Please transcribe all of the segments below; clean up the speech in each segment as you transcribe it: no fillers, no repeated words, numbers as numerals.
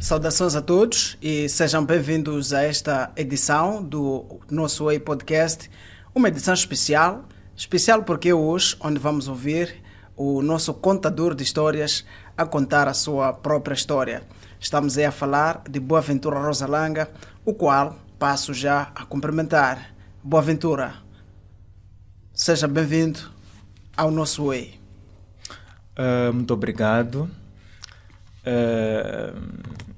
Saudações a todos e sejam bem-vindos a esta edição do nosso Way Podcast, uma edição especial porque é hoje onde vamos ouvir o nosso contador de histórias a contar a sua própria história. Estamos aí a falar de Boaventura Rosalanga, o qual passo já a cumprimentar. Boaventura, seja bem-vindo ao nosso Way. Muito obrigado.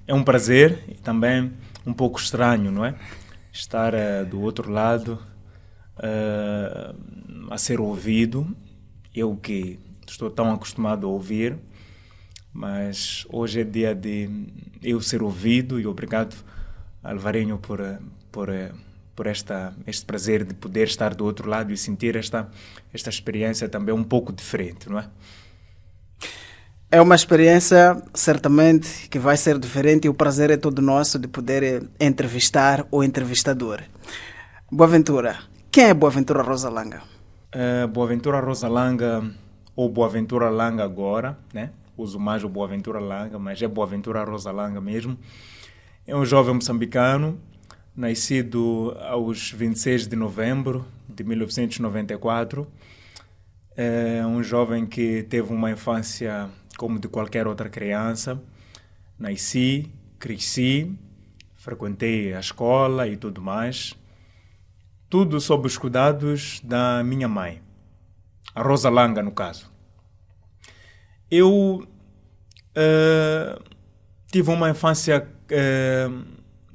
É um prazer e também um pouco estranho, não é? Estar do outro lado a ser ouvido. Eu que estou tão acostumado a ouvir, mas hoje é dia de eu ser ouvido e obrigado, Alvarinho, por este prazer de poder estar do outro lado e sentir esta experiência também um pouco diferente, não é? É uma experiência, certamente, que vai ser diferente e o prazer é todo nosso de poder entrevistar o entrevistador. Boaventura, quem é Boaventura Rosalanga? Boaventura Rosalanga, ou Boaventura Langa agora, né? Uso mais o Boaventura Langa, mas é Boaventura Rosalanga mesmo. É um jovem moçambicano, nascido aos 26 de novembro de 1994. É um jovem que teve uma infância como de qualquer outra criança. Nasci, cresci, frequentei a escola e tudo mais. Tudo sob os cuidados da minha mãe, a Rosalanga, no caso. Eu tive uma infância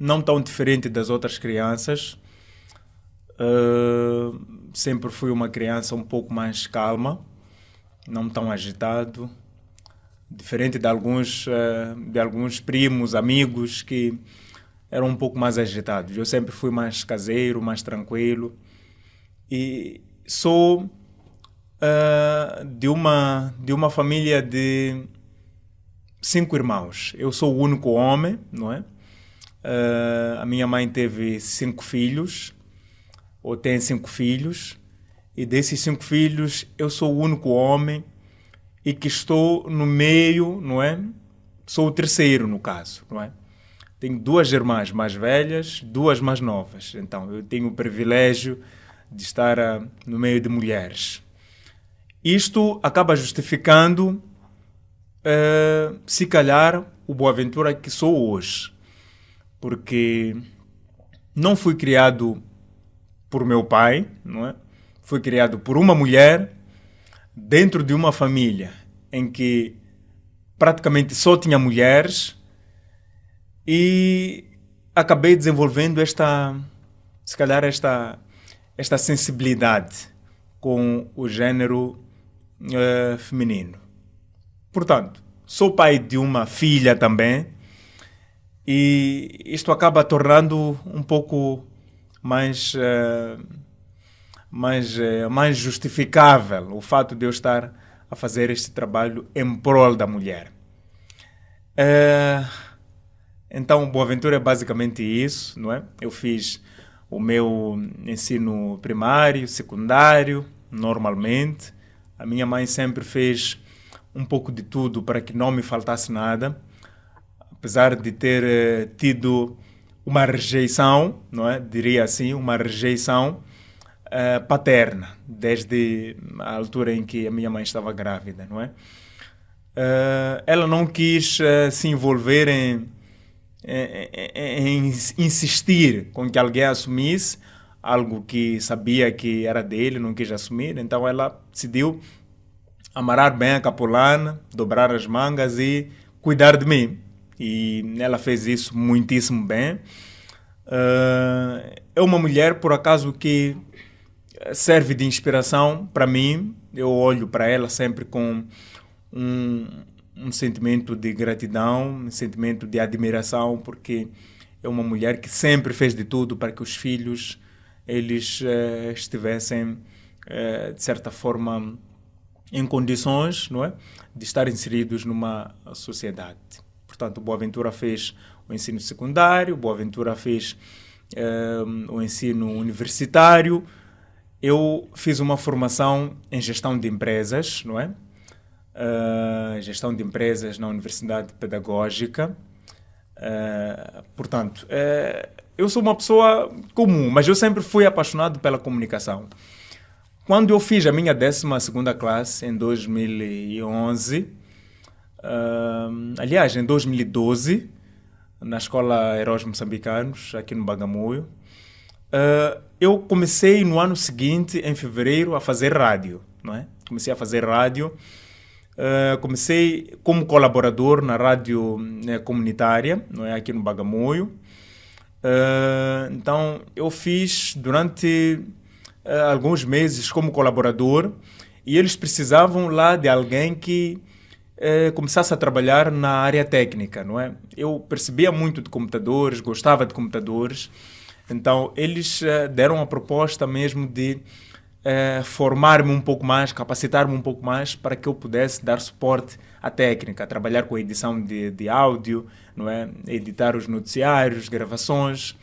não tão diferente das outras crianças. Sempre fui uma criança um pouco mais calma, não tão agitado, diferente de alguns primos, amigos que eram um pouco mais agitados. Eu sempre fui mais caseiro, mais tranquilo, e sou de uma família de 5 irmãos. Eu sou o único homem, não é? A minha mãe teve 5 filhos, ou tem 5 filhos, e desses 5 filhos eu sou o único homem e que estou no meio, não é? Sou o terceiro, no caso, não é? Tenho 2 irmãs mais velhas, 2 mais novas, então eu tenho o privilégio de estar no meio de mulheres. Isto acaba justificando, se calhar, o Boaventura que sou hoje, porque não fui criado por meu pai, não é? Fui criado por uma mulher dentro de uma família em que praticamente só tinha mulheres, e acabei desenvolvendo esta sensibilidade com o género feminino. Portanto, sou pai de uma filha também, e isto acaba tornando um pouco mais justificável o fato de eu estar a fazer este trabalho em prol da mulher. Então, Boaventura é basicamente isso, não é? Eu fiz o meu ensino primário, secundário, normalmente. A minha mãe sempre fez um pouco de tudo para que não me faltasse nada, apesar de ter tido uma rejeição, não é? Diria assim, uma rejeição paterna, desde a altura em que a minha mãe estava grávida, não é? Ela não quis se envolver em insistir com que alguém assumisse algo que sabia que era dele, não quis assumir, então ela decidiu amarrar bem a capulana, dobrar as mangas e cuidar de mim. E ela fez isso muitíssimo bem. É uma mulher, por acaso, que serve de inspiração para mim. Eu olho para ela sempre com um sentimento de gratidão, um sentimento de admiração, porque é uma mulher que sempre fez de tudo para que os filhos eles estivessem, de certa forma, em condições, não é, de estar inseridos numa sociedade. Portanto, Boaventura fez o ensino secundário, Boaventura fez o ensino universitário. Eu fiz uma formação em gestão de empresas, não é? Gestão de empresas na Universidade Pedagógica. Portanto, eu sou uma pessoa comum, mas eu sempre fui apaixonado pela comunicação. Quando eu fiz a minha 12ª classe, em 2011, aliás, em 2012, na Escola Heróis Moçambicanos, aqui no Bagamoio, eu comecei no ano seguinte, em fevereiro, a fazer rádio, não é? Comecei a fazer rádio. Comecei como colaborador na rádio comunitária, não é? Aqui no Bagamoio. Então, eu fiz durante alguns meses como colaborador e eles precisavam lá de alguém que começasse a trabalhar na área técnica, não é? Eu percebia muito de computadores, gostava de computadores, então eles deram a proposta mesmo de formar-me um pouco mais, capacitar-me um pouco mais para que eu pudesse dar suporte à técnica, trabalhar com a edição de áudio, não é? Editar os noticiários, gravações,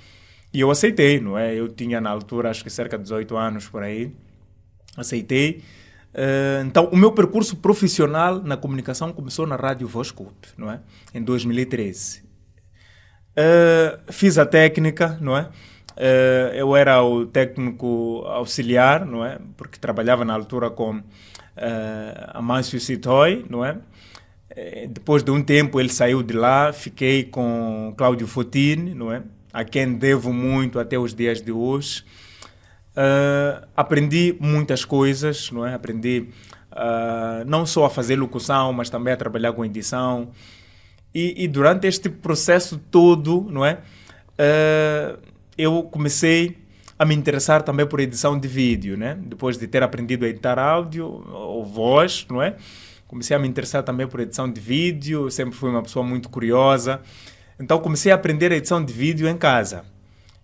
e eu aceitei, não é? Eu tinha na altura acho que cerca de 18 anos por aí, aceitei. Então, o meu percurso profissional na comunicação começou na Rádio Voz Cup, não é? Em 2013. Fiz a técnica, não é? Eu era o técnico auxiliar, não é? Porque trabalhava na altura com Amâncio Citoy, não é? Depois de um tempo ele saiu de lá, fiquei com Cláudio Fotini, não é? A quem devo muito até os dias de hoje. Aprendi muitas coisas, não é? Aprendi não só a fazer locução, mas também a trabalhar com edição. E durante este processo todo, não é? Eu comecei a me interessar também por edição de vídeo, né? Depois de ter aprendido a editar áudio ou voz, não é? Comecei a me interessar também por edição de vídeo, eu sempre fui uma pessoa muito curiosa. Então comecei a aprender a edição de vídeo em casa.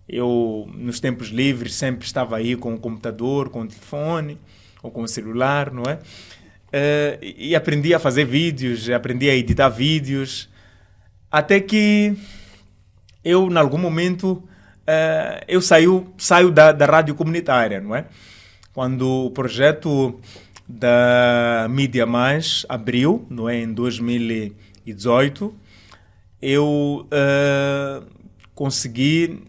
Eu, nos tempos livres, sempre estava aí com o computador, com o telefone ou com o celular, não é? E aprendi a fazer vídeos, aprendi a editar vídeos, até que eu, em algum momento, eu saio da rádio comunitária, não é? Quando o projeto da Mídia Mais abriu, não é? Em 2018, eu consegui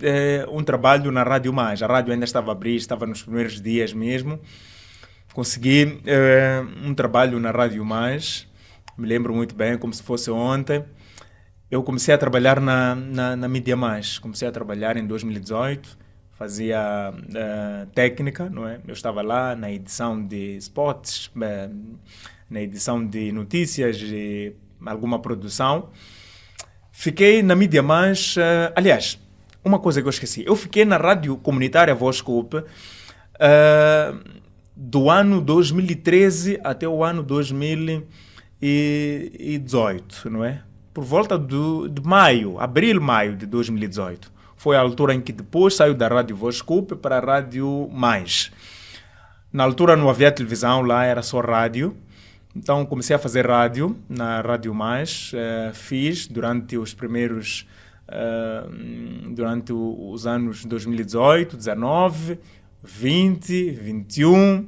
um trabalho na Rádio Mais. A rádio ainda estava a abrir, estava nos primeiros dias mesmo. Consegui um trabalho na Rádio Mais, me lembro muito bem, como se fosse ontem. Eu comecei a trabalhar na Mídia Mais. Comecei a trabalhar em 2018, fazia técnica, não é? Eu estava lá na edição de spots, na edição de notícias e alguma produção. Fiquei na Mídia Mais, aliás, uma coisa que eu esqueci, eu fiquei na rádio comunitária Voz Cup do ano 2013 até o ano 2018, não é? Por volta de maio, abril, maio de 2018. Foi a altura em que depois saiu da Rádio Voz Cup para a Rádio Mais. Na altura não havia televisão, lá era só rádio. Então comecei a fazer rádio na Rádio Mais, fiz durante os primeiros, durante os anos 2018, 19, 20, 21,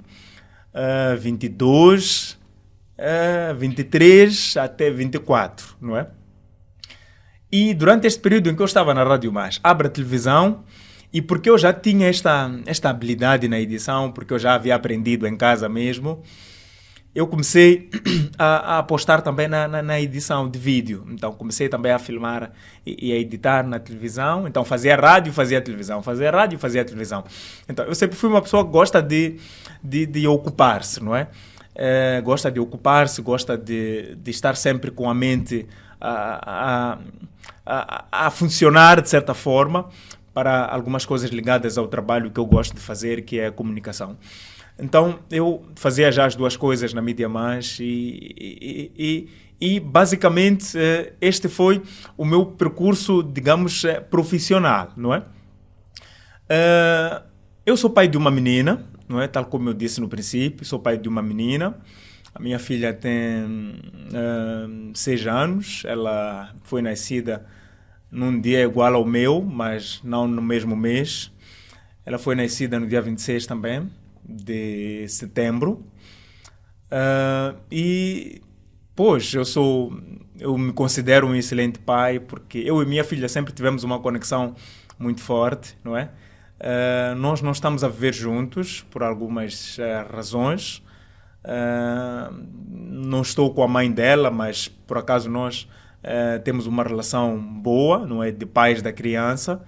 22, 23 até 24, não é? E durante este período em que eu estava na Rádio Mais, abre a televisão, e porque eu já tinha esta habilidade na edição, porque eu já havia aprendido em casa mesmo, eu comecei a apostar também na edição de vídeo. Então comecei também a filmar e a editar na televisão. Então fazia rádio, fazia televisão, fazia rádio, fazia televisão. Então eu sempre fui uma pessoa que gosta de ocupar-se, não é? Gosta de ocupar-se, gosta de estar sempre com a mente a funcionar de certa forma para algumas coisas ligadas ao trabalho que eu gosto de fazer, que é a comunicação. Então, eu fazia já as duas coisas na Mídia Mais e basicamente, este foi o meu percurso, digamos, profissional, não é? Eu sou pai de uma menina, não é? Tal como eu disse no princípio, sou pai de uma menina. A minha filha tem 6 anos, ela foi nascida num dia igual ao meu, mas não no mesmo mês. Ela foi nascida no dia 26 também de setembro. E Pois, eu me considero um excelente pai porque eu e minha filha sempre tivemos uma conexão muito forte, não é? Nós não estamos a viver juntos por algumas razões. Não estou com a mãe dela, mas por acaso nós temos uma relação boa, não é? De pais da criança.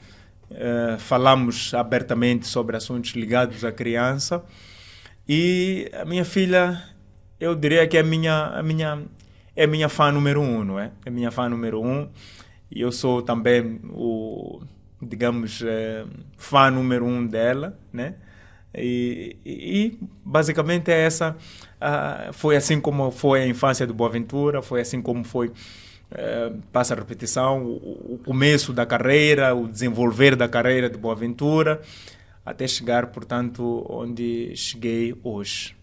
Falamos abertamente sobre assuntos ligados à criança. E a minha filha, eu diria que é a minha fã número um, não é? É minha fã número um. E eu sou também digamos, fã número um dela, né? E basicamente é essa. Foi assim como foi a infância do Boaventura, foi assim como foi, passa a repetição, o começo da carreira, o desenvolver da carreira de Boaventura, até chegar, portanto, onde cheguei hoje.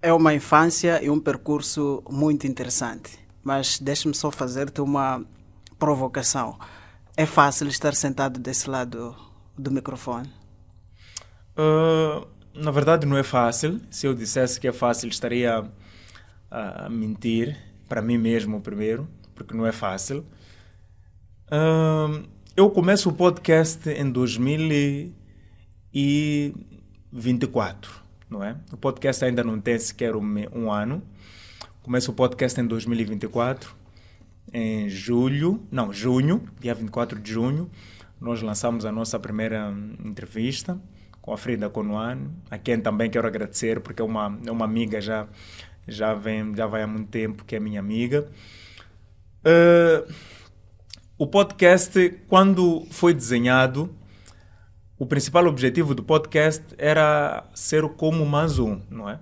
É uma infância e um percurso muito interessante, mas deixe-me só fazer-te uma provocação. É fácil estar sentado desse lado do microfone? Na verdade não é fácil. Se eu dissesse que é fácil, estaria a mentir para mim mesmo primeiro, porque não é fácil. Eu começo o podcast em 2024, não é? O podcast ainda não tem sequer um ano. Começo o podcast em 2024, em junho, dia 24 de junho, nós lançamos a nossa primeira entrevista com a Frida Conuano, a quem também quero agradecer, porque é uma amiga, já vai há muito tempo que é minha amiga. O podcast, quando foi desenhado, o principal objetivo do podcast era ser como mais um, não é?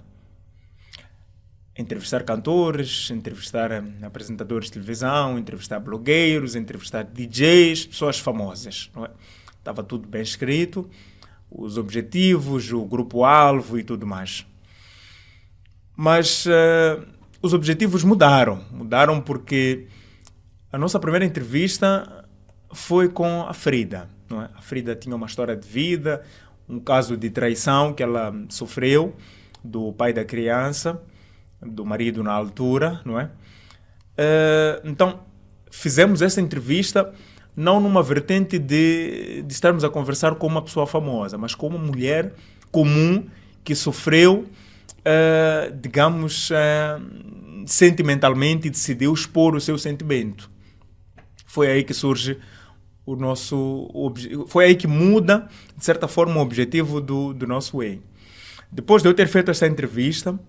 Entrevistar cantores, entrevistar apresentadores de televisão, entrevistar blogueiros, entrevistar DJs, pessoas famosas, não é? Estava tudo bem escrito, os objetivos, o grupo-alvo e tudo mais. Mas os objetivos mudaram porque a nossa primeira entrevista foi com a Frida, não é? A Frida tinha uma história de vida, um caso de traição que ela sofreu do pai da criança, do marido na altura, não é? Então, fizemos essa entrevista não numa vertente de estarmos a conversar com uma pessoa famosa, mas com uma mulher comum que sofreu, digamos, sentimentalmente e decidiu expor o seu sentimento. Foi aí que surge o nosso... Foi aí que muda, de certa forma, o objetivo do nosso Way. Depois de eu ter feito essa entrevista,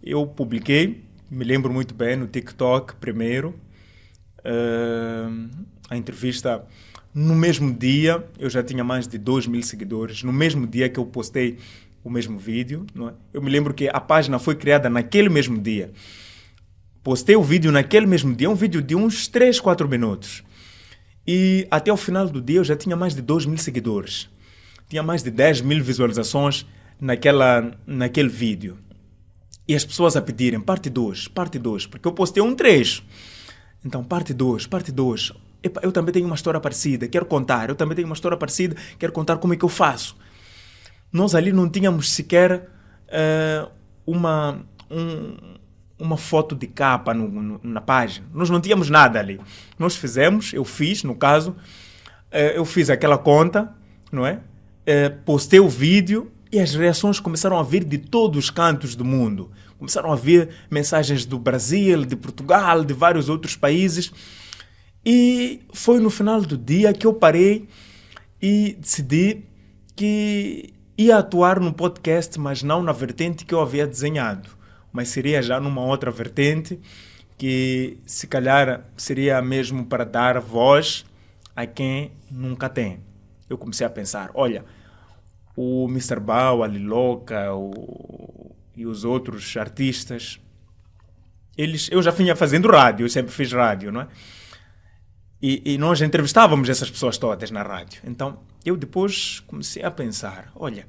eu publiquei, me lembro muito bem, no TikTok primeiro, a entrevista. No mesmo dia, eu já tinha mais de 2.000 seguidores, no mesmo dia que eu postei o mesmo vídeo, não é? Eu me lembro que a página foi criada naquele mesmo dia. Postei o vídeo naquele mesmo dia, um vídeo de uns 3, 4 minutos. E até o final do dia eu já tinha mais de 2.000 seguidores. Tinha mais de 10.000 visualizações naquele vídeo. E as pessoas a pedirem parte 2, porque eu postei um trecho. Então, parte 2. Epa, eu também tenho uma história parecida, quero contar. Eu também tenho uma história parecida, quero contar como é que eu faço. Nós ali não tínhamos sequer uma foto de capa na página. Nós não tínhamos nada ali. Eu fiz, no caso, eu fiz aquela conta, não é? Postei o vídeo e as reações começaram a vir de todos os cantos do mundo. Começaram a vir mensagens do Brasil, de Portugal, de vários outros países. E foi no final do dia que eu parei e decidi que ia atuar no podcast, mas não na vertente que eu havia desenhado. Mas seria já numa outra vertente que, se calhar, seria mesmo para dar voz a quem nunca tem. Eu comecei a pensar, olha, o Mr. Bau, a Liloca e os outros artistas, eu já vinha fazendo rádio, eu sempre fiz rádio, não é? E nós entrevistávamos essas pessoas todas na rádio. Então, eu depois comecei a pensar, olha,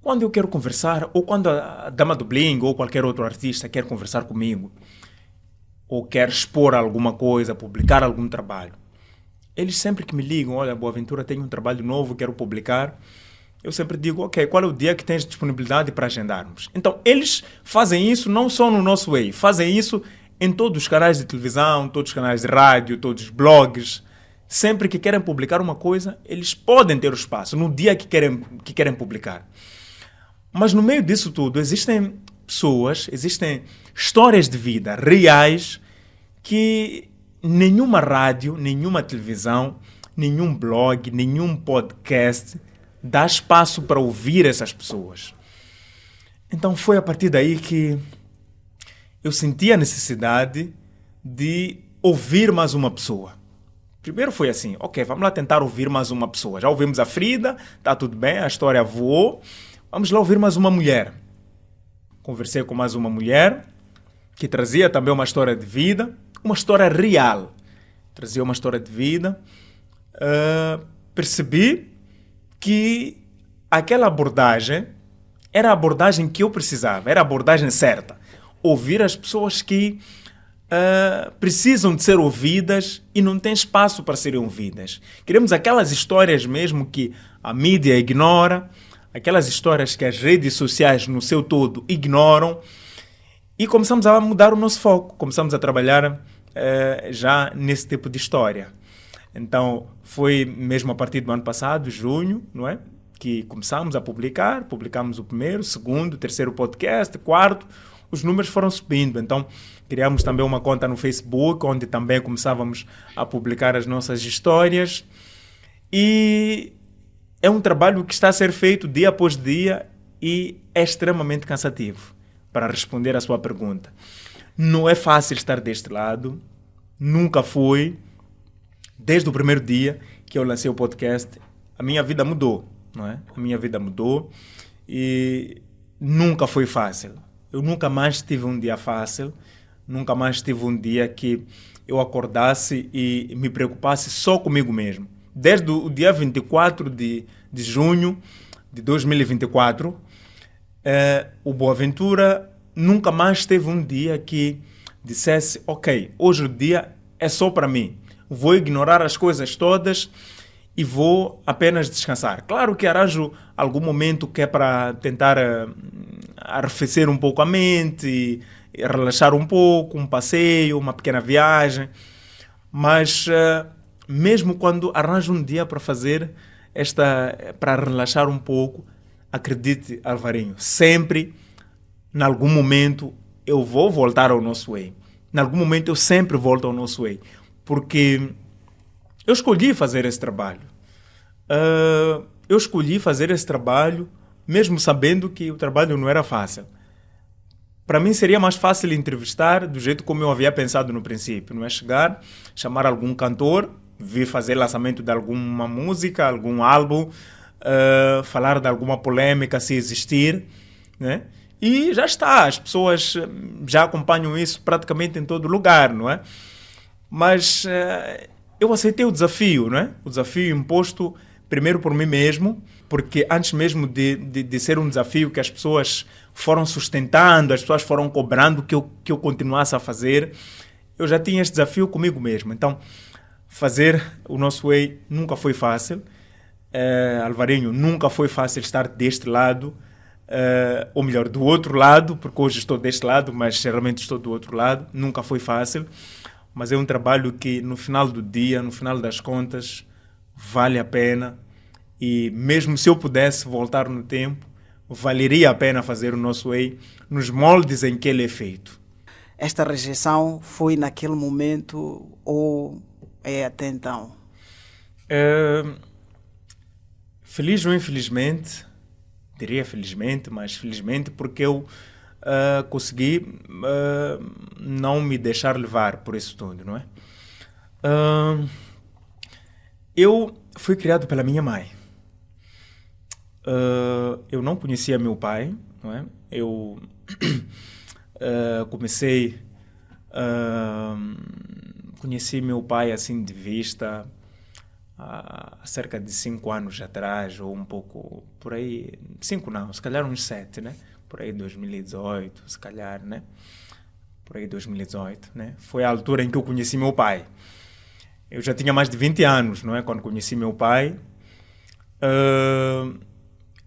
quando eu quero conversar, ou quando a Dama do Bling ou qualquer outro artista quer conversar comigo, ou quer expor alguma coisa, publicar algum trabalho, eles sempre que me ligam, olha, Boaventura, tenho um trabalho novo, quero publicar, eu sempre digo, ok, qual é o dia que tens disponibilidade para agendarmos? Então, eles fazem isso não só no nosso Way, fazem isso em todos os canais de televisão, todos os canais de rádio, todos os blogs. Sempre que querem publicar uma coisa, eles podem ter o espaço no dia que querem publicar. Mas no meio disso tudo, existem pessoas, existem histórias de vida reais que nenhuma rádio, nenhuma televisão, nenhum blog, nenhum podcast dá espaço para ouvir essas pessoas. Então foi a partir daí que eu senti a necessidade de ouvir mais uma pessoa. Primeiro foi assim, ok, vamos lá tentar ouvir mais uma pessoa. Já ouvimos a Frida, está tudo bem, a história voou. Vamos lá ouvir mais uma mulher. Conversei com mais uma mulher que trazia também uma história de vida, uma história real. Trazia uma história de vida. Percebi que aquela abordagem era a abordagem que eu precisava, era a abordagem certa. Ouvir as pessoas que precisam de ser ouvidas e não têm espaço para serem ouvidas. Queremos aquelas histórias mesmo que a mídia ignora, aquelas histórias que as redes sociais no seu todo ignoram, e começamos a mudar o nosso foco, começamos a trabalhar já nesse tipo de história. Então, foi mesmo a partir do ano passado, junho, não é? Que começamos a publicamos o primeiro, segundo, terceiro podcast, quarto, os números foram subindo. Então, criamos também uma conta no Facebook, onde também começávamos a publicar as nossas histórias. E é um trabalho que está a ser feito dia após dia e é extremamente cansativo, para responder à sua pergunta. Não é fácil estar deste lado, nunca foi. Desde o primeiro dia que eu lancei o podcast, a minha vida mudou, não é? A minha vida mudou e nunca foi fácil. Eu nunca mais tive um dia fácil, nunca mais tive um dia que eu acordasse e me preocupasse só comigo mesmo. Desde o dia 24 de junho de 2024, o Boaventura nunca mais teve um dia que dissesse, ok, hoje o dia é só para mim. Vou ignorar as coisas todas e vou apenas descansar. Claro que arranjo algum momento que é para tentar arrefecer um pouco a mente, e relaxar um pouco, um passeio, uma pequena viagem. Mas mesmo quando arranjo um dia para fazer para relaxar um pouco, acredite, Alvarinho, sempre, em algum momento, eu vou voltar ao nosso Way. Em algum momento eu sempre volto ao nosso Way. Porque eu escolhi fazer esse trabalho. Eu escolhi fazer esse trabalho mesmo sabendo que o trabalho não era fácil. Para mim seria mais fácil entrevistar do jeito como eu havia pensado no princípio. Não é chegar, chamar algum cantor, vir fazer lançamento de alguma música, algum álbum, falar de alguma polêmica se existir, né? E já está, as pessoas já acompanham isso praticamente em todo lugar, não é? Mas eu aceitei o desafio, não é? O desafio imposto primeiro por mim mesmo, porque antes mesmo de ser um desafio que as pessoas foram sustentando, as pessoas foram cobrando que eu continuasse a fazer, eu já tinha este desafio comigo mesmo. Então, fazer o nosso Way nunca foi fácil. Alvarinho, nunca foi fácil estar deste lado, ou melhor, do outro lado, porque hoje estou deste lado, mas geralmente estou do outro lado. Nunca foi fácil. Mas é um trabalho que no final do dia, no final das contas, vale a pena. E mesmo se eu pudesse voltar no tempo, valeria a pena fazer o nosso Way nos moldes em que ele é feito. Esta rejeição foi naquele momento ou é até então? Feliz ou infelizmente, diria felizmente, mas felizmente porque eu consegui não me deixar levar por isso tudo, não é? Eu fui criado pela minha mãe. Eu não conhecia meu pai, não é? Eu conheci meu pai assim de vista há cerca de 5 anos atrás, ou um pouco por aí, 5 não, se calhar uns 7, né? Por aí 2018, se calhar, né? Por aí 2018, né? Foi a altura em que eu conheci meu pai. Eu já tinha mais de 20 anos, não é? Quando conheci meu pai.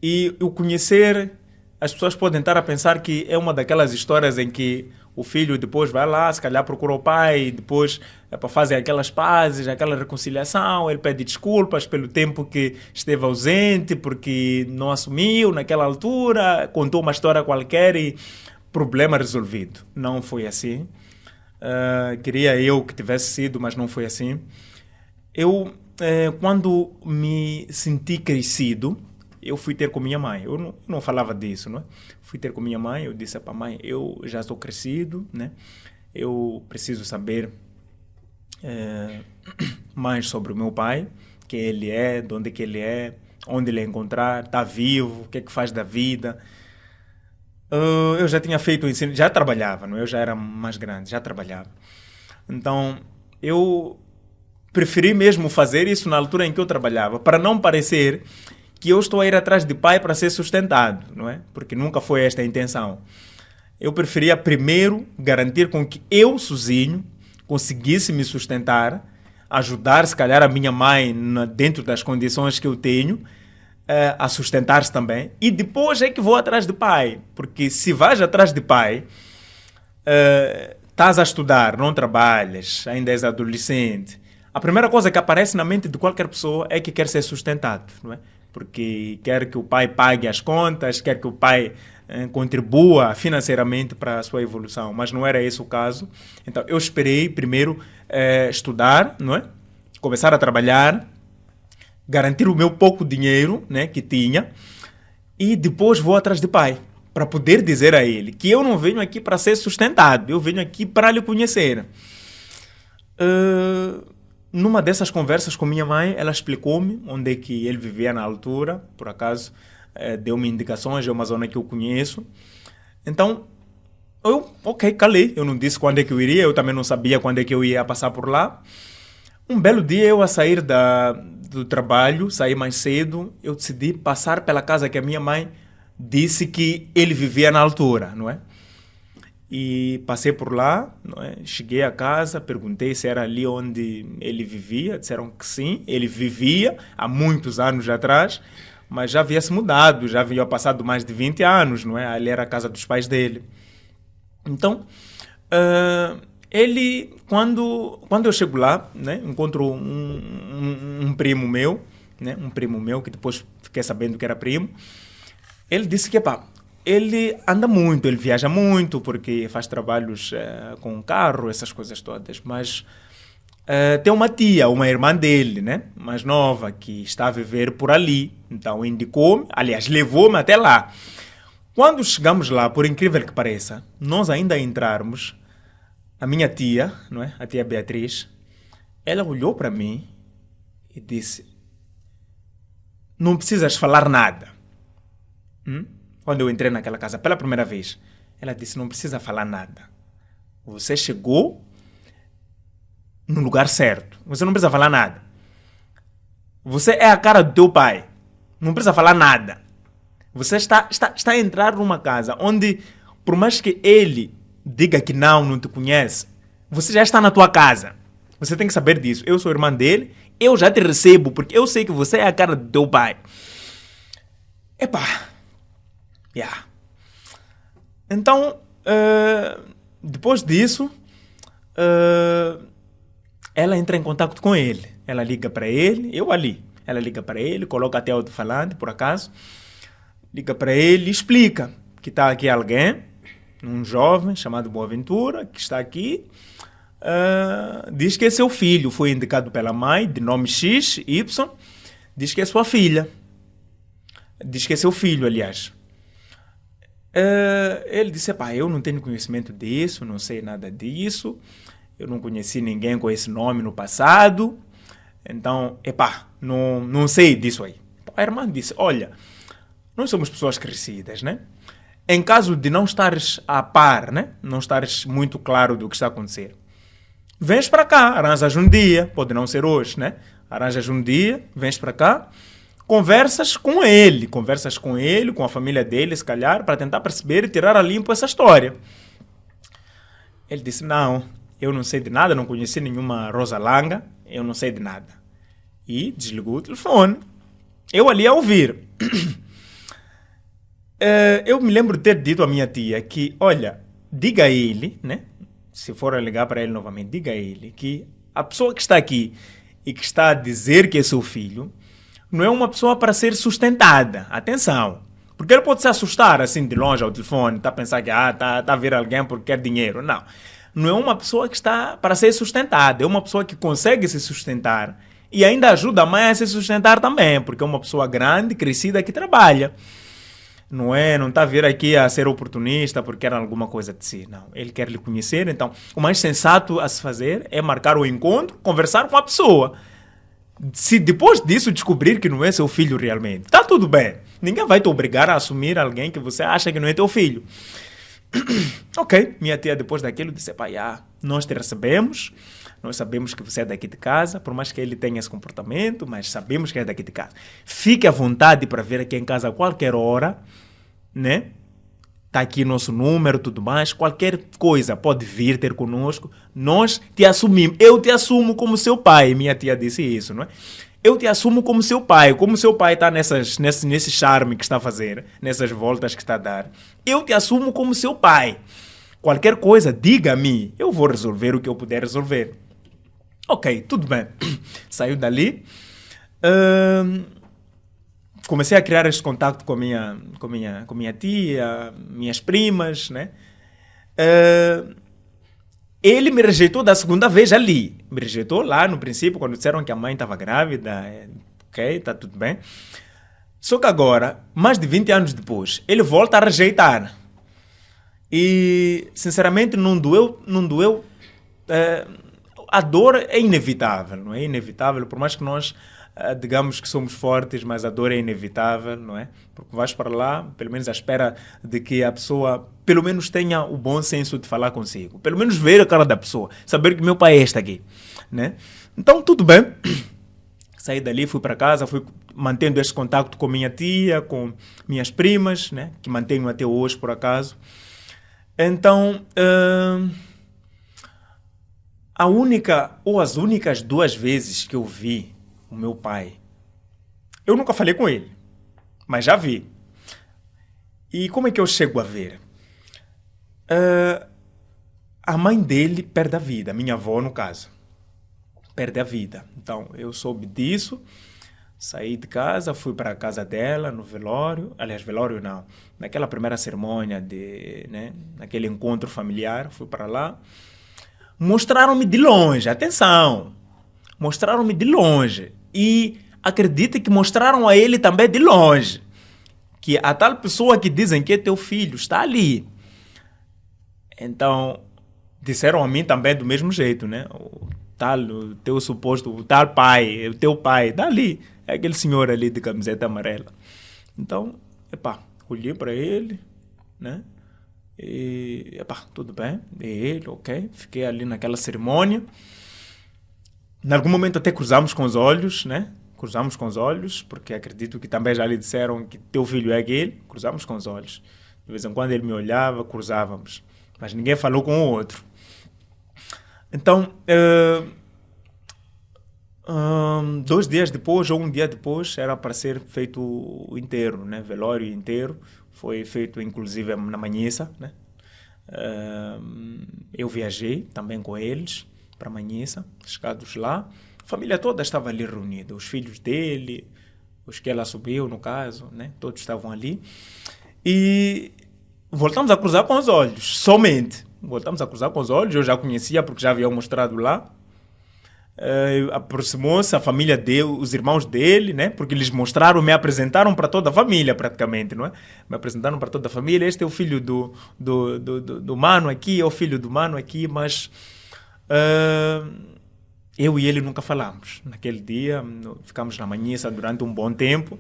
E o conhecer, as pessoas podem estar a pensar que é uma daquelas histórias em que o filho depois vai lá, se calhar procura o pai, depois é para fazer aquelas pazes, aquela reconciliação, ele pede desculpas pelo tempo que esteve ausente, porque não assumiu naquela altura, contou uma história qualquer e problema resolvido. Não foi assim. Queria eu que tivesse sido, mas não foi assim. Eu, quando me senti crescido, eu fui ter com minha mãe. Eu não falava disso, não é? Fui ter com minha mãe, eu disse para a mãe, eu já estou crescido, né? Eu preciso saber mais sobre o meu pai, quem ele é, de onde que ele é, onde ele é encontrar, está vivo, o que é que faz da vida. Eu já tinha feito o ensino, já trabalhava, não é? Eu já era mais grande, já trabalhava. Então, eu preferi mesmo fazer isso na altura em que eu trabalhava, para não parecer que eu estou a ir atrás de pai para ser sustentado, não é? Porque nunca foi esta a intenção. Eu preferia primeiro garantir com que eu, sozinho, conseguisse me sustentar, ajudar, se calhar, a minha mãe dentro das condições que eu tenho, a sustentar-se também. E depois é que vou atrás de pai. Porque se vais atrás de pai, estás a estudar, não trabalhas, ainda és adolescente, a primeira coisa que aparece na mente de qualquer pessoa é que quer ser sustentado, não é? Porque quer que o pai pague as contas, quer que o pai contribua financeiramente para a sua evolução, mas não era esse o caso. Então eu esperei primeiro estudar, não é? Começar a trabalhar, garantir o meu pouco dinheiro, né, que tinha, e depois vou atrás de pai, para poder dizer a ele que eu não venho aqui para ser sustentado, eu venho aqui para lhe conhecer. Numa dessas conversas com minha mãe, ela explicou-me onde é que ele vivia na altura, por acaso deu-me indicações, é uma zona que eu conheço. Então, ok, calei, eu não disse quando é que eu iria, eu também não sabia quando é que eu ia passar por lá. Um belo dia, eu a sair do trabalho, saí mais cedo, eu decidi passar pela casa que a minha mãe disse que ele vivia na altura, não é? E passei por lá, não é? Cheguei a casa, perguntei se era ali onde ele vivia, disseram que sim, ele vivia há muitos anos atrás, mas já havia se mudado, já havia passado mais de 20 anos, não é? Ali era a casa dos pais dele. Então, ele, quando eu chego lá, né, encontro um primo meu, né, um primo meu, que depois fiquei sabendo que era primo, ele disse que, ele anda muito, ele viaja muito, porque faz trabalhos com carro, essas coisas todas, mas tem uma tia, uma irmã dele, né, mais nova, que está a viver por ali, então indicou-me, aliás, levou-me até lá. Quando chegamos lá, por incrível que pareça, nós ainda entrarmos, a minha tia, não é? A tia Beatriz, ela olhou para mim e disse, não precisas falar nada. Quando eu entrei naquela casa pela primeira vez, ela disse, não precisa falar nada. Você chegou no lugar certo. Você não precisa falar nada. Você é a cara do teu pai. Não precisa falar nada. Você está a entrar numa casa onde, por mais que ele diga que não te conhece, você já está na tua casa. Você tem que saber disso. Eu sou irmã dele, eu já te recebo, porque eu sei que você é a cara do teu pai. Yeah. Então, depois disso, ela entra em contato com ele. Ela liga para ele, eu ali. Ela liga para ele, coloca até alto-falante, por acaso. Liga para ele e explica que está aqui alguém, um jovem chamado Boaventura, que está aqui. Diz que é seu filho, foi indicado pela mãe, de nome X, Y. Diz que é sua filha. Diz que é seu filho, aliás. Ele disse, eu não tenho conhecimento disso, não sei nada disso, eu não conheci ninguém com esse nome no passado, então, não sei disso aí. Então, a irmã disse, olha, nós somos pessoas crescidas, né? Em caso de não estares a par, né? Não estares muito claro do que está a acontecer, vens para cá, arranjas um dia, pode não ser hoje, né? Arranjas um dia, vens para cá, conversas com ele, com a família dele, se calhar, para tentar perceber e tirar a limpo essa história. Ele disse, não, eu não sei de nada, não conheci nenhuma Rosa Langa, eu não sei de nada. E desligou o telefone. Eu ali a ouvir. Eu me lembro de ter dito à minha tia que, olha, diga a ele, né? Se for ligar para ele novamente, diga a ele que a pessoa que está aqui e que está a dizer que é seu filho não é uma pessoa para ser sustentada. Atenção. Porque ele pode se assustar assim de longe ao telefone, tá a pensar que tá a ver alguém porque quer dinheiro. Não. Não é uma pessoa que está para ser sustentada. É uma pessoa que consegue se sustentar e ainda ajuda a mãe a se sustentar também, porque é uma pessoa grande, crescida, que trabalha. Não está a vir aqui a ser oportunista porque quer alguma coisa de si. Não, ele quer lhe conhecer. Então, o mais sensato a se fazer é marcar o encontro, conversar com a pessoa. Se depois disso descobrir que não é seu filho realmente, está tudo bem. Ninguém vai te obrigar a assumir alguém que você acha que não é teu filho. Ok, minha tia depois daquilo disse, pai, nós te recebemos, nós sabemos que você é daqui de casa, por mais que ele tenha esse comportamento, mas sabemos que é daqui de casa. Fique à vontade para vir aqui em casa a qualquer hora, né? Está aqui nosso número, tudo mais, qualquer coisa pode vir ter conosco, nós te assumimos, eu te assumo como seu pai, minha tia disse isso, não é? Eu te assumo como seu pai está nesse charme que está a fazer, nessas voltas que está a dar, eu te assumo como seu pai, qualquer coisa, diga-me, eu vou resolver o que eu puder resolver. Ok, tudo bem, saiu dali, comecei a criar este contato com a minha tia, minhas primas, né? Ele me rejeitou da segunda vez ali. Me rejeitou lá no princípio, quando disseram que a mãe estava grávida. Ok, está tudo bem. Só que agora, mais de 20 anos depois, ele volta a rejeitar. E, sinceramente, não doeu. A dor é inevitável, não é? Inevitável, por mais que nós digamos que somos fortes, mas a dor é inevitável, não é? Porque vais para lá, pelo menos à espera de que a pessoa, pelo menos tenha o bom senso de falar consigo. Pelo menos ver a cara da pessoa, saber que meu pai é este aqui, né? Então, tudo bem. Saí dali, fui para casa, fui mantendo este contato com minha tia, com minhas primas, né? Que mantenho até hoje, por acaso. Então, as únicas 2 vezes que eu vi o meu pai, eu nunca falei com ele, mas já vi. E como é que eu chego a ver? A mãe dele perde a vida, minha avó no caso, perde a vida. Então eu soube disso, saí de casa, fui para a casa dela no velório, aliás, velório não, naquela primeira cerimônia, né, naquele encontro familiar, fui para lá. Mostraram-me de longe, atenção, mostraram-me de longe. E acredita que mostraram a ele também de longe. Que a tal pessoa que dizem que é teu filho está ali. Então, disseram a mim também do mesmo jeito, né? O teu suposto, o tal pai, o teu pai, está ali. É aquele senhor ali de camiseta amarela. Então, olhei para ele, né? E, tudo bem, é ele, ok. Fiquei ali naquela cerimônia. Em algum momento até cruzamos com os olhos, né? Cruzamos com os olhos, porque acredito que também já lhe disseram que teu filho é aquele. Cruzamos com os olhos. De vez em quando ele me olhava, cruzávamos. Mas ninguém falou com o outro. Então, 2 dias depois, ou 1 dia depois, era para ser feito o enterro, né? Velório inteiro. Foi feito, inclusive, na Manhissa, né? Eu viajei também com eles para Manhissa, chegados lá. A família toda estava ali reunida. Os filhos dele, os que ela subiu, no caso, né? Todos estavam ali. E voltamos a cruzar com os olhos, somente. Voltamos a cruzar com os olhos, eu já conhecia porque já havia mostrado lá. Aproximou-se a família dele, os irmãos dele, né? Porque eles mostraram, me apresentaram para toda a família praticamente, não é? Me apresentaram para toda a família. Este é o filho do mano aqui, é o filho do mano aqui, mas eu e ele nunca falamos. Naquele dia ficamos na Manhissa durante um bom tempo.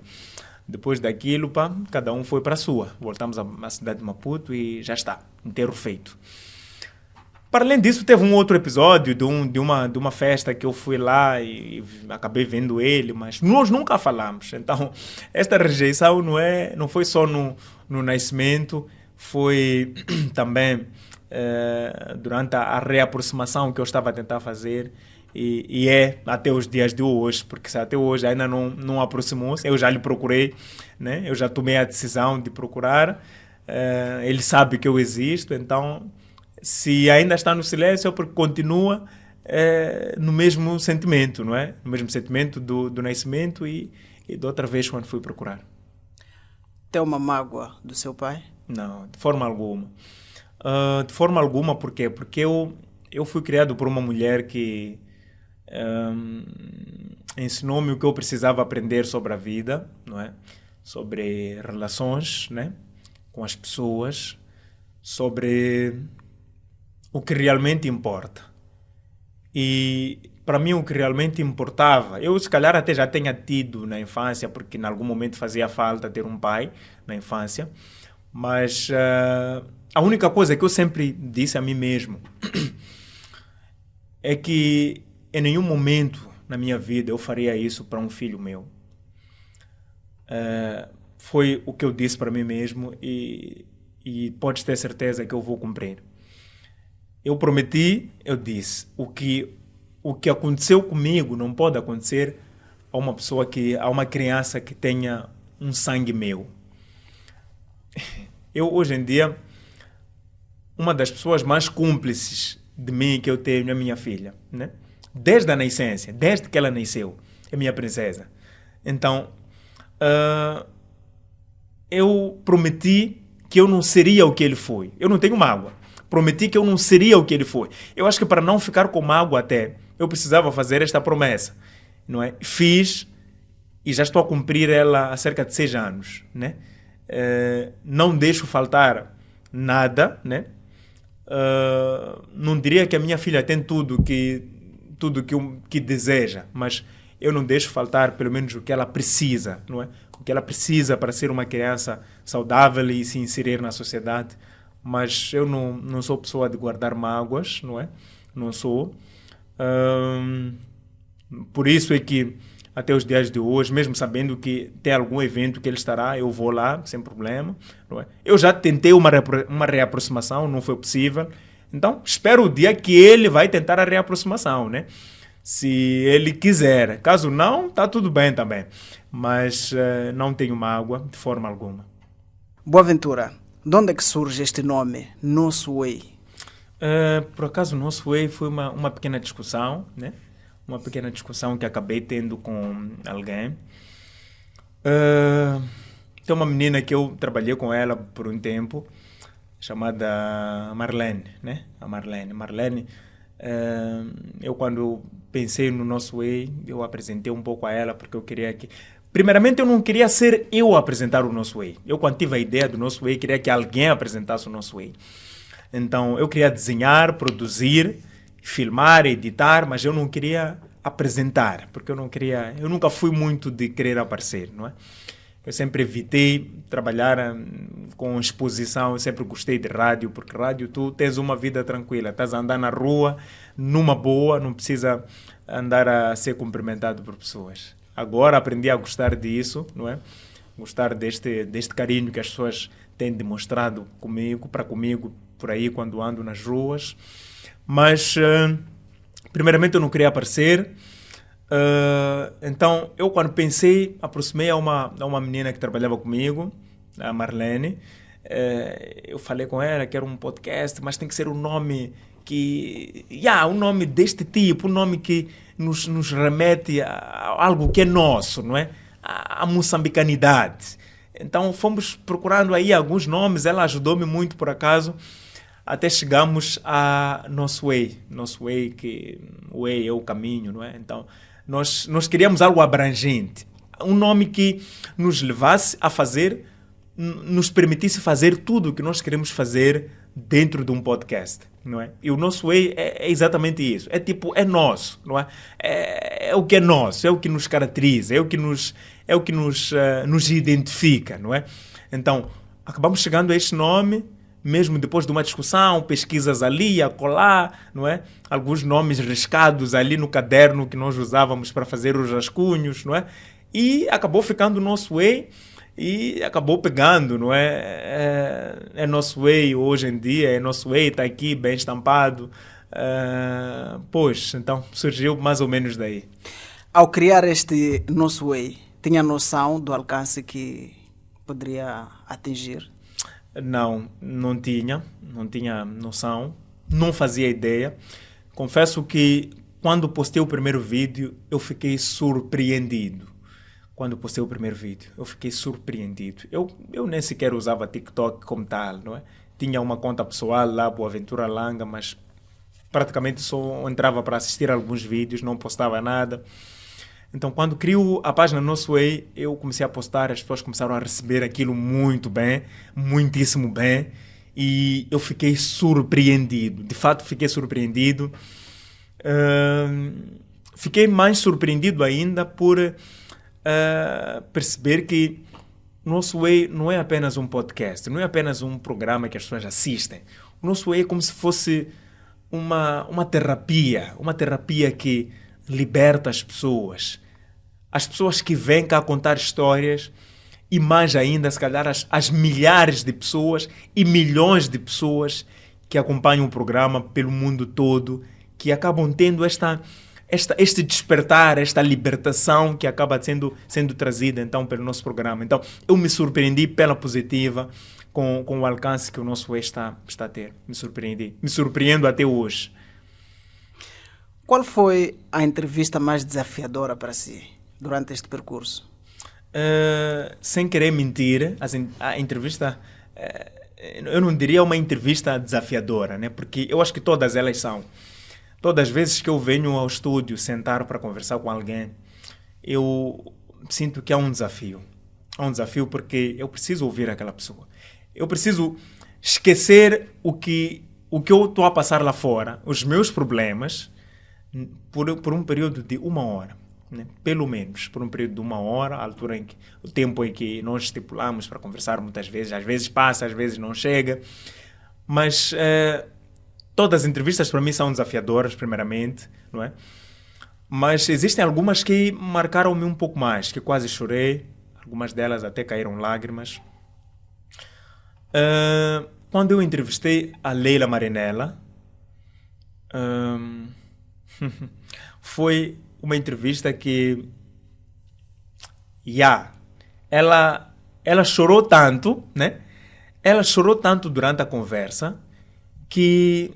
Depois daquilo, cada um foi para a sua. Voltamos à cidade de Maputo e já está, enterro feito. Para além disso, teve um outro episódio de uma festa que eu fui lá e acabei vendo ele, mas nós nunca falamos. Então, esta rejeição não foi só no nascimento, foi também durante a reaproximação que eu estava a tentar fazer. e é até os dias de hoje, porque se até hoje ainda não aproximou-se, eu já lhe procurei, né? Eu já tomei a decisão de procurar, ele sabe que eu existo, então se ainda está no silêncio é porque continua no mesmo sentimento, não é? No mesmo sentimento do nascimento e da outra vez quando fui procurar. Tem uma mágoa do seu pai? Não, de forma alguma. De forma alguma, por quê? Porque eu fui criado por uma mulher que ensinou-me o que eu precisava aprender sobre a vida, não é? Sobre relações, né? Com as pessoas, sobre o que realmente importa. E para mim o que realmente importava, eu se calhar até já tenha tido na infância, porque em algum momento fazia falta ter um pai na infância, mas a única coisa que eu sempre disse a mim mesmo é que em nenhum momento na minha vida eu faria isso para um filho meu. Foi o que eu disse para mim mesmo e podes ter certeza que eu vou cumprir. Eu prometi, eu disse, o que aconteceu comigo não pode acontecer a uma criança que tenha um sangue meu. Eu, hoje em dia, uma das pessoas mais cúmplices de mim que eu tenho é a minha filha, né? Desde a nascença, desde que ela nasceu, é minha princesa. Então, eu prometi que eu não seria o que ele foi. Eu não tenho mágoa. Prometi que eu não seria o que ele foi. Eu acho que para não ficar com mágoa até, eu precisava fazer esta promessa, não é? Fiz e já estou a cumprir ela há cerca de 6 anos, né? Não deixo faltar nada, né? Não diria que a minha filha tem tudo que deseja, mas eu não deixo faltar pelo menos o que ela precisa, não é? O que ela precisa para ser uma criança saudável e se inserir na sociedade. Mas eu não sou pessoa de guardar mágoas, não é? Não sou. Por isso é que até os dias de hoje, mesmo sabendo que tem algum evento que ele estará, eu vou lá, sem problema. Não é? Eu já tentei uma reaproximação, não foi possível. Então, espero o dia que ele vai tentar a reaproximação, né? Se ele quiser. Caso não, está tudo bem também. Mas não tenho mágoa, de forma alguma. Boaventura, de onde é que surge este nome, Nosso Way? Por acaso, Nosso Way foi uma pequena discussão, né? Uma pequena discussão que acabei tendo com alguém. Tem uma menina que eu trabalhei com ela por um tempo, chamada Marlene, né? A Marlene. Marlene, eu quando pensei no Nosso Way, eu apresentei um pouco a ela, porque eu queria que... Primeiramente, eu não queria ser eu a apresentar o Nosso Way. Eu, quando tive a ideia do Nosso Way, queria que alguém apresentasse o Nosso Way. Então, eu queria desenhar, produzir, filmar, editar, mas eu não queria apresentar, porque eu nunca fui muito de querer aparecer, não é? Eu sempre evitei trabalhar com exposição, eu sempre gostei de rádio, porque rádio tu tens uma vida tranquila, estás a andar na rua, numa boa, não precisa andar a ser cumprimentado por pessoas. Agora aprendi a gostar disso, não é? Gostar deste carinho que as pessoas têm demonstrado para comigo, por aí, quando ando nas ruas. Mas, primeiramente, eu não queria aparecer. Então, eu quando pensei, aproximei a uma menina que trabalhava comigo, a Marlene. Eu falei com ela que era um podcast, mas tem que ser um nome um nome deste tipo, um nome que nos remete a algo que é nosso, não é? A moçambicanidade. Então fomos procurando aí alguns nomes, ela ajudou-me muito por acaso, até chegamos a Nosso Way. Nosso Way, que o Way é o caminho, não é? Então nós queríamos algo abrangente, um nome que nos levasse a fazer, nos permitisse fazer tudo o que nós queremos fazer dentro de um podcast, não é? E o Nosso Way é exatamente isso. É nosso, não é? É o que é nosso, é o que nos caracteriza, é o que nos identifica, não é? Então, acabamos chegando a este nome, mesmo depois de uma discussão, pesquisas ali, acolá, não é? Alguns nomes riscados ali no caderno que nós usávamos para fazer os rascunhos, não é? E acabou ficando o Nosso Way. E acabou pegando, não é? É Nosso Way hoje em dia, é Nosso Way, está aqui bem estampado Pois, então surgiu mais ou menos daí. Ao criar este Nosso Way, tinha noção do alcance que poderia atingir? Não tinha noção, não fazia ideia. Confesso que quando postei o primeiro vídeo, eu fiquei surpreendido. Quando postei o primeiro vídeo, eu fiquei surpreendido. Eu nem sequer usava TikTok como tal, não é? Tinha uma conta pessoal lá, Boaventura Langa, mas praticamente só entrava para assistir alguns vídeos, não postava nada. Então, quando crio a página Nosso Way, eu comecei a postar, as pessoas começaram a receber aquilo muito bem, muitíssimo bem, e eu fiquei surpreendido. De fato, fiquei surpreendido. Fiquei mais surpreendido ainda por perceber que Nosso Way não é apenas um podcast, não é apenas um programa que as pessoas assistem. O Nosso Way é como se fosse uma terapia que liberta as pessoas. As pessoas que vêm cá contar histórias e mais ainda, se calhar, as milhares de pessoas e milhões de pessoas que acompanham o programa pelo mundo todo, que acabam tendo este despertar, esta libertação que acaba sendo trazida então pelo nosso programa. Então, eu me surpreendi pela positiva com o alcance que o Nosso Way está a ter. Me surpreendi. Me surpreendo até hoje. Qual foi a entrevista mais desafiadora para si durante este percurso? Sem querer mentir, a entrevista, eu não diria uma entrevista desafiadora, né? Porque eu acho que todas elas são. Todas as vezes que eu venho ao estúdio sentar para conversar com alguém, eu sinto que há um desafio. Há um desafio porque eu preciso ouvir aquela pessoa. Eu preciso esquecer o que eu estou a passar lá fora, os meus problemas, por um período de 1 hora, né? Pelo menos por um período de 1 hora, o tempo em que nós estipulamos para conversar muitas vezes, às vezes passa, às vezes não chega, mas todas as entrevistas para mim são desafiadoras, primeiramente, não é? Mas existem algumas que marcaram-me um pouco mais, que quase chorei, algumas delas até caíram lágrimas. Quando eu entrevistei a Leila Marinella, foi uma entrevista que ela chorou tanto, né? Ela chorou tanto durante a conversa que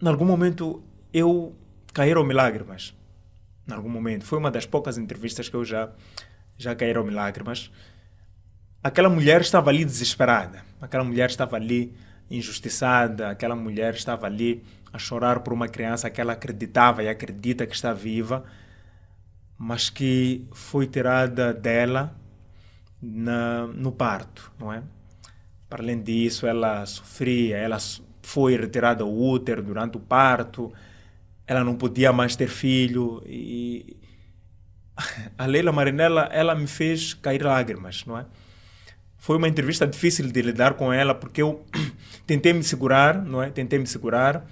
em algum momento caíram-me lágrimas. Em algum momento. Foi uma das poucas entrevistas que eu já caíram-me lágrimas. Aquela mulher estava ali desesperada. Aquela mulher estava ali injustiçada. Aquela mulher estava ali a chorar por uma criança que ela acreditava e acredita que está viva, mas que foi tirada dela no parto, não é? Para além disso, ela sofria, ela foi retirada o útero durante o parto, ela não podia mais ter filho e a Leila Marinella, ela me fez cair lágrimas, não é? Foi uma entrevista difícil de lidar com ela porque eu tentei me segurar, não é? Tentei me segurar,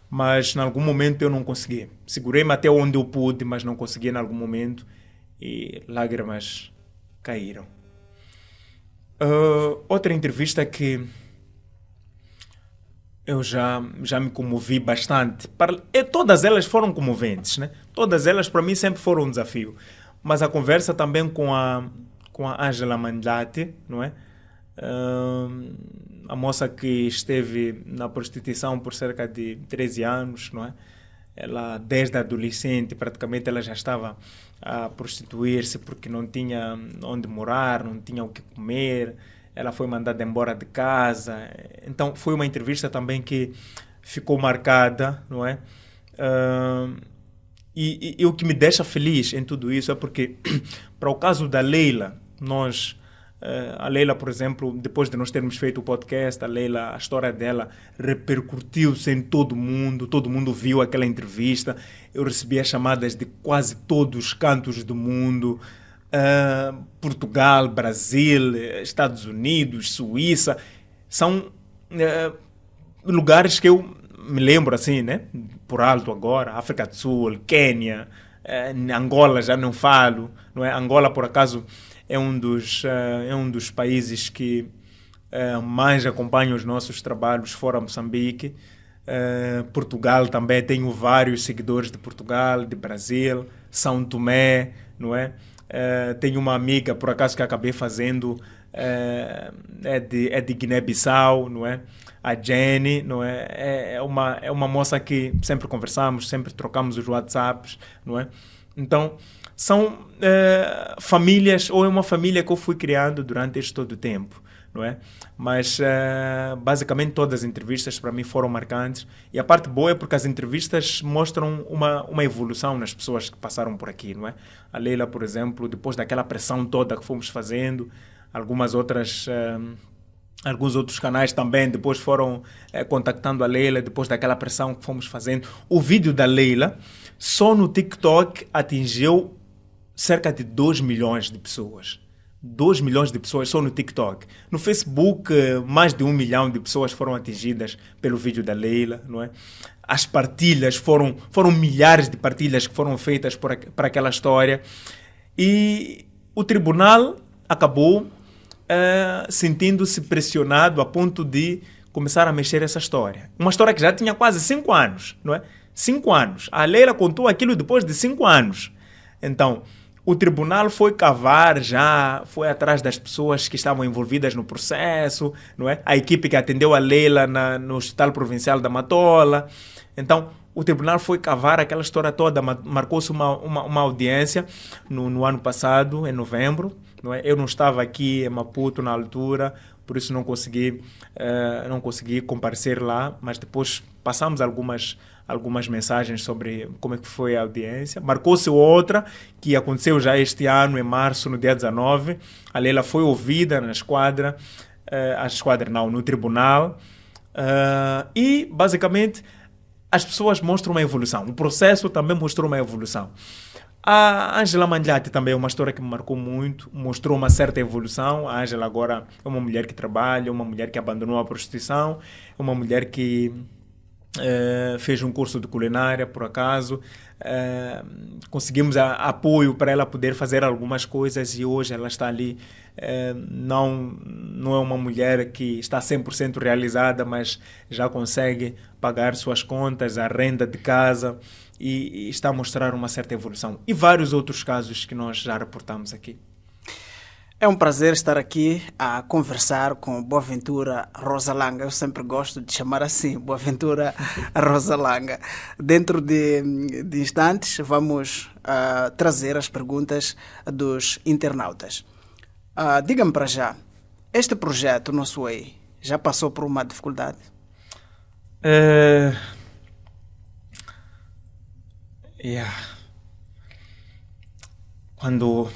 mas em algum momento eu não consegui. Segurei-me até onde eu pude, mas não consegui em algum momento e lágrimas caíram. Outra entrevista que eu já me comovi bastante. Todas elas foram comoventes, né? Todas elas para mim sempre foram um desafio. Mas a conversa também com a Ângela Mandlati, não é? A moça que esteve na prostituição por cerca de 13 anos, não é? Ela, desde adolescente, praticamente ela já estava a prostituir-se porque não tinha onde morar, não tinha o que comer, ela foi mandada embora de casa. Então, foi uma entrevista também que ficou marcada, não é? E o que me deixa feliz em tudo isso é porque, para o caso da Leila, a Leila, por exemplo, depois de nós termos feito o podcast, a história dela repercutiu-se em todo mundo viu aquela entrevista, eu recebi as chamadas de quase todos os cantos do mundo, Portugal, Brasil, Estados Unidos, Suíça, são lugares que eu me lembro assim, né? Por alto agora, África do Sul, Quênia, Angola já não falo, não é? Angola, por acaso, é um dos países que mais acompanha os nossos trabalhos fora Moçambique. Portugal também, tenho vários seguidores de Portugal, de Brasil, São Tomé, não é? Tenho uma amiga, por acaso, que acabei fazendo, é de Guiné-Bissau, não é? A Jenny, não é? É uma moça que sempre conversamos, sempre trocamos os WhatsApps, não é? Então, são famílias, ou é uma família que eu fui criando durante este todo o tempo, não é? Mas, basicamente, todas as entrevistas para mim foram marcantes. E a parte boa é porque as entrevistas mostram uma evolução nas pessoas que passaram por aqui, não é? A Leila, por exemplo, depois daquela pressão toda que fomos fazendo, alguns outros canais também depois foram contactando a Leila depois daquela pressão que fomos fazendo. O vídeo da Leila só no TikTok atingiu cerca de 2 milhões de pessoas. 2 milhões de pessoas só no TikTok. No Facebook, mais de 1 milhão de pessoas foram atingidas pelo vídeo da Leila, não é? As partilhas foram milhares de partilhas que foram feitas para aquela história. E o tribunal acabou sentindo-se pressionado a ponto de começar a mexer essa história. Uma história que já tinha quase 5 anos, não é? 5 anos. A Leila contou aquilo depois de 5 anos. Então, o tribunal foi cavar já, foi atrás das pessoas que estavam envolvidas no processo, não é? A equipe que atendeu a Leila no Hospital Provincial da Matola. Então, o tribunal foi cavar aquela história toda, marcou-se uma audiência no ano passado, em novembro. Não é? Eu não estava aqui em Maputo na altura, por isso não consegui comparecer lá, mas depois passamos algumas mensagens sobre como é que foi a audiência. Marcou-se outra, que aconteceu já este ano, em março, no dia 19. A Leila foi ouvida no tribunal. E, basicamente, as pessoas mostram uma evolução. O processo também mostrou uma evolução. A Ângela Mandlati também é uma história que me marcou muito, mostrou uma certa evolução. A Ângela agora é uma mulher que trabalha, uma mulher que abandonou a prostituição, é uma mulher que fez um curso de culinária, por acaso. Conseguimos apoio para ela poder fazer algumas coisas e hoje ela está ali. Não é uma mulher que está 100% realizada, mas já consegue pagar suas contas, a renda de casa e está a mostrar uma certa evolução. E vários outros casos que nós já reportamos aqui. É um prazer estar aqui a conversar com Boaventura Rosalanga. Eu sempre gosto de chamar assim, Boaventura Rosalanga. Dentro de instantes vamos trazer as perguntas dos internautas. Diga-me para já, este projeto Nosso Way já passou por uma dificuldade? Quando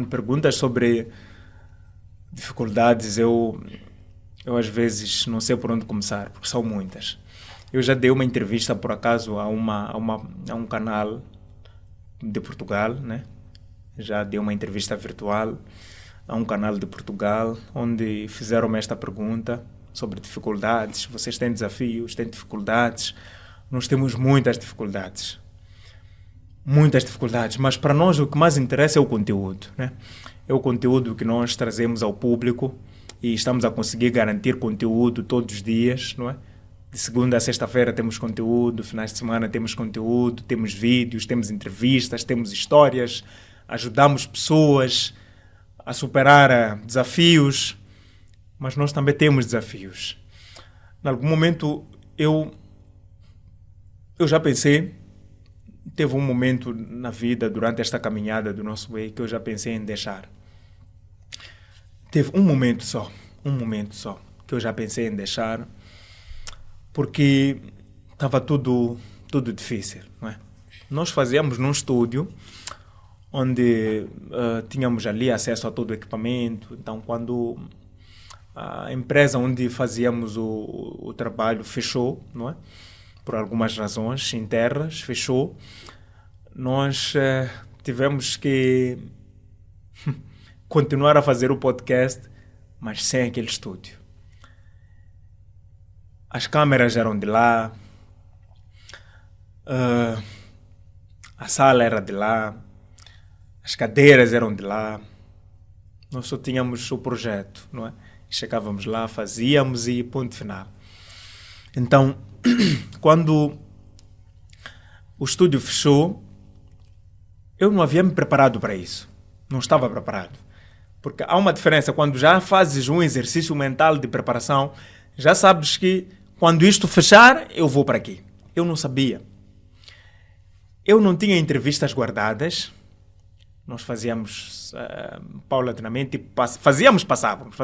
perguntas sobre dificuldades, eu às vezes não sei por onde começar, porque são muitas. Eu já dei uma entrevista, por acaso, a um canal de Portugal, né? Já dei uma entrevista virtual a um canal de Portugal, onde fizeram-me esta pergunta sobre dificuldades. Vocês têm desafios, têm dificuldades? Nós temos muitas dificuldades. Muitas dificuldades, mas para nós o que mais interessa é o conteúdo, né? É o conteúdo que nós trazemos ao público e estamos a conseguir garantir conteúdo todos os dias, não é? De segunda a sexta-feira temos conteúdo, finais de semana temos conteúdo, temos vídeos, temos entrevistas, temos histórias, ajudamos pessoas a superar desafios, mas nós também temos desafios. Em algum momento eu já pensei, teve um momento na vida, durante esta caminhada do Nosso Way, que eu já pensei em deixar. Teve um momento só, que eu já pensei em deixar, porque estava tudo difícil, não é? Nós fazíamos num estúdio, onde tínhamos ali acesso a todo o equipamento. Então, quando a empresa onde fazíamos o trabalho fechou, não é? Por algumas razões internas, fechou, nós tivemos que continuar a fazer o podcast, mas sem aquele estúdio. As câmeras eram de lá, a sala era de lá, as cadeiras eram de lá. Nós só tínhamos o projeto, não é? Chegávamos lá, fazíamos e ponto final. Então, quando o estúdio fechou, eu não havia me preparado para isso. Não estava preparado. Porque há uma diferença. Quando já fazes um exercício mental de preparação, já sabes que quando isto fechar, eu vou para aqui. Eu não sabia. Eu não tinha entrevistas guardadas. Nós fazíamos paulatinamente, passávamos.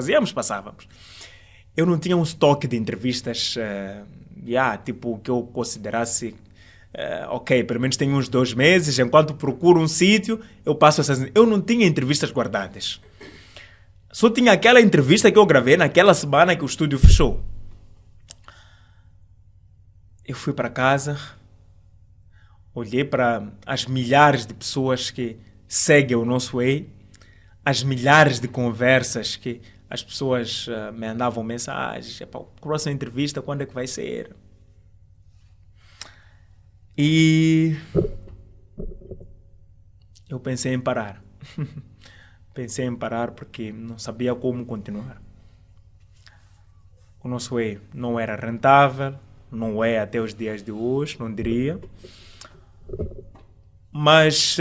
Eu não tinha um estoque de entrevistas, tipo, que eu considerasse, ok, pelo menos tenho uns 2 meses, enquanto procuro um sítio, eu passo essas... Eu não tinha entrevistas guardadas. Só tinha aquela entrevista que eu gravei naquela semana que o estúdio fechou. Eu fui para casa, olhei para as milhares de pessoas que seguem o nosso Way, as milhares de conversas que as pessoas me mandavam mensagens, próxima entrevista, quando é que vai ser? E eu pensei em parar. Pensei em parar porque não sabia como continuar. O nosso Way não era rentável, não é até os dias de hoje, não diria. Mas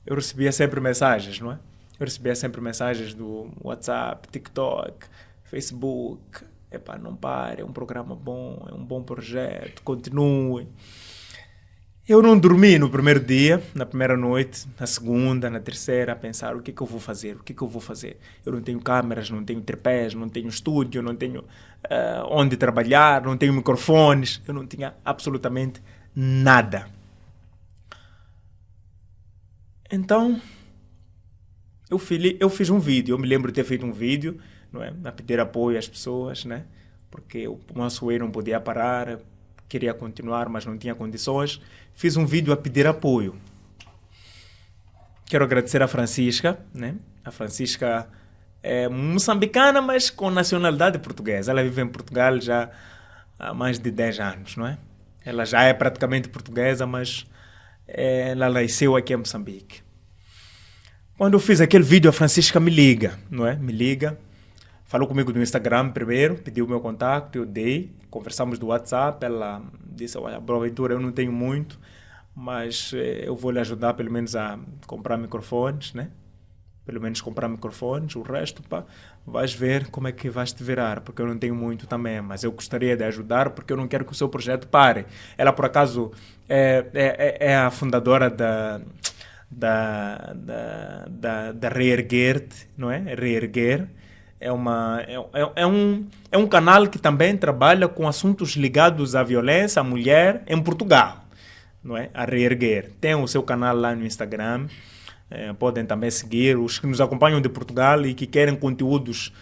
eu recebia sempre mensagens, não é? Eu recebia sempre mensagens do WhatsApp, TikTok, Facebook. Não pare, é um programa bom, é um bom projeto, continue. Eu não dormi no primeiro dia, na primeira noite, na segunda, na terceira, a pensar o que eu vou fazer. Eu não tenho câmeras, não tenho tripés, não tenho estúdio, não tenho onde trabalhar, não tenho microfones, eu não tinha absolutamente nada. Então, eu fiz um vídeo, eu me lembro de ter feito um vídeo, não é? A pedir apoio às pessoas, né? Porque o nosso Way não podia parar, queria continuar, mas não tinha condições. Fiz um vídeo a pedir apoio. Quero agradecer a Francisca, né? A Francisca é moçambicana, mas com nacionalidade portuguesa. Ela vive em Portugal já há mais de 10 anos, não é? Ela já é praticamente portuguesa, mas ela nasceu aqui em Moçambique. Quando eu fiz aquele vídeo, a Francisca me liga, não é? Me liga. Falou comigo no Instagram primeiro, pediu o meu contato, eu dei, conversamos do WhatsApp, ela disse, olha, porventura eu não tenho muito, mas eu vou lhe ajudar pelo menos a comprar microfones, né? Pelo menos comprar microfones, o resto, vais ver como é que vais te virar, porque eu não tenho muito também, mas eu gostaria de ajudar porque eu não quero que o seu projeto pare. Ela, por acaso, é a fundadora da Reerguer, não é? Reerguer. É um canal que também trabalha com assuntos ligados à violência à mulher em Portugal, não é? A Reerguer. Tem o seu canal lá no Instagram, podem também seguir. Os que nos acompanham de Portugal e que querem conteúdos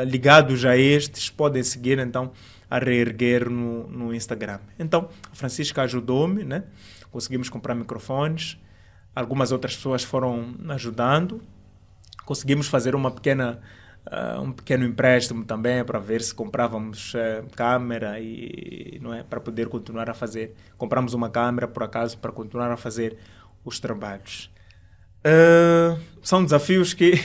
ligados a estes, podem seguir então a Reerguer no Instagram. Então, a Francisca ajudou-me, né? Conseguimos comprar microfones, algumas outras pessoas foram ajudando, conseguimos fazer um pequeno empréstimo também para ver se comprávamos câmera e não é, para poder continuar a fazer. Compramos uma câmera por acaso para continuar a fazer os trabalhos. São desafios que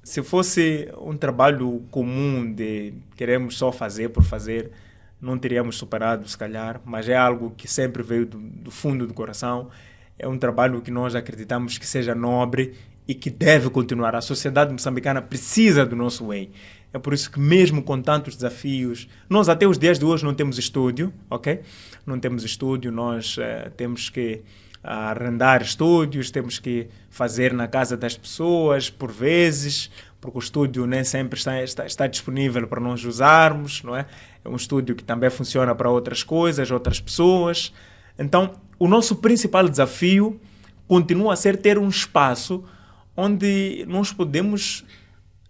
se fosse um trabalho comum de queremos só fazer por fazer, não teríamos superado se calhar, mas é algo que sempre veio do fundo do coração. É um trabalho que nós acreditamos que seja nobre e que deve continuar. A sociedade moçambicana precisa do nosso Way. É por isso que mesmo com tantos desafios, nós até os dias de hoje não temos estúdio, ok? Não temos estúdio, nós temos que arrendar estúdios, temos que fazer na casa das pessoas, por vezes, porque o estúdio nem sempre está disponível para nós usarmos, não é? É um estúdio que também funciona para outras coisas, outras pessoas. Então, o nosso principal desafio continua a ser ter um espaço onde nós podemos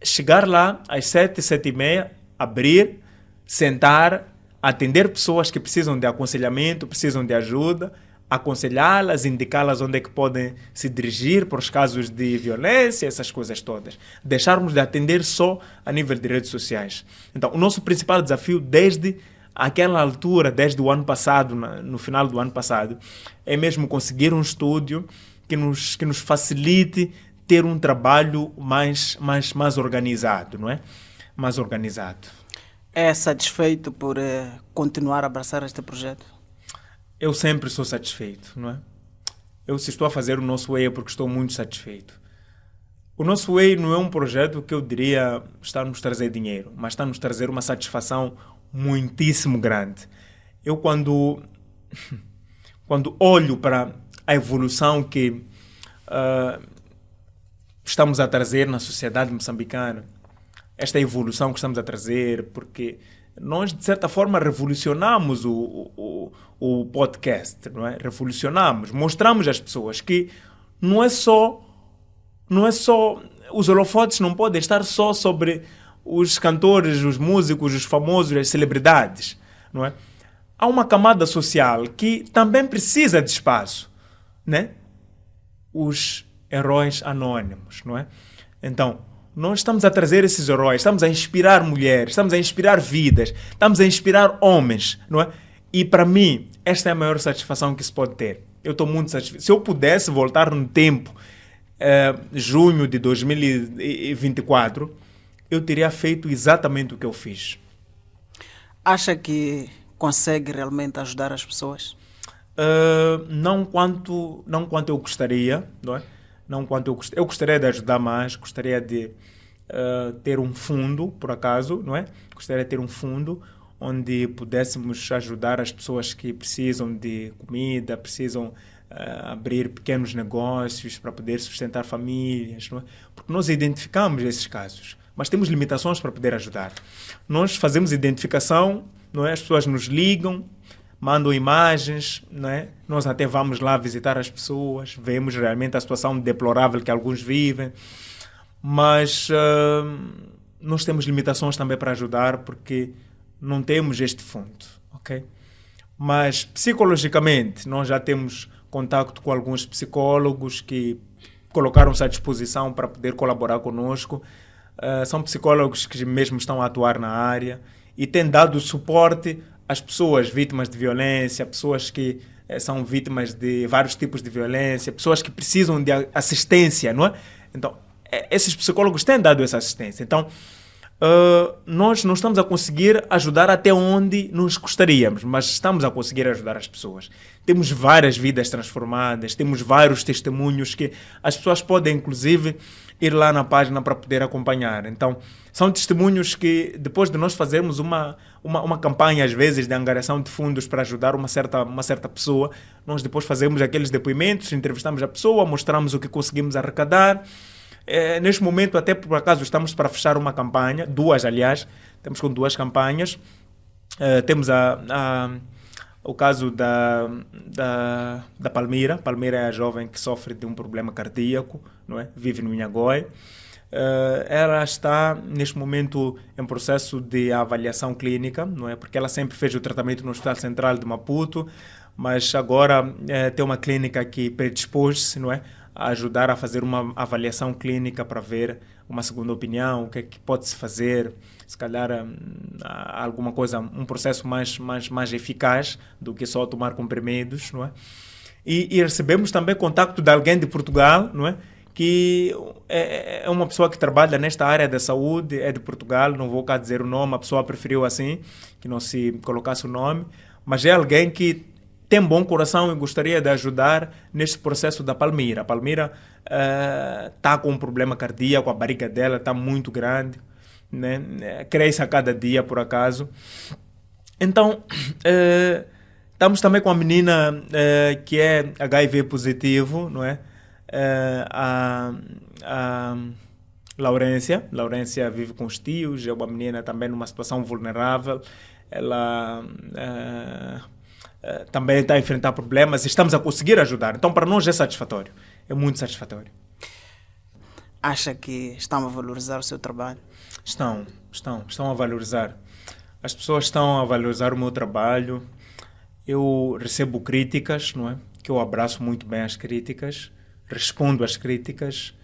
chegar lá às 7, 7h30, abrir, sentar, atender pessoas que precisam de aconselhamento, precisam de ajuda, aconselhá-las, indicá-las onde é que podem se dirigir para os casos de violência, essas coisas todas. Deixarmos de atender só a nível de redes sociais. Então, o nosso principal desafio desde aquela altura, desde o ano passado, no final do ano passado, é mesmo conseguir um estúdio que nos facilite ter um trabalho mais organizado, não é? Mais organizado. É satisfeito por continuar a abraçar este projeto? Eu sempre sou satisfeito, não é? Se estou a fazer o Nosso Way é porque estou muito satisfeito. O Nosso Way não é um projeto que eu diria está a nos trazer dinheiro, mas está a nos trazer uma satisfação muitíssimo grande. Eu quando olho para a evolução que estamos a trazer na sociedade moçambicana, esta evolução que estamos a trazer, porque nós, de certa forma, revolucionamos o podcast, não é? Revolucionamos, mostramos às pessoas que não é só os holofotes não podem estar só sobre os cantores, os músicos, os famosos, as celebridades, não é? Há uma camada social que também precisa de espaço, né? Os heróis anônimos, não é? Então, nós estamos a trazer esses heróis, estamos a inspirar mulheres, estamos a inspirar vidas, estamos a inspirar homens, não é? E para mim, esta é a maior satisfação que se pode ter. Eu estou muito satisfeito. Se eu pudesse voltar no tempo, junho de 2024, eu teria feito exatamente o que eu fiz. Acha que consegue realmente ajudar as pessoas? Não quanto eu gostaria, não é? Não quanto eu gostaria de ajudar mais, gostaria de ter um fundo, por acaso, não é? Gostaria de ter um fundo onde pudéssemos ajudar as pessoas que precisam de comida, precisam abrir pequenos negócios para poder sustentar famílias, não é? Porque nós identificamos esses casos, mas temos limitações para poder ajudar. Nós fazemos identificação, não é? As pessoas nos ligam, mandam imagens, não é? Nós até vamos lá visitar as pessoas, vemos realmente a situação deplorável que alguns vivem, mas nós temos limitações também para ajudar porque não temos este fundo, ok? Mas psicologicamente nós já temos contacto com alguns psicólogos que colocaram-se à disposição para poder colaborar conosco. São psicólogos que mesmo estão a atuar na área e têm dado suporte às pessoas vítimas de violência, pessoas que são vítimas de vários tipos de violência, pessoas que precisam de assistência, não é? Então, esses psicólogos têm dado essa assistência. Então, nós não estamos a conseguir ajudar até onde nos gostaríamos, mas estamos a conseguir ajudar as pessoas. Temos várias vidas transformadas, temos vários testemunhos que as pessoas podem, inclusive, ir lá na página para poder acompanhar. Então, são testemunhos que, depois de nós fazermos uma campanha, às vezes, de angariação de fundos para ajudar uma certa pessoa, nós depois fazemos aqueles depoimentos, entrevistamos a pessoa, mostramos o que conseguimos arrecadar. Neste momento, até por acaso, estamos para fechar uma campanha, duas, aliás, estamos com duas campanhas. Temos o caso da Palmira. Palmira é a jovem que sofre de um problema cardíaco, não é? Vive no Inhagói. Ela está, neste momento, em processo de avaliação clínica, não é? Porque ela sempre fez o tratamento no Hospital Central de Maputo, mas agora tem uma clínica que predispôs-se, não é? A ajudar a fazer uma avaliação clínica para ver uma segunda opinião, o que é que pode-se fazer, se calhar alguma coisa, um processo mais eficaz do que só tomar comprimidos, não é? E recebemos também contacto de alguém de Portugal, não é? Que é uma pessoa que trabalha nesta área da saúde, é de Portugal, não vou cá dizer o nome, a pessoa preferiu assim, que não se colocasse o nome, mas é alguém que tem bom coração e gostaria de ajudar neste processo da Palmira. A Palmira está com um problema cardíaco, a barriga dela está muito grande, né? Cresce a cada dia, por acaso. Então, estamos também com a menina que é HIV positivo, não é? A Laurência. Laurência vive com os tios, é uma menina também numa situação vulnerável. Ela também está a enfrentar problemas e estamos a conseguir ajudar. Então, para nós é satisfatório. É muito satisfatório. Acha que estão a valorizar o seu trabalho? Estão a valorizar. As pessoas estão a valorizar o meu trabalho. Eu recebo críticas, não é? Que eu abraço muito bem as críticas, respondo às críticas,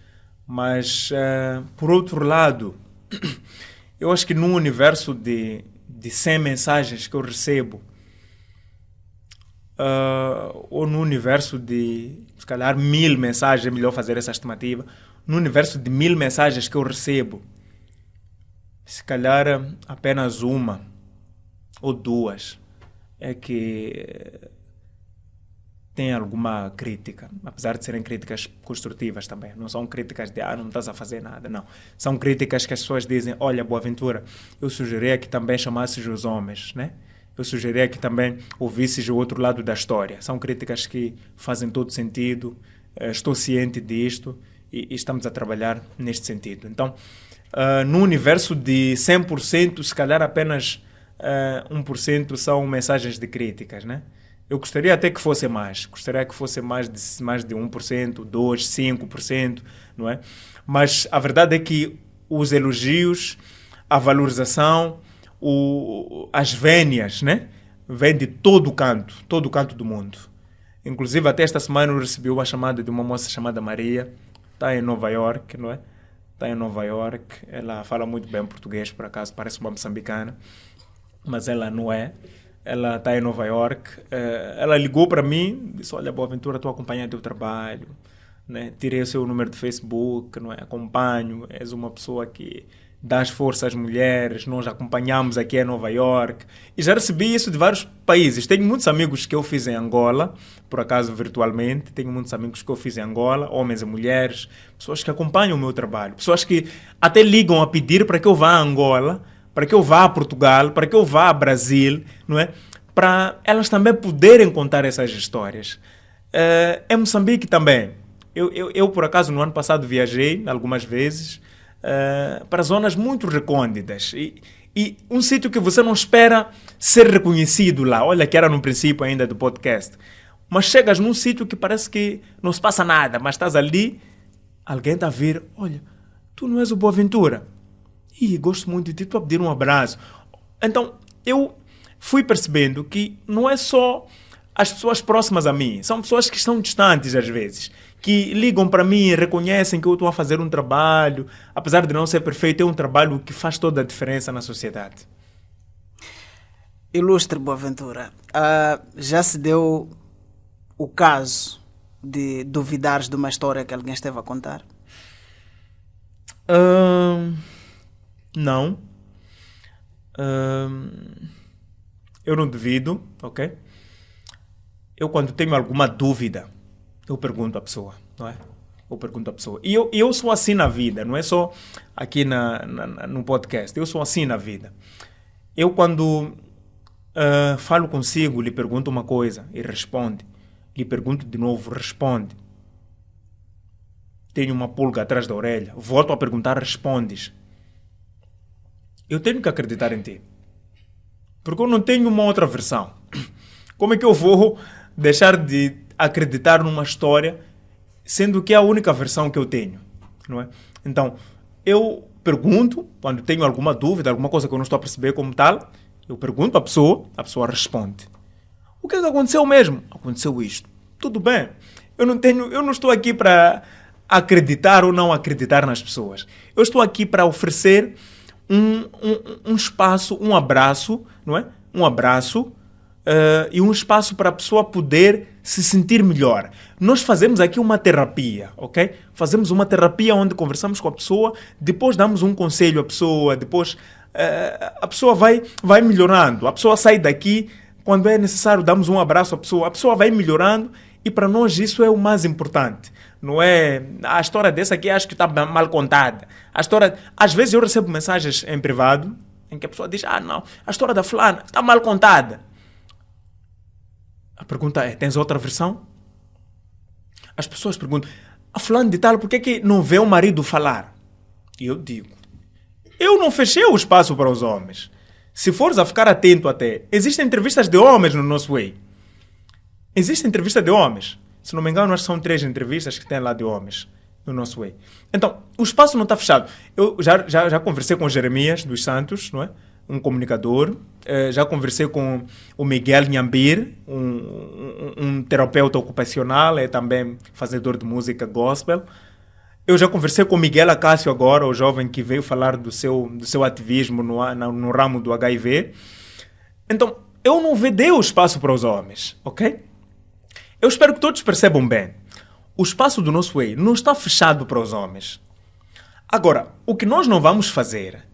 mas, por outro lado, eu acho que num universo de 100 mensagens que eu recebo, ou no universo de, se calhar, 1000 mensagens, é melhor fazer essa estimativa, no universo de 1000 mensagens que eu recebo, se calhar apenas uma ou duas é que tem alguma crítica, apesar de serem críticas construtivas também. Não são críticas de, não estás a fazer nada, não. São críticas que as pessoas dizem, olha, Boaventura, eu sugeria que também chamasses os homens, né? Eu sugeria que também ouvisses o outro lado da história. São críticas que fazem todo sentido, estou ciente disto e estamos a trabalhar neste sentido. Então, no universo de 100%, se calhar apenas 1% são mensagens de críticas, né? Eu gostaria até que fosse mais. Gostaria que fosse mais de 1%, 2%, 5%, não é? Mas a verdade é que os elogios, a valorização, as vénias, né? Vêm de todo o canto do mundo. Inclusive, até esta semana eu recebi uma chamada de uma moça chamada Maria, está em Nova York, não é? Está em Nova York, ela fala muito bem português, por acaso, parece uma moçambicana, mas ela não é. Ela está em Nova York, ela ligou para mim, disse, olha, Boaventura, estou acompanhando o teu trabalho, né? Tirei o seu número de Facebook, não é? Acompanho, és uma pessoa que dás força às mulheres, nós acompanhamos aqui em Nova York, e já recebi isso de vários países. Tenho muitos amigos que eu fiz em Angola, por acaso virtualmente, tenho muitos amigos que eu fiz em Angola, homens e mulheres, pessoas que acompanham o meu trabalho, pessoas que até ligam a pedir para que eu vá a Angola, para que eu vá a Portugal, para que eu vá a Brasil, não é? Para elas também poderem contar essas histórias. Em Moçambique também. Eu, por acaso, no ano passado viajei algumas vezes para zonas muito recônditas. E um sítio que você não espera ser reconhecido lá. Olha que era no princípio ainda do podcast. Mas chegas num sítio que parece que não se passa nada, mas estás ali, alguém está a vir, olha, tu não és o Boaventura? E gosto muito de ti, estou a pedir um abraço. Então, eu fui percebendo que não é só as pessoas próximas a mim, são pessoas que estão distantes às vezes, que ligam para mim e reconhecem que eu estou a fazer um trabalho, apesar de não ser perfeito, é um trabalho que faz toda a diferença na sociedade. Ilustre Boaventura, já se deu o caso de duvidares de uma história que alguém esteve a contar? Não. Eu não duvido, ok? Eu, quando tenho alguma dúvida, eu pergunto à pessoa, não é? Eu pergunto à pessoa. E eu sou assim na vida, não é só aqui no podcast. Eu sou assim na vida. Eu, quando falo consigo, lhe pergunto uma coisa e responde. Lhe pergunto de novo, responde. Tenho uma pulga atrás da orelha. Volto a perguntar, respondes. Eu tenho que acreditar em ti. Porque eu não tenho uma outra versão. Como é que eu vou deixar de acreditar numa história, sendo que é a única versão que eu tenho? Não é? Então, eu pergunto, quando tenho alguma dúvida, alguma coisa que eu não estou a perceber como tal, eu pergunto à pessoa, a pessoa responde. O que é que aconteceu mesmo? Aconteceu isto. Tudo bem. Eu não estou aqui para acreditar ou não acreditar nas pessoas. Eu estou aqui para oferecer um espaço, um abraço, não é? Um abraço e um espaço para a pessoa poder se sentir melhor. Nós fazemos aqui uma terapia, ok? Fazemos uma terapia onde conversamos com a pessoa, depois damos um conselho à pessoa, depois a pessoa vai melhorando. A pessoa sai daqui, quando é necessário, damos um abraço à pessoa. A pessoa vai melhorando e para nós isso é o mais importante. Não é a história dessa aqui, acho que está mal contada. A história, às vezes eu recebo mensagens em privado em que a pessoa diz, não, a história da fulana está mal contada. A pergunta é, tens outra versão? As pessoas perguntam, a fulana de tal, por que é que não vê o marido falar? E eu digo, eu não fechei o espaço para os homens. Se fores a ficar atento até, existem entrevistas de homens no nosso Way. Existem entrevistas de homens. Se não me engano, acho que são 3 entrevistas que tem lá de homens no nosso Way. Então, o espaço não está fechado. Eu já conversei com o Jeremias dos Santos, não é? Um comunicador. Já conversei com o Miguel Nhambir, um terapeuta ocupacional, é também fazedor de música gospel. Eu já conversei com o Miguel Acácio agora, o jovem que veio falar do seu ativismo no ramo do HIV. Então, eu não vedei o espaço para os homens, ok? Eu espero que todos percebam bem. o espaço do nosso Way não está fechado para os homens. Agora, o que nós não vamos fazer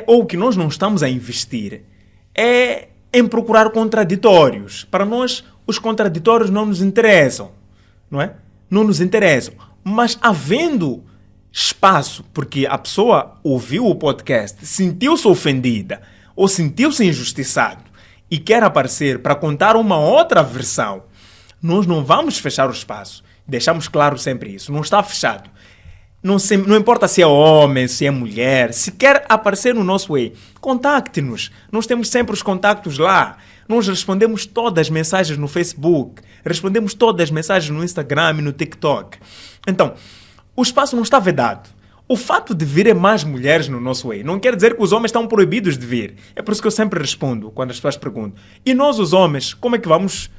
ou o que nós não estamos a investir é em procurar contraditórios. Para nós, os contraditórios não nos interessam, não é? Não nos interessam. Mas havendo espaço, porque a pessoa ouviu o podcast, sentiu-se ofendida ou sentiu-se injustiçado e quer aparecer para contar uma outra versão, nós não vamos fechar o espaço. Deixamos claro sempre isso. Não está fechado. Não importa se é homem, se é mulher, se quer aparecer no nosso Way, contacte-nos. Nós temos sempre os contactos lá. Nós respondemos todas as mensagens no Facebook, respondemos todas as mensagens no Instagram e no TikTok. Então, o espaço não está vedado. O fato de virem mais mulheres no nosso Way não quer dizer que os homens estão proibidos de vir. É por isso que eu sempre respondo quando as pessoas perguntam. E nós, os homens, como é que vamos...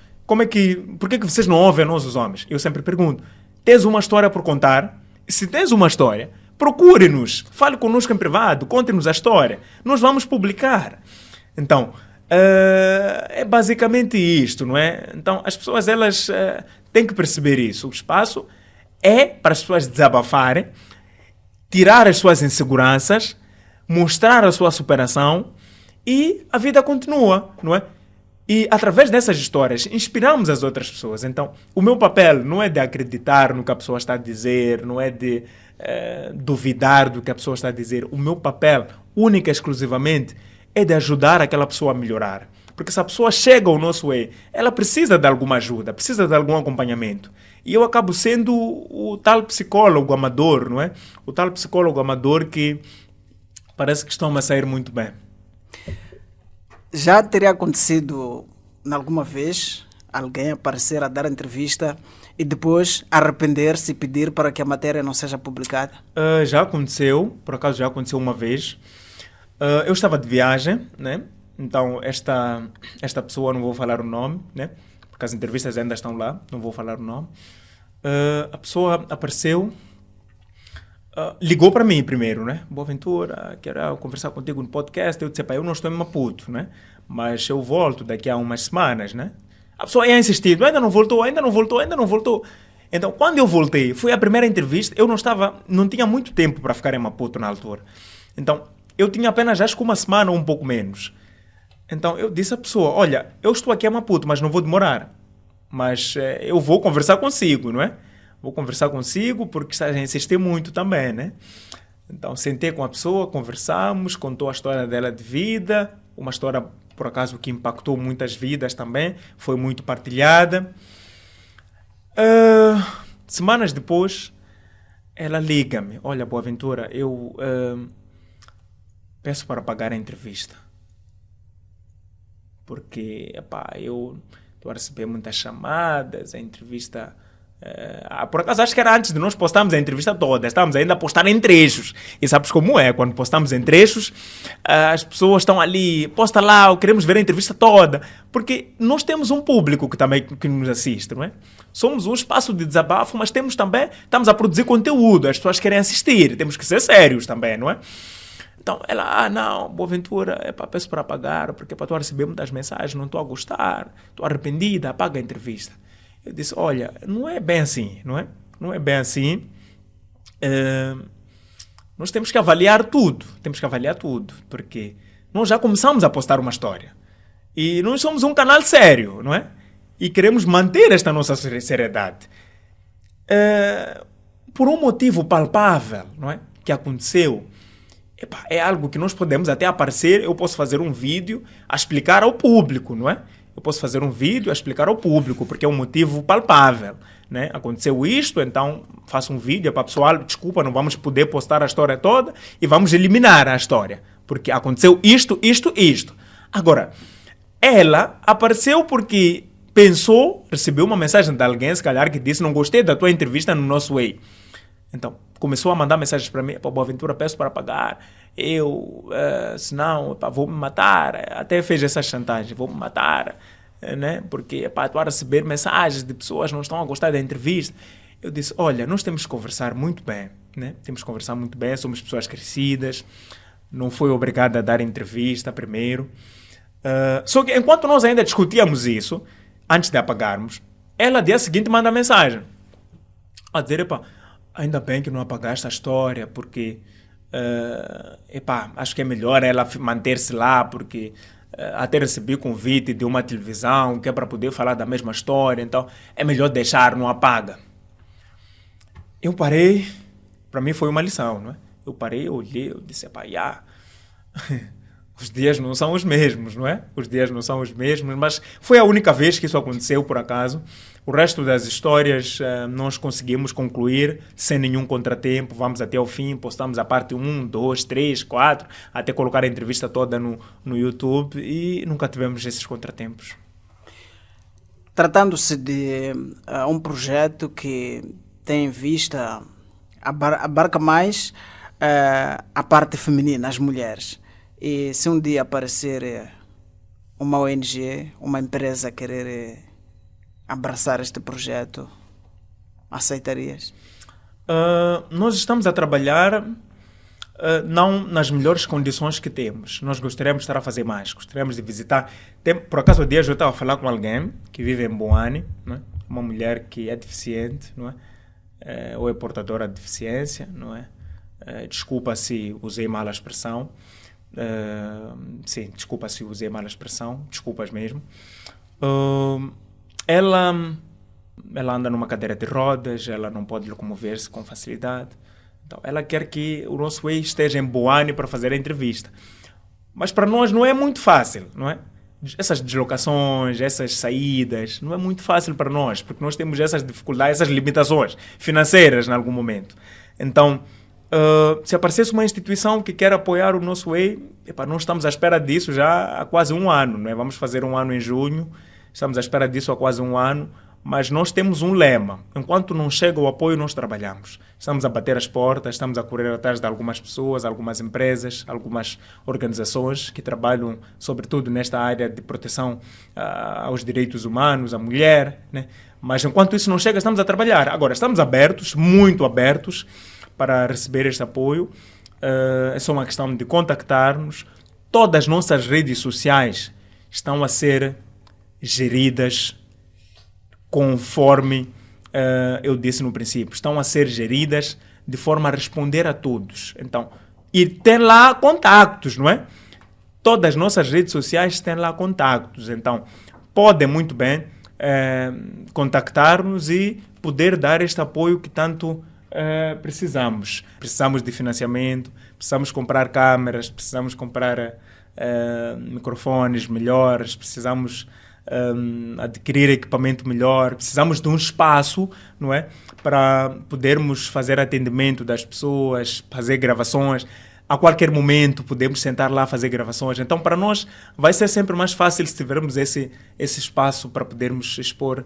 Por que vocês não ouvem nós, os homens? Eu sempre pergunto. Tens uma história por contar? Se tens uma história, procure-nos. Fale conosco em privado. Conte-nos a história. Nós vamos publicar. Então, é basicamente isto, não é? Então, as pessoas, elas têm que perceber isso. O espaço é para as pessoas desabafarem, tirar as suas inseguranças, mostrar a sua superação e a vida continua, não é? E através dessas histórias inspiramos as outras pessoas. Então, o meu papel não é de acreditar no que a pessoa está a dizer, não é de duvidar do que a pessoa está a dizer. O meu papel, única e exclusivamente, é de ajudar aquela pessoa a melhorar. Porque se a pessoa chega ao nosso Way, ela precisa de alguma ajuda, precisa de algum acompanhamento. E eu acabo sendo o tal psicólogo amador, não é? O tal psicólogo amador que parece que estão a sair muito bem. Já teria acontecido alguma vez alguém aparecer a dar entrevista e depois arrepender-se e pedir para que a matéria não seja publicada? Já aconteceu, por acaso já aconteceu uma vez. Eu estava de viagem, né? Então esta pessoa, não vou falar o nome, né? Porque as entrevistas ainda estão lá, não vou falar o nome. A pessoa apareceu, ligou para mim primeiro, né? Boaventura, quero conversar contigo no podcast. Eu disse, pá, eu não estou em Maputo, né? Mas eu volto daqui a umas semanas, né? A pessoa ia insistindo, ainda não voltou. Então, quando eu voltei, foi a primeira entrevista, eu não tinha muito tempo para ficar em Maputo na altura. Então, eu tinha apenas, acho que uma semana ou um pouco menos. Então, eu disse à pessoa, olha, eu estou aqui em Maputo, mas não vou demorar. Mas eu vou conversar consigo, não é? Vou conversar consigo porque estás a insistir muito também, né? Então, sentei com a pessoa, conversamos, contou a história dela de vida, uma história, por acaso, que impactou muitas vidas também, foi muito partilhada. Semanas depois, ela liga-me, olha, Boaventura, eu peço para pagar a entrevista. Porque, eu estou a receber muitas chamadas, a entrevista... por acaso acho que era antes de nós postarmos a entrevista toda, estávamos ainda a postar em trechos, e sabes como é, quando postamos em trechos as pessoas estão ali, posta lá, queremos ver a entrevista toda, porque nós temos um público que nos assiste, não é? Somos um espaço de desabafo, mas estamos a produzir conteúdo, as pessoas querem assistir, temos que ser sérios também, não é? Então ela, não, Boaventura, peço para pagar, porque estou a receber muitas mensagens, não estou a gostar, estou arrependida, apaga a entrevista. Eu disse, olha, não é bem assim, não é? Não é bem assim. Nós temos que avaliar tudo, porque nós já começamos a postar uma história. E nós somos um canal sério, não é? E queremos manter esta nossa seriedade. Por um motivo palpável, não é? Que aconteceu, é algo que nós podemos até aparecer, eu posso fazer um vídeo a explicar ao público, não é? Eu posso fazer um vídeo a explicar ao público, porque é um motivo palpável, né? Aconteceu isto, então faço um vídeo para o pessoal, desculpa, não vamos poder postar a história toda e vamos eliminar a história, porque aconteceu isto. Agora, ela apareceu porque pensou, recebeu uma mensagem de alguém, se calhar, que disse, não gostei da tua entrevista no nosso Way. Então, começou a mandar mensagens para mim, Boaventura, peço para pagar, senão, vou me matar, até fez essa chantagem, vou me matar, né? Porque, estou a receber mensagens de pessoas que não estão a gostar da entrevista. Eu disse, olha, nós temos que conversar muito bem, né? Temos que conversar muito bem, somos pessoas crescidas, não foi obrigada a dar entrevista primeiro. Só que enquanto nós ainda discutíamos isso, antes de apagarmos, ela dia seguinte manda mensagem. a dizer, epá, ainda bem que não apagaste a história, porque epá, acho que é melhor ela manter-se lá, porque até recebi convite de uma televisão que é para poder falar da mesma história, então é melhor deixar, não apaga. Eu parei, para mim foi uma lição, não é? Eu parei, eu olhei, eu disse, epá, os dias não são os mesmos, não é? Os dias não são os mesmos, mas foi a única vez que isso aconteceu, por acaso. O resto das histórias nós conseguimos concluir sem nenhum contratempo. Vamos até ao fim, postamos a parte 1, 2, 3, 4, até colocar a entrevista toda no YouTube e nunca tivemos esses contratempos. Tratando-se de um projeto que tem em vista, abarca mais a parte feminina, as mulheres. E se um dia aparecer uma ONG, uma empresa querer abraçar este projeto, aceitarias? Nós estamos a trabalhar não nas melhores condições que temos. Nós gostaríamos de estar a fazer mais, gostaríamos de visitar. Por acaso, o dia eu estava a falar com alguém que vive em Boane, não é? Uma mulher que é deficiente, não é? Ou é portadora de deficiência, não é? Desculpa se usei mal a expressão. Sim, desculpa se usei mal a expressão, desculpas mesmo. Ela anda numa cadeira de rodas, ela não pode locomover-se com facilidade. Então, ela quer que o nosso Way esteja em Boane para fazer a entrevista. Mas para nós não é muito fácil, não é? Essas deslocações, essas saídas, não é muito fácil para nós, porque nós temos essas dificuldades, essas limitações financeiras em algum momento. Então, se aparecesse uma instituição que quer apoiar o nosso Way, nós estamos à espera disso já há quase um ano, não é? Vamos fazer um ano em junho, estamos à espera disso há quase um ano, mas nós temos um lema: enquanto não chega o apoio, nós trabalhamos. Estamos a bater as portas, estamos a correr atrás de algumas pessoas, algumas empresas, algumas organizações que trabalham, sobretudo nesta área de proteção aos direitos humanos, à mulher, né? Mas enquanto isso não chega, estamos a trabalhar. Agora, estamos abertos, muito abertos, para receber este apoio. É só uma questão de contactar-nos. Todas as nossas redes sociais estão a ser geridas conforme eu disse no princípio. Estão a ser geridas de forma a responder a todos. Então, e tem lá contactos, não é? Todas as nossas redes sociais têm lá contactos. Então, podem muito bem contactar-nos e poder dar este apoio que tanto precisamos. Precisamos de financiamento, precisamos comprar câmeras, precisamos comprar microfones melhores, precisamos adquirir equipamento melhor, precisamos de um espaço, não é? Para podermos fazer atendimento das pessoas, fazer gravações. A qualquer momento podemos sentar lá fazer gravações. Então, para nós, vai ser sempre mais fácil se tivermos esse espaço para podermos expor,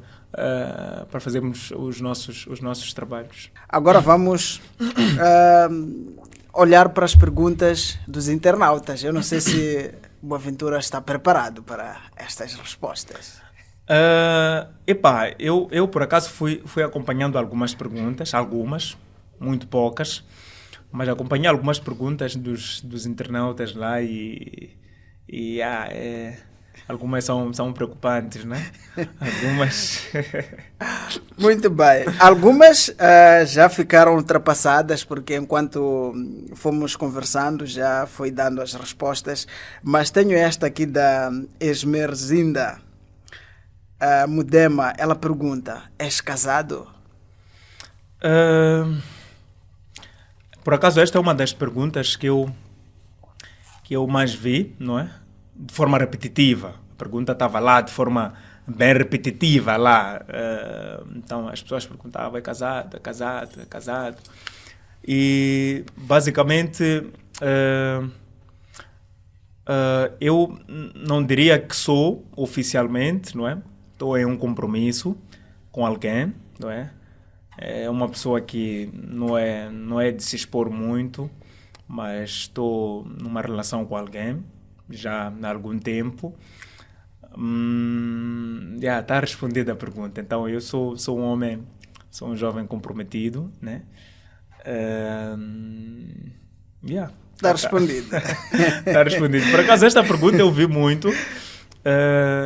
para fazermos os nossos trabalhos. Agora vamos olhar para as perguntas dos internautas. Eu não sei se Boaventura está preparado para estas respostas. Eu por acaso fui acompanhando algumas perguntas, muito poucas, mas acompanhei algumas perguntas dos internautas lá e algumas são preocupantes, né? Algumas... Muito bem. Algumas já ficaram ultrapassadas, porque enquanto fomos conversando já foi dando as respostas, mas tenho esta aqui da Esmerzinda Mudema. Ela pergunta: és casado? Por acaso esta é uma das perguntas que eu mais vi, não é? De forma repetitiva. A pergunta estava lá de forma bem repetitiva lá. Então as pessoas perguntavam: é casado, é casado, é casado? E basicamente eu não diria que sou oficialmente, não é? Estou em um compromisso com alguém, não é? É uma pessoa que não é de se expor muito, mas estou numa relação com alguém já há algum tempo. Está respondida a pergunta. Então, eu sou um homem, sou um jovem comprometido, né? Está respondido. Está respondido. Por acaso, esta pergunta eu vi muito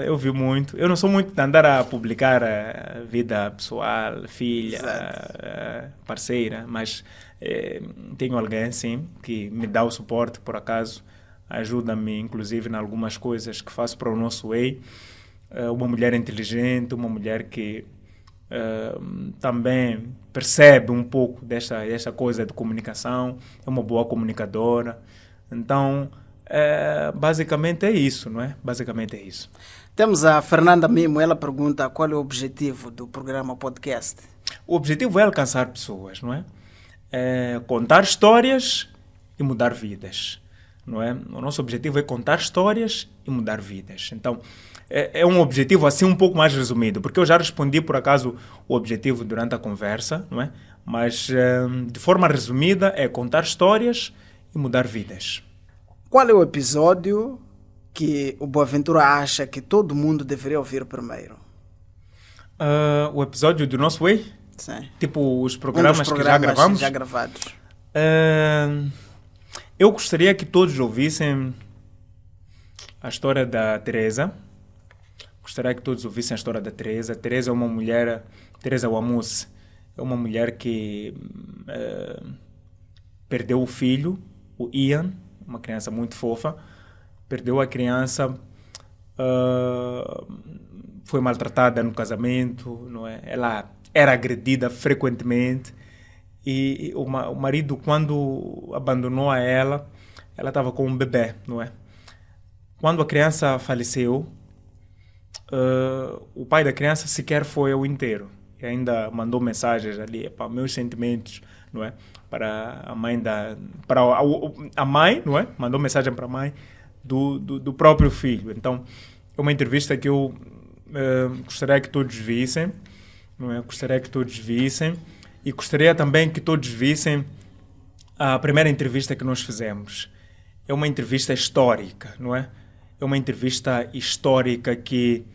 Eu vi muito. Eu não sou muito de andar a publicar a vida pessoal, filha, parceira, mas tenho alguém, sim, que me dá o suporte, por acaso, ajuda-me, inclusive, em algumas coisas que faço para o nosso Way. Uma mulher inteligente, uma mulher que também percebe um pouco desta coisa de comunicação, é uma boa comunicadora. Então, basicamente é isso, não é? Basicamente é isso. Temos a Fernanda Mimo, ela pergunta qual é o objetivo do programa podcast. O objetivo é alcançar pessoas, não é? Contar histórias e mudar vidas, não é? O nosso objetivo é contar histórias e mudar vidas. Então, é um objetivo assim um pouco mais resumido, porque eu já respondi, por acaso, o objetivo durante a conversa, não é? Mas, de forma resumida, é contar histórias e mudar vidas. Qual é o episódio que o Boaventura acha que todo mundo deveria ouvir primeiro? O episódio do nosso Way? Sim. Tipo os programas que já gravamos? Já gravados. Eu gostaria que todos ouvissem a história da Teresa. Gostaria que todos ouvissem a história da Teresa. Teresa é uma mulher, Teresa Wamus, é uma mulher que perdeu o filho, o Ian, uma criança muito fofa. Perdeu a criança, foi maltratada no casamento, não é? Ela era agredida frequentemente e o marido, quando abandonou a ela estava com um bebê, não é? Quando a criança faleceu, o pai da criança sequer foi ao enterro e ainda mandou mensagens ali, para meus sentimentos, não é? Para a mãe a mãe, não é? Mandou mensagem para a mãe do próprio filho. Então, é uma entrevista que eu gostaria que todos vissem, não é? Gostaria que todos vissem e gostaria também que todos vissem a primeira entrevista que nós fizemos. É uma entrevista histórica, não é? É uma entrevista histórica que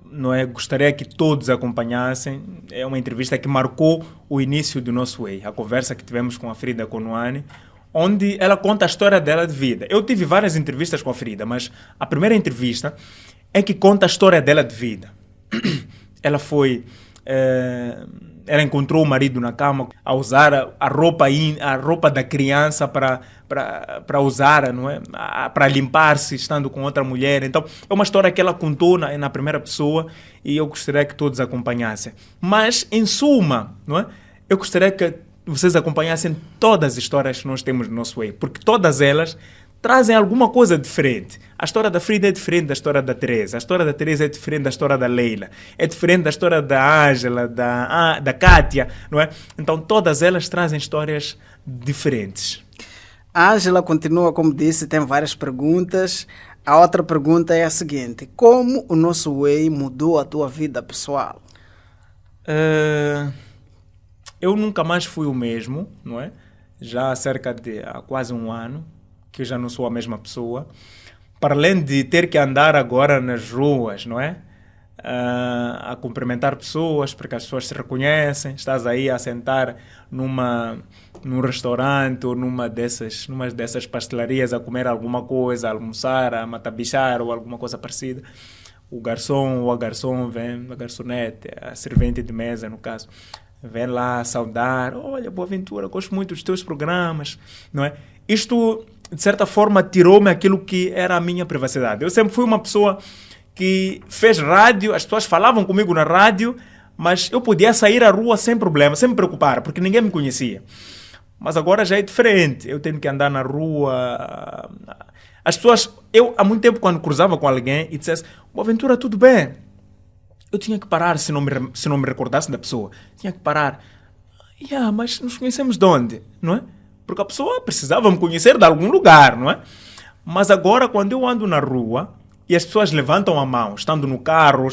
não é? Gostaria que todos acompanhassem. É uma entrevista que marcou o início do nosso Way, a conversa que tivemos com a Frida Konuani, onde ela conta a história dela de vida. Eu tive várias entrevistas com a Frida, mas a primeira entrevista é que conta a história dela de vida. Ela foi... ela encontrou o marido na cama a usar a roupa da criança para usar, não é? Para limpar-se estando com outra mulher. Então, é uma história que ela contou na primeira pessoa e eu gostaria que todos acompanhassem. Mas, em suma, não é? Eu gostaria que vocês acompanhassem todas as histórias que nós temos no nosso Way, porque todas elas trazem alguma coisa diferente. A história da Frida é diferente da história da Teresa. A história da Teresa é diferente da história da Leila. É diferente da história da Ângela, da Kátia, não é? Então, todas elas trazem histórias diferentes. A Ângela continua, como disse, tem várias perguntas. A outra pergunta é a seguinte: como o nosso Way mudou a tua vida pessoal? Eu nunca mais fui o mesmo, não é? Já há quase um ano que eu já não sou a mesma pessoa. Para além de ter que andar agora nas ruas, não é? A cumprimentar pessoas, porque as pessoas se reconhecem. Estás aí a sentar num restaurante ou numa dessas pastelarias a comer alguma coisa, a almoçar, a matabichar ou alguma coisa parecida. O garçom ou a garçom vem, a garçonete, a servente de mesa, no caso, vem lá saudar. Olha, Boaventura, gosto muito dos teus programas, não é? Isto, de certa forma, tirou-me aquilo que era a minha privacidade. Eu sempre fui uma pessoa que fez rádio, as pessoas falavam comigo na rádio, mas eu podia sair à rua sem problema, sem me preocupar, porque ninguém me conhecia. Mas agora já é diferente. Eu tenho que andar na rua. As pessoas... Eu, há muito tempo, quando cruzava com alguém e dissesse Boaventura, tudo bem? Eu tinha que parar se não me recordasse da pessoa. Tinha que parar. Mas nos conhecemos de onde? Não é? Porque a pessoa precisava me conhecer de algum lugar, não é? Mas agora, quando eu ando na rua e as pessoas levantam a mão, estando no carro,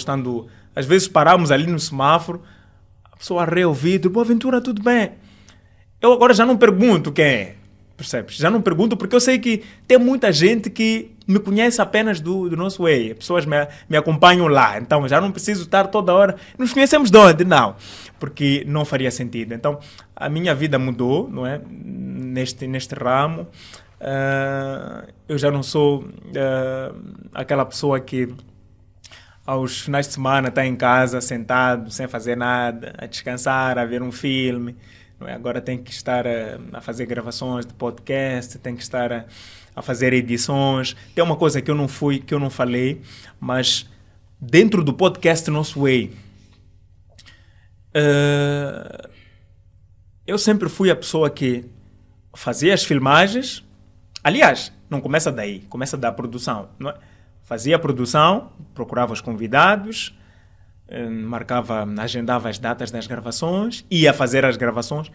às vezes paramos ali no semáforo, a pessoa arreia o vidro, Boaventura, tudo bem? Eu agora já não pergunto quem é, percebes? Já não pergunto porque eu sei que tem muita gente que me conhece apenas do nosso Way. As pessoas me acompanham lá, então já não preciso estar toda hora. Nos conhecemos de onde? Não, porque não faria sentido. Então, a minha vida mudou, não é? Neste ramo. Eu já não sou aquela pessoa que aos finais de semana está em casa, sentado, sem fazer nada, a descansar, a ver um filme. Não é? Agora tem que estar a fazer gravações de podcast, tem que estar a fazer edições. Tem uma coisa que eu não falei, mas dentro do podcast Nosso Way, eu sempre fui a pessoa que fazia as filmagens. Aliás, não começa daí, começa da produção. Não é? Fazia a produção, procurava os convidados, agendava as datas das gravações, ia fazer as gravações.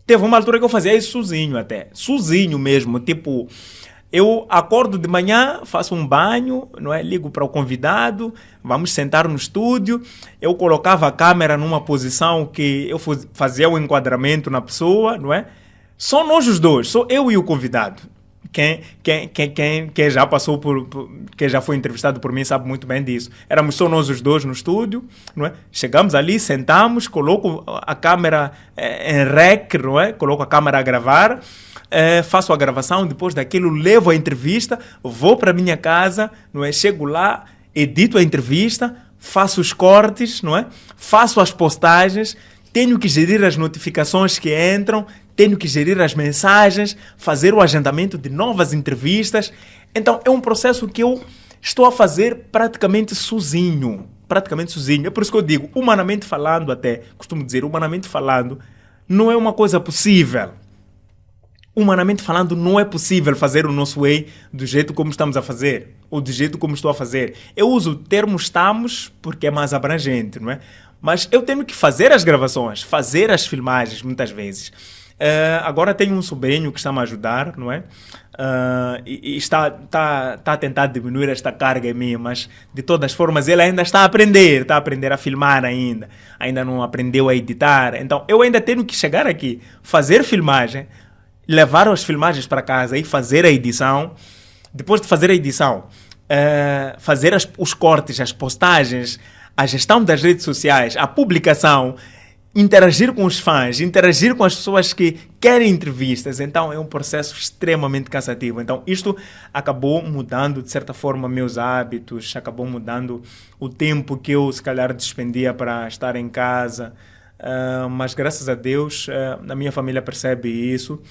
Teve uma altura que eu fazia isso sozinho até. Sozinho mesmo, tipo... Eu acordo de manhã, faço um banho, não é? Ligo para o convidado, vamos sentar no estúdio. Eu colocava a câmera numa posição que eu fazia o enquadramento na pessoa, não é? Só nós os dois, só eu e o convidado. Quem já passou quem já foi entrevistado por mim sabe muito bem disso. Éramos só nós os dois no estúdio, não é? Chegamos ali, sentamos, coloco a câmera em rec, não é? Coloco a câmera a gravar. Faço a gravação, depois daquilo levo a entrevista, vou para a minha casa, não é? Chego lá, edito a entrevista, faço os cortes, não é? Faço as postagens, tenho que gerir as notificações que entram, tenho que gerir as mensagens, fazer o agendamento de novas entrevistas. Então é um processo que eu estou a fazer praticamente sozinho. É por isso que eu digo, humanamente falando até, costumo dizer, humanamente falando, não é uma coisa possível. Humanamente falando, não é possível fazer o Nosso Way do jeito como estamos a fazer, ou do jeito como estou a fazer. Eu uso o termo estamos porque é mais abrangente, não é? Mas eu tenho que fazer as gravações, fazer as filmagens, muitas vezes. Agora tenho um sobrinho que está a me ajudar, não é? E está a tentar diminuir esta carga em mim, mas de todas as formas ele ainda está a aprender a filmar ainda não aprendeu a editar. Então eu ainda tenho que chegar aqui, fazer filmagem, levar as filmagens para casa e fazer a edição. Depois de fazer a edição, fazer os cortes, as postagens, a gestão das redes sociais, a publicação, interagir com os fãs, interagir com as pessoas que querem entrevistas. Então é um processo extremamente cansativo. Então isto acabou mudando de certa forma meus hábitos, acabou mudando o tempo que eu se calhar despendia para estar em casa. Mas graças a Deus a minha família percebe isso.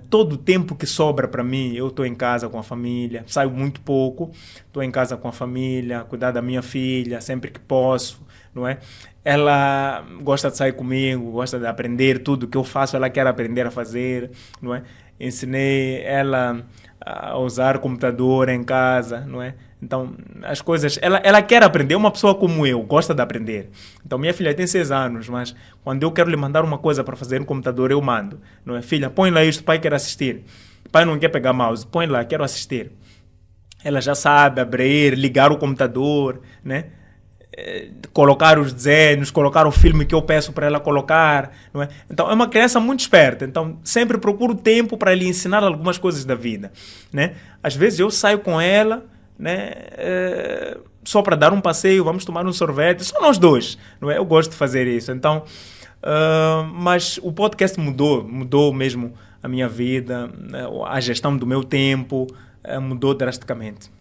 Todo o tempo que sobra para mim, eu estou em casa com a família, saio muito pouco, estou em casa com a família, cuidar da minha filha sempre que posso, não é? Ela gosta de sair comigo, gosta de aprender tudo que eu faço, ela quer aprender a fazer, não é? Ensinei ela a usar computador em casa, não é? Então, as coisas... Ela quer aprender, é uma pessoa como eu, gosta de aprender. Então, minha filha tem 6 anos, mas quando eu quero lhe mandar uma coisa para fazer no computador, eu mando. Não é? Filha, põe lá isto, pai quer assistir. Pai não quer pegar mouse, põe lá, quero assistir. Ela já sabe abrir, ligar o computador, né? Colocar os desenhos, colocar o filme que eu peço para ela colocar, não é? Então é uma criança muito esperta, então sempre procuro tempo para lhe ensinar algumas coisas da vida, né? Às vezes eu saio com ela, né? Só para dar um passeio, vamos tomar um sorvete, só nós dois, não é? Eu gosto de fazer isso, então mas o podcast mudou mesmo a minha vida, a gestão do meu tempo mudou drasticamente.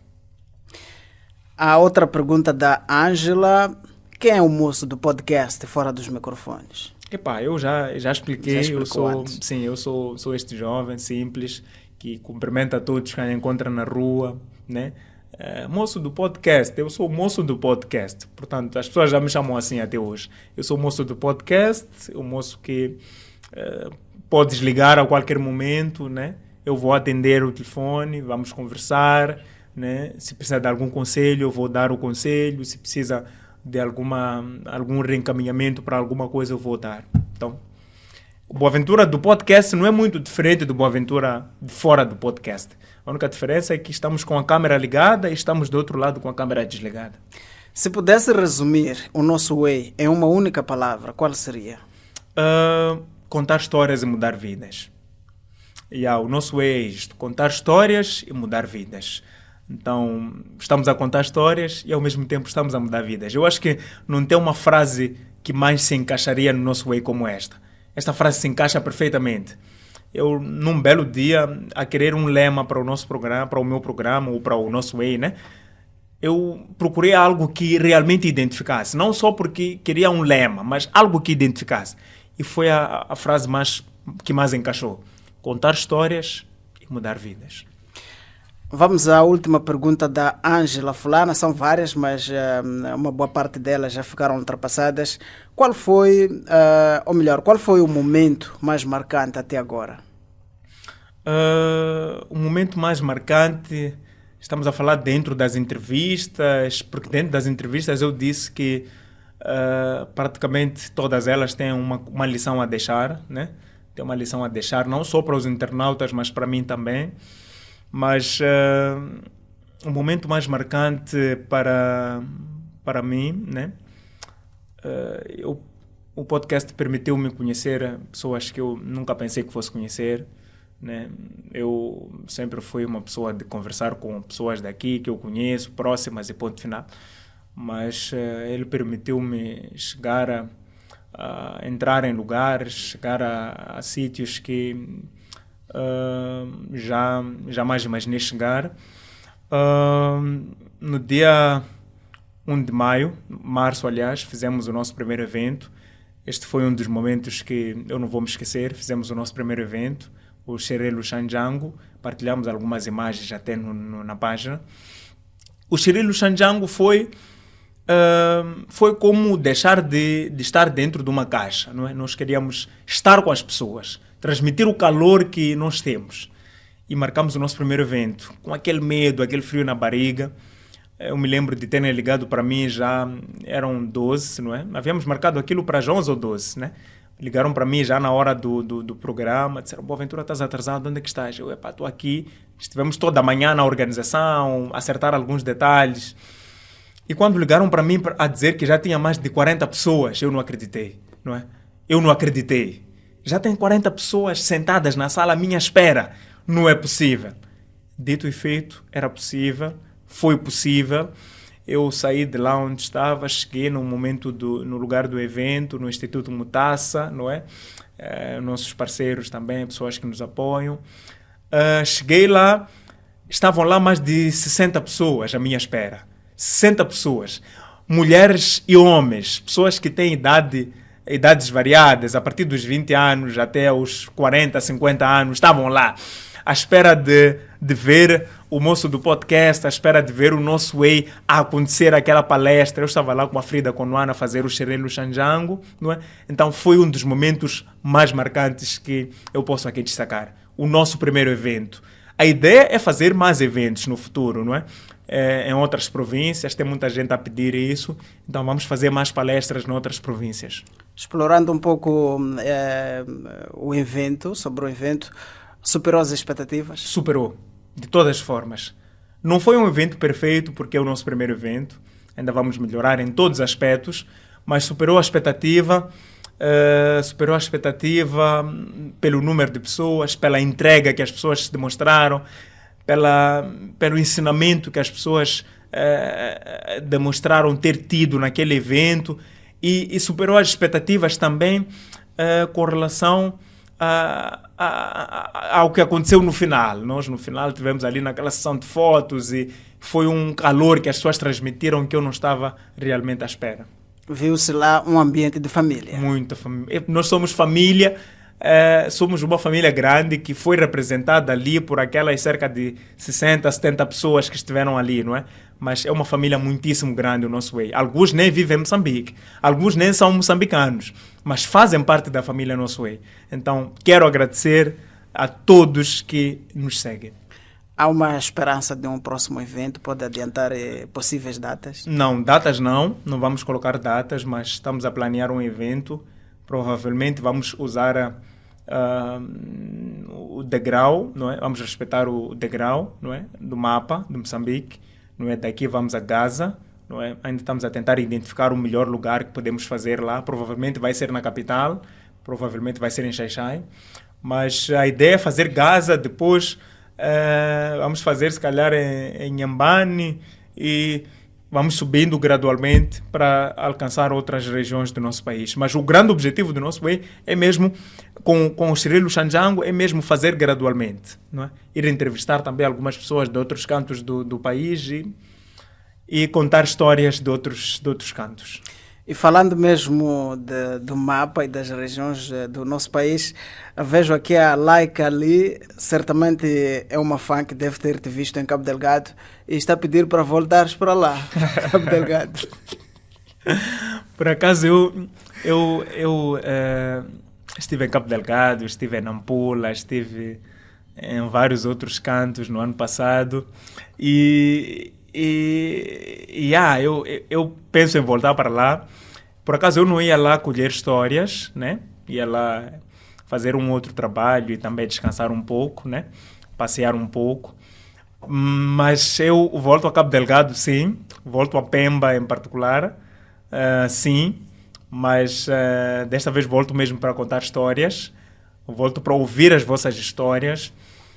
A outra pergunta da Ângela: quem é o moço do podcast Fora dos Microfones? Epá, eu já expliquei, Já eu sou este jovem simples que cumprimenta todos que encontra na rua, né? Moço do podcast, eu sou o moço do podcast, portanto as pessoas já me chamam assim até hoje. Eu sou o moço do podcast, o moço que pode desligar a qualquer momento, né? Eu vou atender o telefone, vamos conversar, né? Se precisa de algum conselho, eu vou dar o conselho. Se precisa de algum reencaminhamento para alguma coisa, eu vou dar. Então, o Boaventura do podcast não é muito diferente do Boaventura de fora do podcast. A única diferença é que estamos com a câmera ligada e estamos do outro lado com a câmera desligada. Se pudesse resumir o Nosso Way em uma única palavra, qual seria? Contar histórias e mudar vidas. O Nosso Way é isto: contar histórias e mudar vidas. Então, estamos a contar histórias e ao mesmo tempo estamos a mudar vidas. Eu acho que não tem uma frase que mais se encaixaria no Nosso Way como esta. Esta frase se encaixa perfeitamente. eu, num belo dia, a querer um lema para o nosso programa, para o meu programa ou para o nosso Way, né? Eu procurei algo que realmente identificasse. Não só porque queria um lema, mas algo que identificasse. E foi a frase que mais encaixou. Contar histórias e mudar vidas. Vamos à última pergunta da Ângela Fulana. São várias, mas uma boa parte delas já ficaram ultrapassadas. Qual foi o momento mais marcante até agora? O momento mais marcante, estamos a falar dentro das entrevistas, porque dentro das entrevistas eu disse que praticamente todas elas têm uma lição a deixar, né? Tem uma lição a deixar, não só para os internautas, mas para mim também. Mas o momento mais marcante para mim, né? O podcast permitiu-me conhecer pessoas que eu nunca pensei que fosse conhecer, né? Eu sempre fui uma pessoa de conversar com pessoas daqui que eu conheço, próximas e ponto final. Mas ele permitiu-me chegar a entrar em lugares, chegar a sítios que jamais imaginei chegar. No dia 1 de março, aliás, fizemos o nosso primeiro evento. Este foi um dos momentos que eu não vou me esquecer. Fizemos o nosso primeiro evento, o Xerê Luxanjango. Partilhamos algumas imagens até na página. O Xerê Luxanjango foi como deixar de estar dentro de uma caixa, não é? Nós queríamos estar com as pessoas, transmitir o calor que nós temos. E marcamos o nosso primeiro evento, com aquele medo, aquele frio na barriga. Eu me lembro de terem ligado para mim, já eram 12, não é? Havíamos marcado aquilo para as 11 ou 12, né? Ligaram para mim já na hora do programa, disseram: Boaventura, estás atrasado, onde é que estás? Eu, estou aqui. Estivemos toda a manhã na organização, acertar alguns detalhes. E quando ligaram para mim a dizer que já tinha mais de 40 pessoas, eu não acreditei, não é? Eu não acreditei. Já tem 40 pessoas sentadas na sala à minha espera. Não é possível. Dito e feito, era possível, foi possível. Eu saí de lá onde estava, cheguei no lugar do evento, no Instituto Mutassa, não é? Nossos parceiros também, pessoas que nos apoiam. Cheguei lá, estavam lá mais de 60 pessoas à minha espera. 60 pessoas, mulheres e homens, pessoas que têm idades variadas, a partir dos 20 anos até os 40, 50 anos, estavam lá, à espera de ver o moço do podcast, à espera de ver o nosso Way a acontecer aquela palestra. Eu estava lá com a Frida Konuana a fazer o Xerê Luxanjango, não é? Então foi um dos momentos mais marcantes que eu posso aqui destacar. O nosso primeiro evento. A ideia é fazer mais eventos no futuro, não é? Em outras províncias, tem muita gente a pedir isso, então vamos fazer mais palestras em outras províncias. Explorando um pouco sobre o evento, superou as expectativas? Superou, de todas as formas. Não foi um evento perfeito, porque é o nosso primeiro evento, ainda vamos melhorar em todos os aspectos, mas superou a expectativa pelo número de pessoas, pela entrega que as pessoas demonstraram, pelo ensinamento que as pessoas demonstraram ter tido naquele evento, e superou as expectativas também com relação ao que aconteceu no final. Nós no final tivemos ali naquela sessão de fotos e foi um calor que as pessoas transmitiram que eu não estava realmente à espera. Viu-se lá um ambiente de família. Muita família. Nós somos família. Somos uma família grande que foi representada ali por aquelas cerca de 60, 70 pessoas que estiveram ali, não é? Mas é uma família muitíssimo grande o nosso Way. Alguns nem vivem em Moçambique, alguns nem são moçambicanos, mas fazem parte da família Nosso Way. Então, quero agradecer a todos que nos seguem. Há uma esperança de um próximo evento? Pode adiantar possíveis datas? Não, datas não vamos colocar datas, mas estamos a planear um evento. Provavelmente vamos usar o degrau, não é? Vamos respeitar o degrau, não é? Do mapa de Moçambique, não é? Daqui vamos a Gaza, não é? Ainda estamos a tentar identificar o melhor lugar que podemos fazer lá. Provavelmente vai ser na capital, provavelmente vai ser em Xai-Xai, mas a ideia é fazer Gaza, depois vamos fazer se calhar em Inhambane e vamos subindo gradualmente para alcançar outras regiões do nosso país. Mas o grande objetivo do nosso país é mesmo, com o Cirilo Xanjango, é mesmo fazer gradualmente. Não é? Ir entrevistar também algumas pessoas de outros cantos do país e contar histórias de outros cantos. E falando mesmo do mapa e das regiões do nosso país, vejo aqui a Laika ali, certamente é uma fã que deve ter te visto em Cabo Delgado e está a pedir para voltares para lá, Cabo Delgado. Por acaso eu estive em Cabo Delgado, estive em Nampula, estive em vários outros cantos no ano passado eu penso em voltar para lá. Por acaso eu não ia lá colher histórias, né? Ia lá fazer um outro trabalho e também descansar um pouco, né? Passear um pouco. Mas eu volto a Cabo Delgado, sim. Volto a Pemba em particular, sim. Mas desta vez volto mesmo para contar histórias. Volto para ouvir as vossas histórias.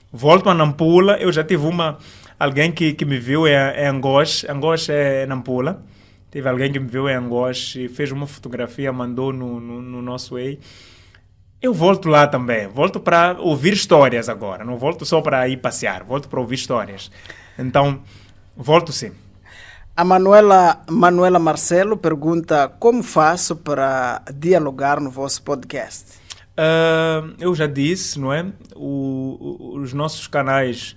Volto a Nampula. Eu já tive alguém que me viu em Angoche. Angoche é Nampula. Teve alguém que me viu em Angoche e fez uma fotografia, mandou no nosso Way. Eu volto lá também. Volto para ouvir histórias agora. Não volto só para ir passear. Volto para ouvir histórias. Então, volto sim. A Manuela Marcelo pergunta como faço para dialogar no vosso podcast? Eu já disse, não é? Os nossos canais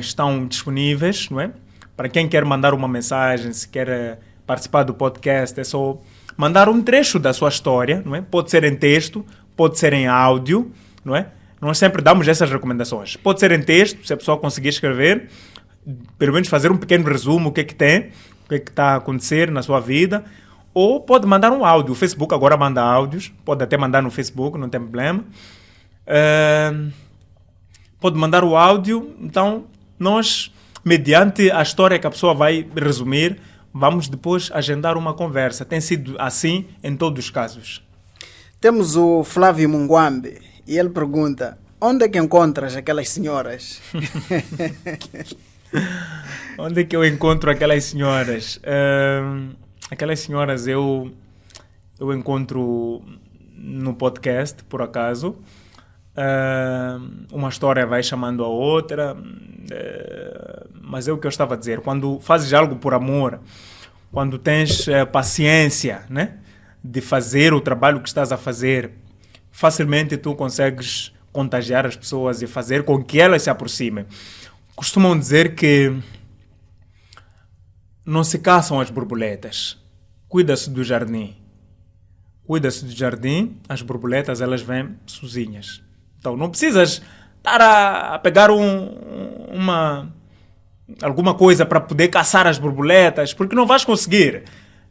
estão disponíveis, não é? Para quem quer mandar uma mensagem, se quer participar do podcast, é só mandar um trecho da sua história, não é? Pode ser em texto, pode ser em áudio, não é? Nós sempre damos essas recomendações. Pode ser em texto, se a pessoa conseguir escrever, pelo menos fazer um pequeno resumo, o que é que tem, o que é que está a acontecer na sua vida, ou pode mandar um áudio. O Facebook agora manda áudios, pode até mandar no Facebook, não tem problema. Pode mandar o áudio, então nós, mediante a história que a pessoa vai resumir, vamos depois agendar uma conversa. Tem sido assim em todos os casos. Temos o Flávio Munguambe e ele pergunta: onde é que encontras aquelas senhoras? Onde é que eu encontro aquelas senhoras? Aquelas senhoras eu encontro no podcast, por acaso. Uma história vai chamando a outra, mas é o que eu estava a dizer. Quando fazes algo por amor, quando tens paciência, né, de fazer o trabalho que estás a fazer, facilmente tu consegues contagiar as pessoas e fazer com que elas se aproximem. Costumam dizer que não se caçam as borboletas, cuida-se do jardim. Cuida-se do jardim, as borboletas elas vêm sozinhas. Então não precisas estar a pegar alguma coisa para poder caçar as borboletas, porque não vais conseguir.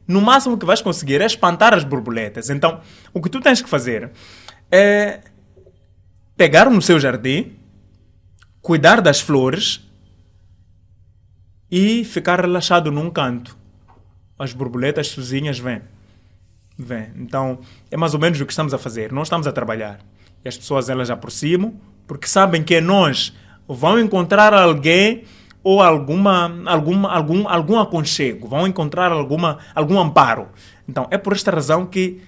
No máximo que vais conseguir é espantar as borboletas. Então o que tu tens que fazer é pegar no seu jardim, cuidar das flores e ficar relaxado num canto. As borboletas sozinhas vêm. Então, é mais ou menos o que estamos a fazer. Nós estamos a trabalhar. E as pessoas, elas aproximam, porque sabem que nós vão encontrar alguém ou algum aconchego, vão encontrar algum amparo. Então, é por esta razão que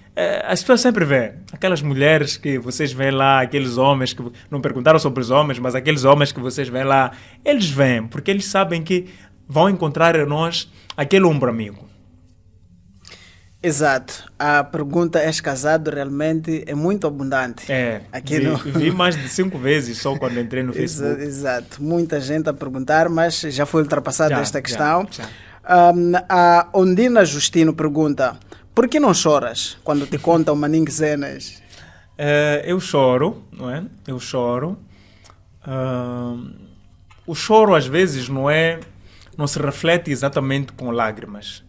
as pessoas sempre veem. Aquelas mulheres que vocês veem lá, aqueles homens que não perguntaram sobre os homens, mas aqueles homens que vocês veem lá, eles vêm, porque eles sabem que vão encontrar em nós aquele ombro amigo. Exato. A pergunta: és casado? Realmente é muito abundante. Vi mais de 5 vezes só quando entrei no Facebook. Exato. Muita gente a perguntar, mas já foi ultrapassada esta questão. Já. A Ondina Justino pergunta: por que não choras quando te contam maninguezenas? Eu choro, não é? Eu choro. O choro às vezes não se reflete exatamente com lágrimas.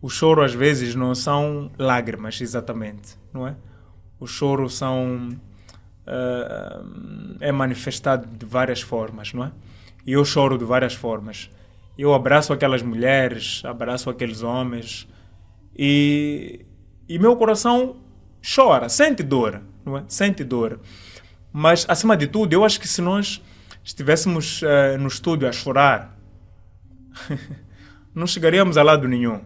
O choro às vezes não são lágrimas exatamente, não é? O choro é manifestado de várias formas, não é? E eu choro de várias formas. Eu abraço aquelas mulheres, abraço aqueles homens e meu coração chora, sente dor, não é? Sente dor. Mas, acima de tudo, eu acho que se nós estivéssemos no estúdio a chorar, não chegaríamos a lado nenhum.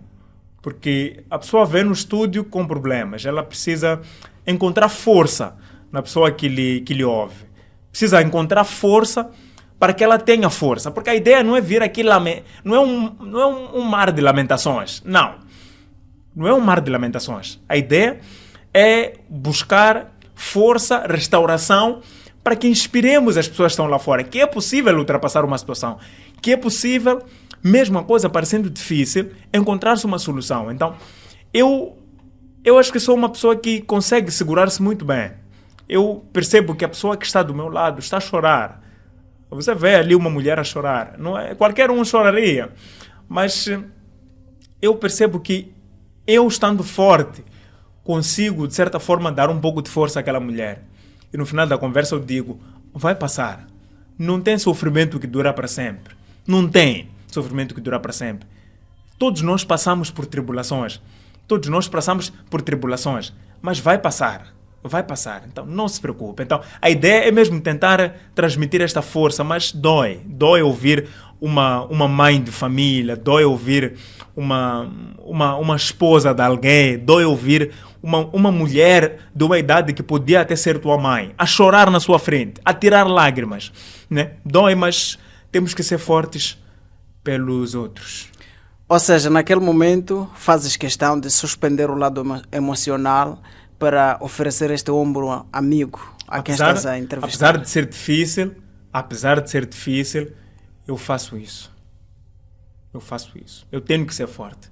Porque a pessoa vem no estúdio com problemas, ela precisa encontrar força na pessoa que lhe ouve. Precisa encontrar força para que ela tenha força. Porque a ideia não é vir aqui, não é um mar de lamentações. Não é um mar de lamentações. A ideia é buscar força, restauração, para que inspiremos as pessoas que estão lá fora. Que é possível ultrapassar uma situação. Que é possível, mesmo a coisa parecendo difícil, encontrar-se uma solução. Então, eu acho que sou uma pessoa que consegue segurar-se muito bem. Eu percebo que a pessoa que está do meu lado está a chorar. Você vê ali uma mulher a chorar. Não é, qualquer um choraria. Mas eu percebo que eu, estando forte, consigo, de certa forma, dar um pouco de força àquela mulher. E no final da conversa eu digo, vai passar. Não tem sofrimento que dura para sempre. Não tem sofrimento que dura para sempre. Todos nós passamos por tribulações. Todos nós passamos por tribulações. Mas vai passar. Vai passar. Então, não se preocupe. Então, a ideia é mesmo tentar transmitir esta força, mas dói. Dói ouvir uma mãe de família, dói ouvir uma esposa de alguém, dói ouvir uma mulher de uma idade que podia até ser tua mãe, a chorar na sua frente, a tirar lágrimas, né? Dói, mas temos que ser fortes pelos outros. Ou seja, naquele momento fazes questão de suspender o lado emocional para oferecer este ombro amigo a quem estás a entrevistar. Apesar de ser difícil, eu faço isso. Eu tenho que ser forte.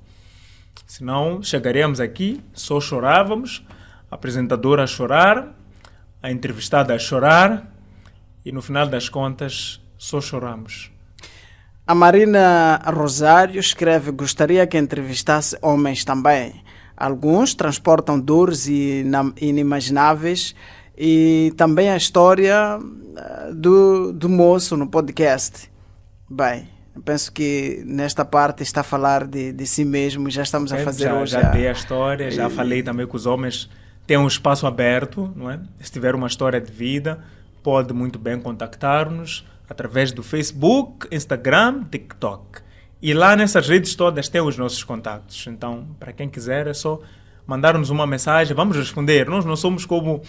Senão chegaremos aqui, só chorávamos, a apresentadora a chorar, a entrevistada a chorar e no final das contas só choramos. A Marina Rosário escreve: gostaria que entrevistasse homens também. Alguns transportam dores inimagináveis e também a história do moço no podcast. Bem, eu penso que nesta parte está a falar de si mesmo, já estamos a fazer hoje. Já dei a história, já falei também que os homens têm um espaço aberto, não é? Se tiver uma história de vida, pode muito bem contactar-nos através do Facebook, Instagram, TikTok. E lá nessas redes todas tem os nossos contatos. Então, para quem quiser, é só mandar-nos uma mensagem, vamos responder. Nós não somos como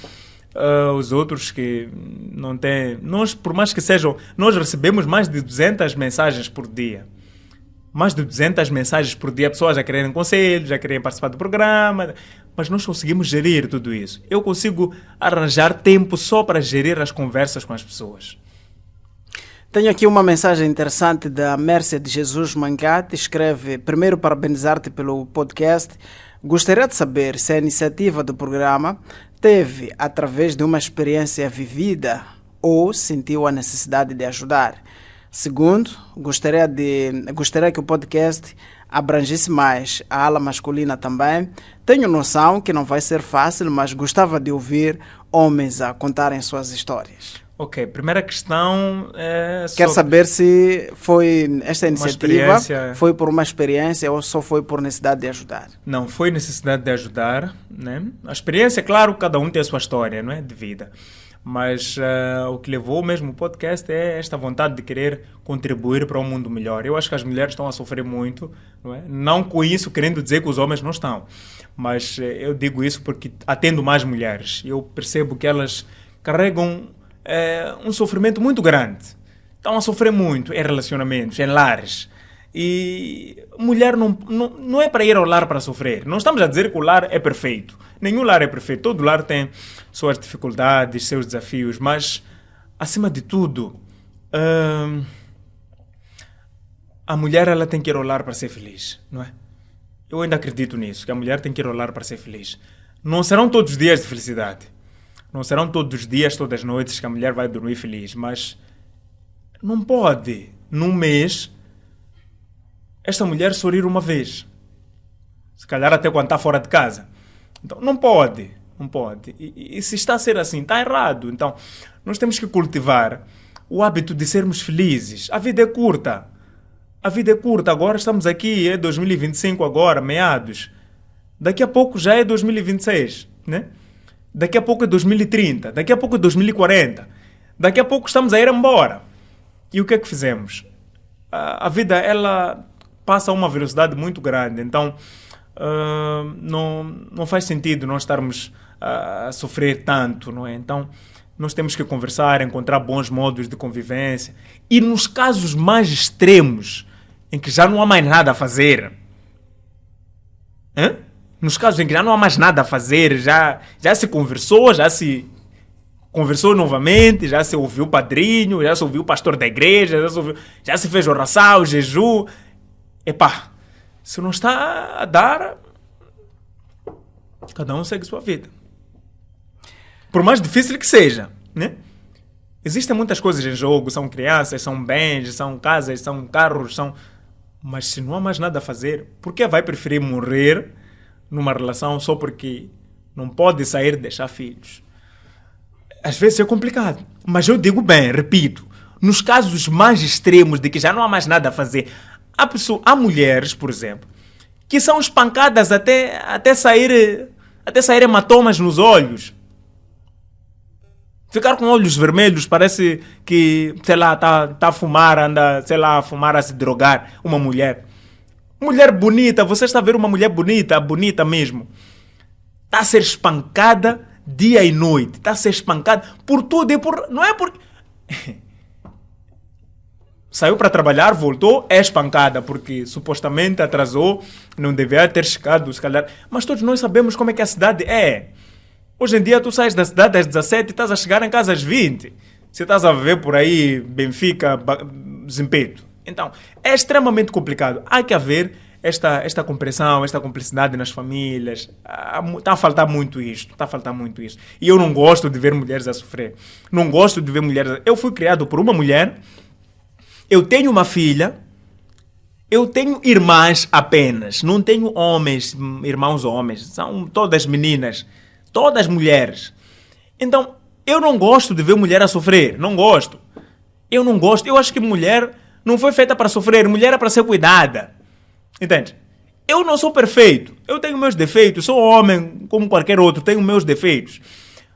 os outros que não têm... Nós, por mais que sejam... Nós recebemos mais de 200 mensagens por dia. Mais de 200 mensagens por dia. Pessoas já querem conselhos, já querem participar do programa. Mas nós conseguimos gerir tudo isso. Eu consigo arranjar tempo só para gerir as conversas com as pessoas. Tenho aqui uma mensagem interessante da Mércia de Jesus Mangate. Escreve: primeiro, parabenizar-te pelo podcast. Gostaria de saber se a iniciativa do programa teve através de uma experiência vivida ou sentiu a necessidade de ajudar. Segundo, gostaria que o podcast abrangesse mais a ala masculina também. Tenho noção que não vai ser fácil, mas gostava de ouvir homens a contarem suas histórias. Ok, primeira questão é... Quero saber se foi esta iniciativa foi por uma experiência ou só foi por necessidade de ajudar. Não, foi necessidade de ajudar, né? A experiência, claro, cada um tem a sua história, não é? De vida. Mas o que levou mesmo o podcast é esta vontade de querer contribuir para um mundo melhor. Eu acho que as mulheres estão a sofrer muito, não é? Não com isso querendo dizer que os homens não estão. Mas eu digo isso porque atendo mais mulheres. Eu percebo que elas carregam um sofrimento muito grande. Estão a sofrer muito em relacionamentos, em lares. E mulher não é para ir ao lar para sofrer. Não estamos a dizer que o lar é perfeito. Nenhum lar é perfeito. Todo lar tem suas dificuldades, seus desafios. Mas, acima de tudo, a mulher ela tem que ir ao lar para ser feliz, não é? Eu ainda acredito nisso, que a mulher tem que ir ao lar para ser feliz. Não serão todos os dias de felicidade. Não serão todos os dias, todas as noites que a mulher vai dormir feliz. Mas não pode, num mês, esta mulher sorrir uma vez. Se calhar até quando está fora de casa. Então, não pode. E se está a ser assim, está errado. Então, nós temos que cultivar o hábito de sermos felizes. A vida é curta. Agora estamos aqui, é 2025 agora, meados. Daqui a pouco já é 2026, né? Daqui a pouco é 2030. Daqui a pouco é 2040. Daqui a pouco estamos a ir embora. E o que é que fizemos? A vida, ela passa a uma velocidade muito grande. Então, não faz sentido nós estarmos a sofrer tanto, não é? Então, nós temos que conversar, encontrar bons modos de convivência. E nos casos mais extremos, em que já não há mais nada a fazer, nos casos em que já não há mais nada a fazer, já se conversou novamente, já se ouviu o padrinho, já se ouviu o pastor da igreja, já se fez oração, jejum. Epá, se não está a dar, cada um segue sua vida. Por mais difícil que seja, né? Existem muitas coisas em jogo, são crianças, são bens, são casas, são carros, mas se não há mais nada a fazer, por que vai preferir morrer numa relação só porque não pode sair e deixar filhos? Às vezes é complicado, mas eu digo bem, repito, nos casos mais extremos de que já não há mais nada a fazer, há mulheres, por exemplo, que são espancadas até sair hematomas nos olhos. Ficar com olhos vermelhos parece que, sei lá, tá a fumar, anda, sei lá, a fumar, a se drogar. Uma mulher. Mulher bonita, você está a ver uma mulher bonita, bonita mesmo. Está a ser espancada dia e noite. Está a ser espancada por tudo e por... Não é por... Saiu para trabalhar, voltou, é espancada, porque supostamente atrasou, não devia ter chegado, se calhar. Mas todos nós sabemos como é que a cidade é. Hoje em dia tu sais da cidade às 17 e estás a chegar em casa às 20. Se estás a ver por aí Benfica, Zimpeto. Então, é extremamente complicado. Há que haver esta compreensão, esta cumplicidade nas famílias. Está a faltar muito isto. E eu não gosto de ver mulheres a sofrer. Não gosto de ver mulheres... Eu fui criado por uma mulher. Eu tenho uma filha. Eu tenho irmãs apenas. Não tenho irmãos homens. São todas meninas. Todas mulheres. Então, eu não gosto de ver mulher a sofrer. Não gosto. Eu não gosto. Eu acho que mulher não foi feita para sofrer. Mulher é para ser cuidada. Entende? Eu não sou perfeito. Eu tenho meus defeitos. Sou homem como qualquer outro. Tenho meus defeitos.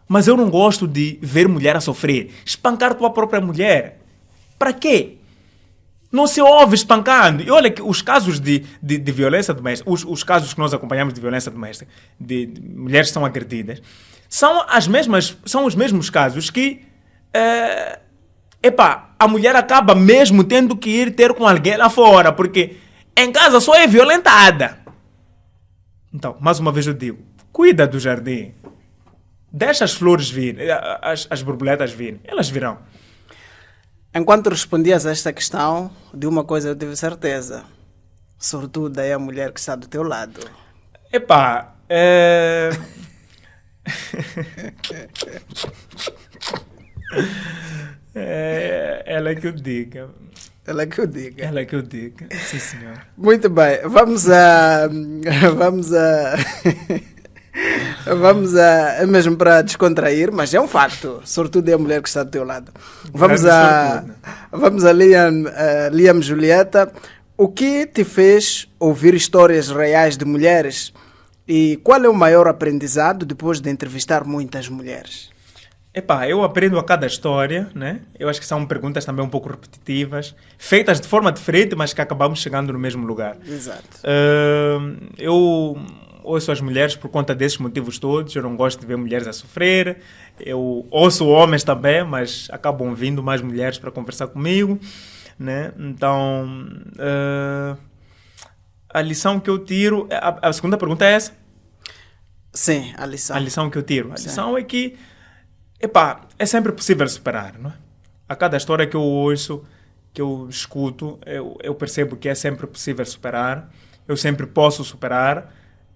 Mas eu não gosto de ver mulher a sofrer. Espancar tua própria mulher. Para quê? Não se ouve espancando. E olha que os casos de violência doméstica, os casos que nós acompanhamos de violência doméstica, de mulheres que são agredidas, são os mesmos casos que a mulher acaba mesmo tendo que ir ter com alguém lá fora, porque em casa só é violentada. Então, mais uma vez eu digo, cuida do jardim. Deixa as flores vir, as borboletas virem. Elas virão. Enquanto respondias a esta questão, de uma coisa eu tive certeza. Sobretudo é a mulher que está do teu lado. Ela que eu diga. Ela que eu diga. Ela que eu diga. Sim, senhor. Muito bem. Vamos a mesmo para descontrair, mas é um facto. Sobretudo é a mulher que está do teu lado. Vamos a Liam Julieta. O que te fez ouvir histórias reais de mulheres? E qual é o maior aprendizado depois de entrevistar muitas mulheres? Eu aprendo a cada história, né? Eu acho que são perguntas também um pouco repetitivas, feitas de forma diferente, mas que acabamos chegando no mesmo lugar. Exato. Eu ouço as mulheres por conta desses motivos todos. Eu não gosto de ver mulheres a sofrer. Eu ouço homens também, mas acabam vindo mais mulheres para conversar comigo, né? Então, a lição que eu tiro... A segunda pergunta é essa? Sim, a lição. A lição que eu tiro. A lição é que é sempre possível superar, não é? A cada história que eu ouço, que eu escuto, eu percebo que é sempre possível superar. Eu sempre posso superar.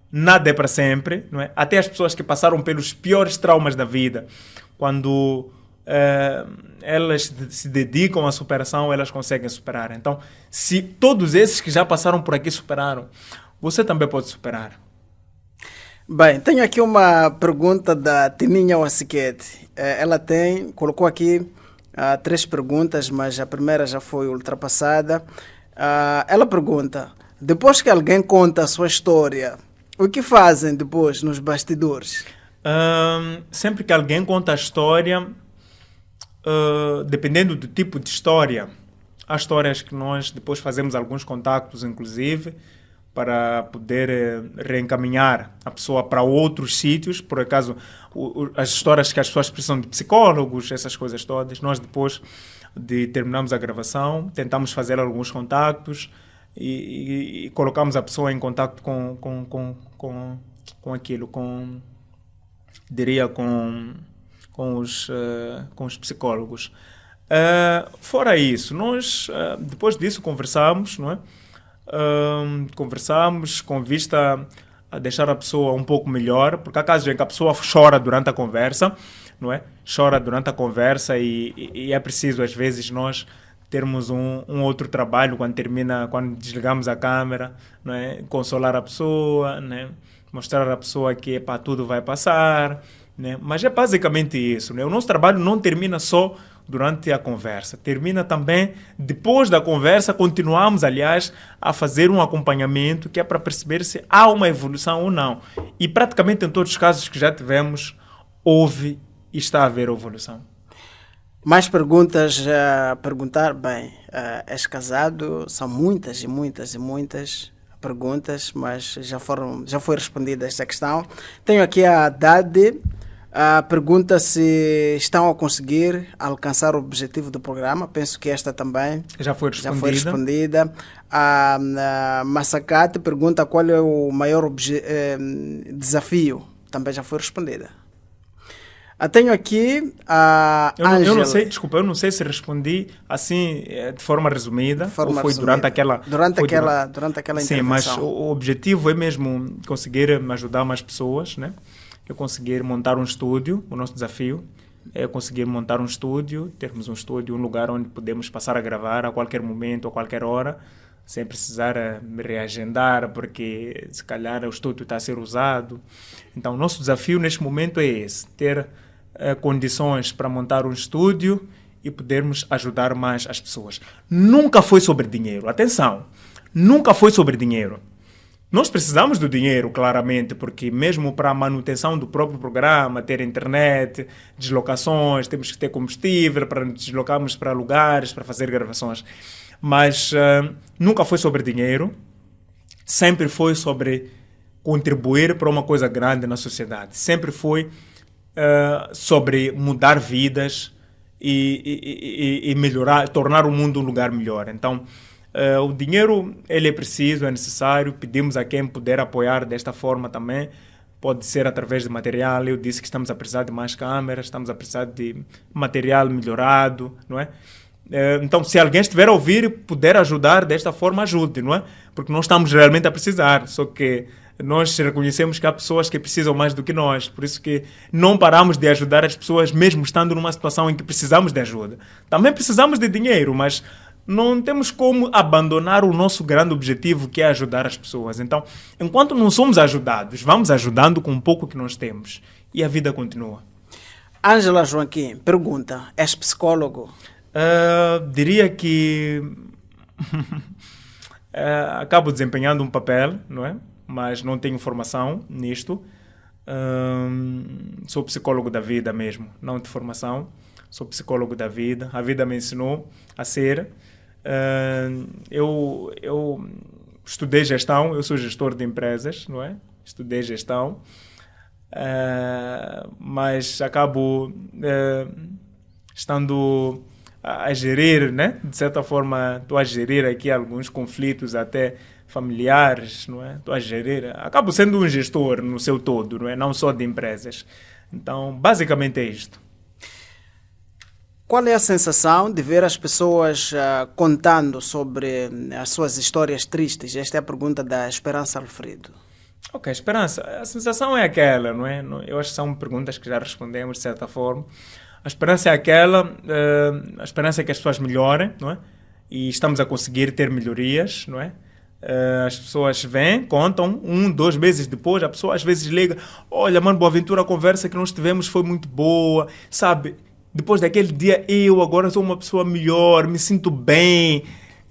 Nada é para sempre, não é? Até as pessoas que passaram pelos piores traumas da vida, quando elas se dedicam à superação, elas conseguem superar. Então, se todos esses que já passaram por aqui superaram, você também pode superar. Bem, tenho aqui uma pergunta da Tininha Wassiquete. Ela colocou aqui 3 perguntas, mas a primeira já foi ultrapassada. Ela pergunta, depois que alguém conta a sua história, o que fazem depois nos bastidores? Sempre que alguém conta a história, dependendo do tipo de história, Há histórias que nós depois fazemos alguns contactos, inclusive, para poder reencaminhar a pessoa para outros sítios. Por acaso, as histórias que as pessoas precisam de psicólogos, essas coisas todas, nós depois de terminarmos a gravação, tentamos fazer alguns contactos e colocamos a pessoa em contato com aquilo, diria, com os psicólogos. Fora isso, nós depois disso conversamos, não é? Conversamos com vista a deixar a pessoa um pouco melhor, porque há casos em que a pessoa chora durante a conversa, não é? Chora durante a conversa e é preciso às vezes nós termos um outro trabalho quando desligamos a câmera, não é? Consolar a pessoa, né? Mostrar à pessoa que tudo vai passar, né? Mas é basicamente isso, né? O nosso trabalho não termina só durante a conversa, termina também depois da conversa. Continuamos, aliás, a fazer um acompanhamento que é para perceber se há uma evolução ou não, e praticamente em todos os casos que já tivemos houve e está a haver evolução. Mais perguntas a perguntar? Bem, és casado? São muitas e muitas e muitas perguntas, mas já foi respondida esta questão. Tenho aqui a Dade. Pergunta se estão a conseguir alcançar o objetivo do programa. Penso que esta também já foi respondida. A Massacate pergunta qual é o maior desafio. Também já foi respondida. Tenho aqui a Ângela. Eu não sei, desculpa, eu não sei se respondi assim de forma resumida ou foi durante aquela intervenção. Sim, mas o objetivo é mesmo conseguir ajudar mais pessoas, né? É conseguir montar um estúdio. O nosso desafio é conseguir montar um estúdio, termos um estúdio, um lugar onde podemos passar a gravar a qualquer momento, a qualquer hora, sem precisar me reagendar, porque se calhar o estúdio está a ser usado. Então, o nosso desafio neste momento é esse, ter condições para montar um estúdio e podermos ajudar mais as pessoas. Nunca foi sobre dinheiro, atenção, nunca foi sobre dinheiro. Nós precisamos do dinheiro, claramente, porque mesmo para a manutenção do próprio programa, ter internet, deslocações, temos que ter combustível para nos deslocarmos para lugares, para fazer gravações. Mas nunca foi sobre dinheiro, sempre foi sobre contribuir para uma coisa grande na sociedade. Sempre foi sobre mudar vidas e melhorar, tornar o mundo um lugar melhor. Então, o dinheiro, ele é preciso, é necessário. Pedimos a quem puder apoiar desta forma também. Pode ser através de material. Eu disse que estamos a precisar de mais câmeras, estamos a precisar de material melhorado, não é? Então, se alguém estiver a ouvir e puder ajudar desta forma, ajude, não é? Porque nós estamos realmente a precisar, só que nós reconhecemos que há pessoas que precisam mais do que nós, por isso que não paramos de ajudar as pessoas, mesmo estando numa situação em que precisamos de ajuda. Também precisamos de dinheiro, mas não temos como abandonar o nosso grande objetivo, que é ajudar as pessoas. Então, enquanto não somos ajudados, vamos ajudando com um pouco que nós temos e a vida continua. Ângela Joaquim pergunta, és psicólogo? Diria que acabo desempenhando um papel, não é? Mas não tenho formação nisto. Sou psicólogo da vida mesmo, não de formação. Sou psicólogo da vida. A vida me ensinou a ser. Eu estudei gestão, eu sou gestor de empresas, não é? Estudei gestão, mas acabo estando a gerir, né? De certa forma, estou a gerir aqui alguns conflitos até familiares, não é? Estou a gerir, acabo sendo um gestor no seu todo, não é? Não só de empresas. Então, basicamente é isto. Qual é a sensação de ver as pessoas contando sobre as suas histórias tristes? Esta é a pergunta da Esperança Alfredo. Ok, Esperança, a sensação é aquela, não é? Eu acho que são perguntas que já respondemos de certa forma. A esperança é aquela, a esperança é que as pessoas melhorem, não é? E estamos a conseguir ter melhorias, não é? As pessoas vêm, contam, 2 meses depois, a pessoa às vezes liga, olha, mano, Boaventura, a conversa que nós tivemos foi muito boa, sabe? Depois daquele dia, eu agora sou uma pessoa melhor, me sinto bem.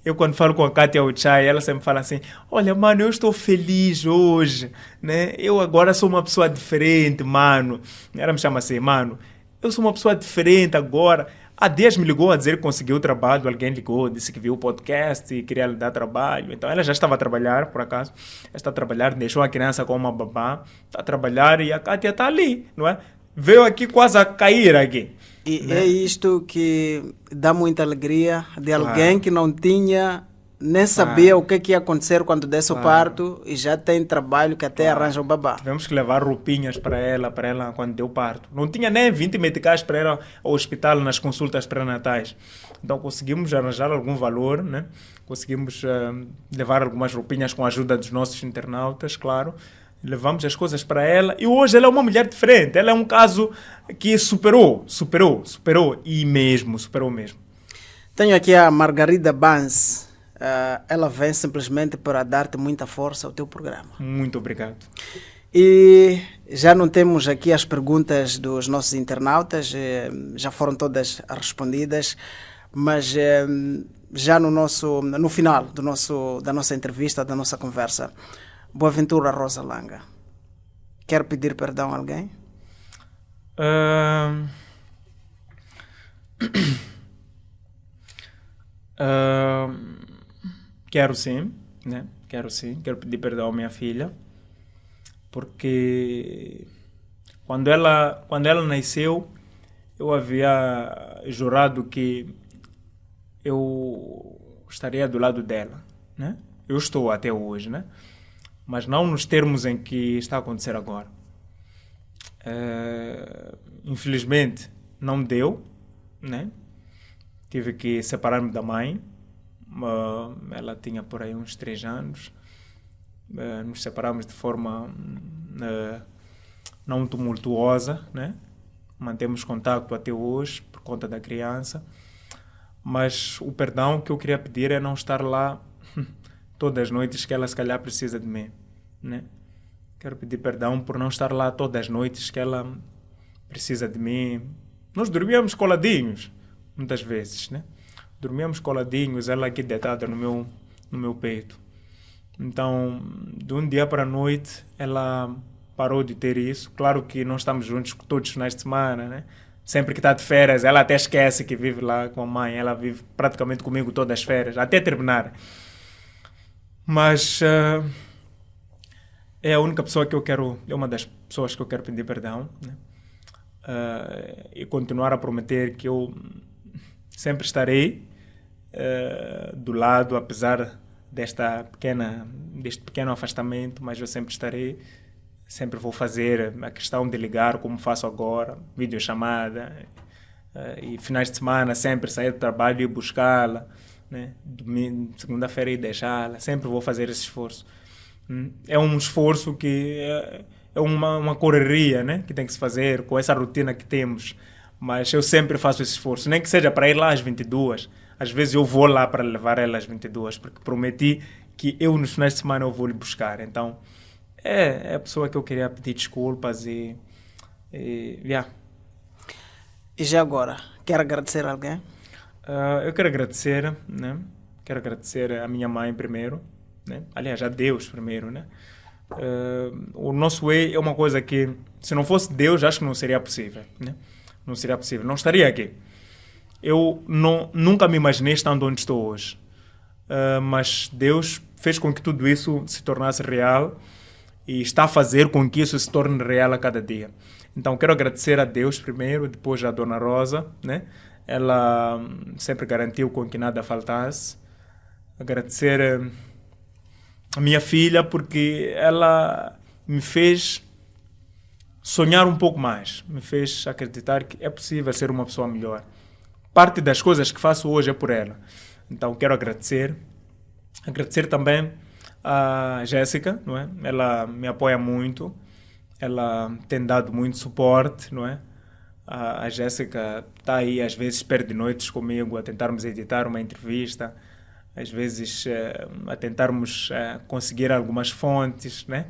Eu, quando falo com a Kátia Uchai, ela sempre fala assim, olha, mano, eu estou feliz hoje, né? Eu agora sou uma pessoa diferente, mano. Ela me chama assim, mano, eu sou uma pessoa diferente agora. Há dias me ligou a dizer que conseguiu trabalho, alguém ligou, disse que viu o podcast e queria lhe dar trabalho. Então ela já estava a trabalhar, por acaso, está a trabalhar, deixou a criança com uma babá, está a trabalhar e a Kátia está ali, não é? Veio aqui quase a cair aqui. E né? é isto que dá muita alegria de alguém que não tinha, nem sabia o que ia acontecer quando desse o parto e já tem trabalho que até arranja o babá. Tivemos que levar roupinhas para ela quando deu parto. Não tinha nem 20 meticais para ela ao hospital nas consultas pré-natais. Então conseguimos arranjar algum valor, né? Conseguimos levar algumas roupinhas com a ajuda dos nossos internautas, claro. Levamos as coisas para ela e hoje ela é uma mulher diferente. Ela é um caso que superou e mesmo, superou mesmo. Tenho aqui a Margarida Bans. Ela vem simplesmente para dar-te muita força ao teu programa. Muito obrigado. E já não temos aqui as perguntas dos nossos internautas, já foram todas respondidas, mas já no final da nossa entrevista, da nossa conversa, Boaventura Rosa Langa, quer pedir perdão a alguém? Quero sim, né? Quero sim. Quero pedir perdão à minha filha, porque quando ela nasceu, eu havia jurado que eu estaria do lado dela, né? Eu estou até hoje, né? Mas não nos termos em que está a acontecer agora. Infelizmente, não deu, né? Tive que separar-me da mãe. Ela tinha por aí uns 3 anos. Nos separamos de forma não tumultuosa, né? Mantemos contato até hoje por conta da criança. Mas o perdão que eu queria pedir é não estar lá todas as noites que ela se calhar precisa de mim, né? Quero pedir perdão por não estar lá todas as noites que ela precisa de mim. Nós dormíamos coladinhos, muitas vezes, né? Dormíamos coladinhos, ela aqui deitada no meu peito. Então, de um dia para a noite, ela parou de ter isso. Claro que não estamos juntos todos os finais de semana, né? Sempre que está de férias, ela até esquece que vive lá com a mãe. Ela vive praticamente comigo todas as férias, até terminar. Mas é a única pessoa que eu quero, é uma das pessoas que eu quero pedir perdão, né? E continuar a prometer que eu sempre estarei do lado, apesar deste pequeno afastamento, mas eu sempre estarei, sempre vou fazer a questão de ligar como faço agora, videochamada, e finais de semana sempre sair do trabalho e buscá-la, né? Segunda-feira e deixá-la, sempre vou fazer esse esforço. É um esforço que é uma correria, né? Que tem que se fazer com essa rotina que temos, mas eu sempre faço esse esforço, nem que seja para ir lá às 22, às vezes eu vou lá para levar ela às 22, porque prometi que eu nos finais de semana eu vou lhe buscar. Então é a pessoa que eu queria pedir desculpas e yeah. E já agora, quer agradecer a alguém? Eu quero agradecer, né? Quero agradecer a minha mãe primeiro, né? Aliás, a Deus primeiro, né? O nosso way é uma coisa que, se não fosse Deus, acho que não seria possível, né? Não seria possível, não estaria aqui. Eu nunca me imaginei estando onde estou hoje, mas Deus fez com que tudo isso se tornasse real e está a fazer com que isso se torne real a cada dia. Então, quero agradecer a Deus primeiro, depois a Dona Rosa, né? Ela sempre garantiu com que nada faltasse. Agradecer a minha filha, porque ela me fez sonhar um pouco mais, me fez acreditar que é possível ser uma pessoa melhor. Parte das coisas que faço hoje é por ela. Então, quero agradecer. Agradecer também a Jéssica, não é? Ela me apoia muito, ela tem dado muito suporte, não é? A Jéssica está aí, às vezes, perde noites comigo a tentarmos editar uma entrevista, às vezes a tentarmos conseguir algumas fontes, né?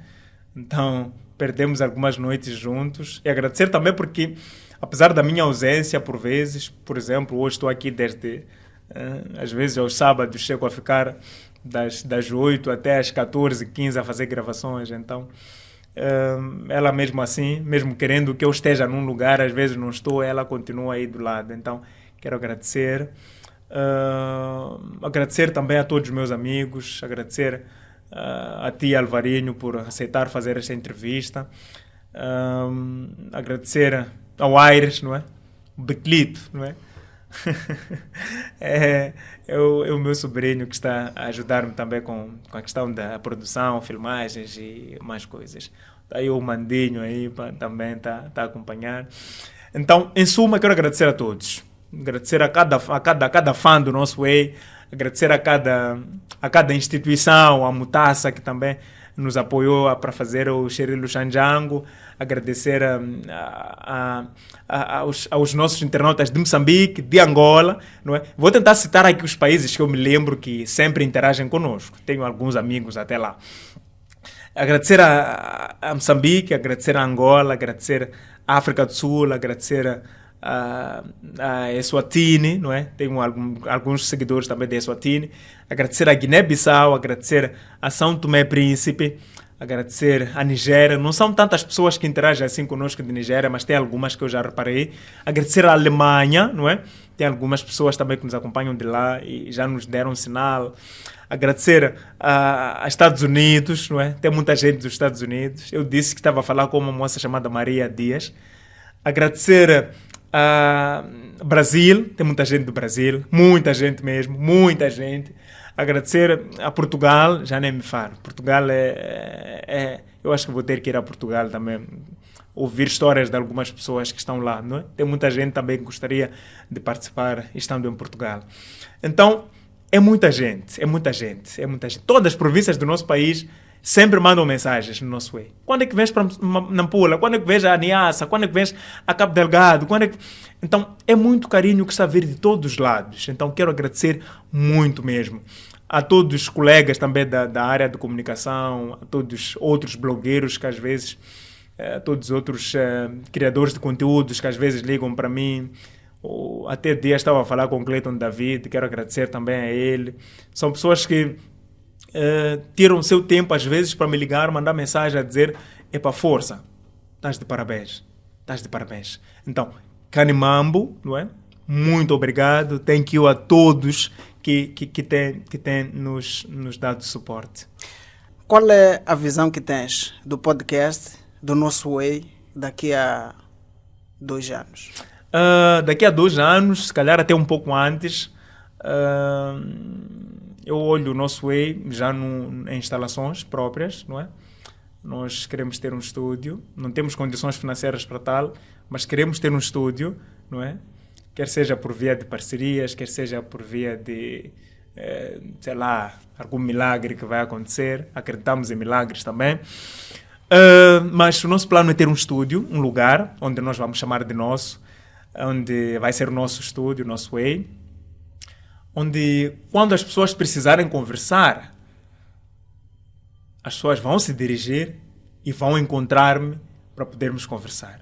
Então, perdemos algumas noites juntos. E agradecer também porque, apesar da minha ausência, por vezes, por exemplo, hoje estou aqui desde, às vezes, aos sábados, chego a ficar das 8 até às 14h15 a fazer gravações. Então, ela mesmo assim, mesmo querendo que eu esteja num lugar, às vezes não estou, ela continua aí do lado. Então, Quero agradecer. Agradecer também a todos os meus amigos, agradecer a ti, Alvarinho, por aceitar fazer esta entrevista. Agradecer ao Aires, não é? O Beclito, não é? É o meu sobrinho que está a ajudar-me também com a questão da produção, filmagens e mais coisas. Aí o Mandinho aí também está a acompanhar. Então, em suma, quero agradecer a todos. Agradecer a cada fã do nosso Way, agradecer a cada instituição, a Mutassa, que também nos apoiou para fazer o Xerilo Xanjango, agradecer aos nossos internautas de Moçambique, de Angola, não é? Vou tentar citar aqui os países que eu me lembro que sempre interagem conosco. Tenho alguns amigos até lá. Agradecer a Moçambique, agradecer a Angola, agradecer a África do Sul, agradecer a Eswatini, não é? Tenho alguns seguidores também de Eswatini. Agradecer a Guiné-Bissau, agradecer a São Tomé e Príncipe, agradecer a Nigéria. Não são tantas pessoas que interagem assim conosco de Nigéria, mas tem algumas que eu já reparei. Agradecer a Alemanha, não é? Tem algumas pessoas também que nos acompanham de lá e já nos deram um sinal. Agradecer a Estados Unidos, não é? Tem muita gente dos Estados Unidos. Eu disse que estava a falar com uma moça chamada Maria Dias. Agradecer a Brasil, tem muita gente do Brasil, muita gente mesmo, muita gente. Agradecer a Portugal, já nem me falo. Portugal eu acho que vou ter que ir a Portugal também, ouvir histórias de algumas pessoas que estão lá, não é? Tem muita gente também que gostaria de participar estando em Portugal. Então, é muita gente. Todas as províncias do nosso país sempre mandam mensagens no nosso Way. Quando é que vens para Nampula? Quando é que vens a Niassa? Quando é que vens a Cabo Delgado? Então, é muito carinho que está a vir de todos os lados. Então, quero agradecer muito mesmo. A todos os colegas também da área de comunicação, a todos os outros blogueiros que às vezes, a todos os outros criadores de conteúdos que às vezes ligam para mim. Até dia estava a falar com o Cleiton David, quero agradecer também a ele. São pessoas que tiram o seu tempo às vezes para me ligar, mandar mensagem a dizer: epa, força, estás de parabéns. Então, Canimambo, não é? Muito obrigado, thank you a todos que têm nos dado suporte. Qual é a visão que tens do podcast, do nosso Way, daqui a 2 anos? Daqui a 2 anos, se calhar até um pouco antes, eu olho o nosso Way já em instalações próprias, não é? Nós queremos ter um estúdio, não temos condições financeiras para tal, mas queremos ter um estúdio, não é? Quer seja por via de parcerias, quer seja por via de, sei lá, algum milagre que vai acontecer. Acreditamos em milagres também. Mas o nosso plano é ter um estúdio, um lugar onde nós vamos chamar de nosso, onde vai ser o nosso estúdio, o nosso Way, onde quando as pessoas precisarem conversar, as pessoas vão se dirigir e vão encontrar-me para podermos conversar.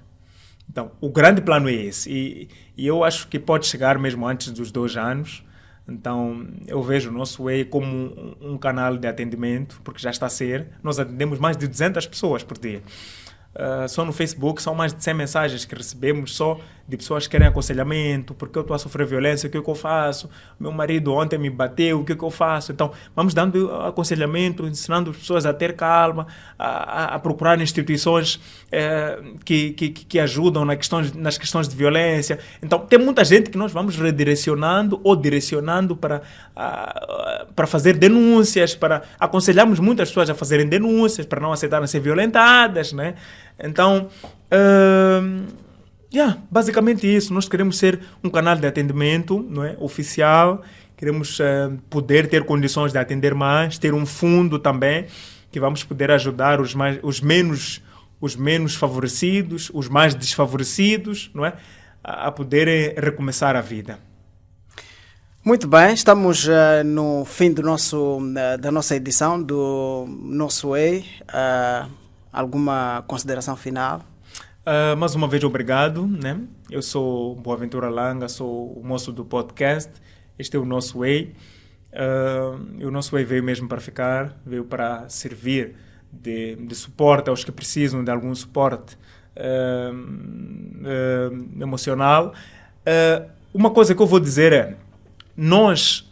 Então, o grande plano é esse. E eu acho que pode chegar mesmo antes dos 2 anos. Então, eu vejo o nosso Way como um canal de atendimento, porque já está a ser. Nós atendemos mais de 200 pessoas por dia. Só no Facebook são mais de 100 mensagens que recebemos só de pessoas que querem aconselhamento, porque eu estou a sofrer violência, o que eu faço? Meu marido ontem me bateu, o que eu faço? Então, vamos dando aconselhamento, ensinando as pessoas a ter calma, a procurar instituições que ajudam nas questões de violência. Então, tem muita gente que nós vamos redirecionando ou direcionando para fazer denúncias, aconselhamos muitas pessoas a fazerem denúncias, para não aceitarem ser violentadas, né? Então, basicamente isso. Nós queremos ser um canal de atendimento, não é? Oficial. Queremos poder ter condições de atender mais, ter um fundo também, que vamos poder ajudar os menos favorecidos, os mais desfavorecidos, não é? A poderem recomeçar a vida. Muito bem, estamos no fim da nossa edição do Nosso Way. Alguma consideração final? Mais uma vez, obrigado, né? Eu sou Boaventura Langa, sou o moço do podcast. Este é o Nosso Way. E o Nosso Way veio mesmo para ficar, veio para servir de suporte aos que precisam de algum suporte emocional. uma coisa que eu vou dizer é, nós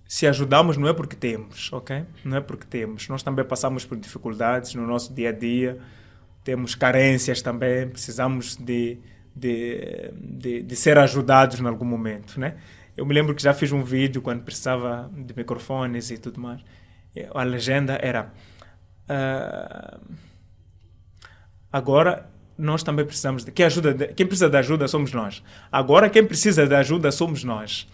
se ajudamos não é porque temos, ok? Não é porque temos. Nós também passamos por dificuldades no nosso dia a dia, temos carências também, precisamos de ser ajudados em algum momento, né? Eu me lembro que já fiz um vídeo quando precisava de microfones e tudo mais. A legenda era agora nós também precisamos de quem precisa de ajuda somos nós. Agora quem precisa de ajuda somos nós.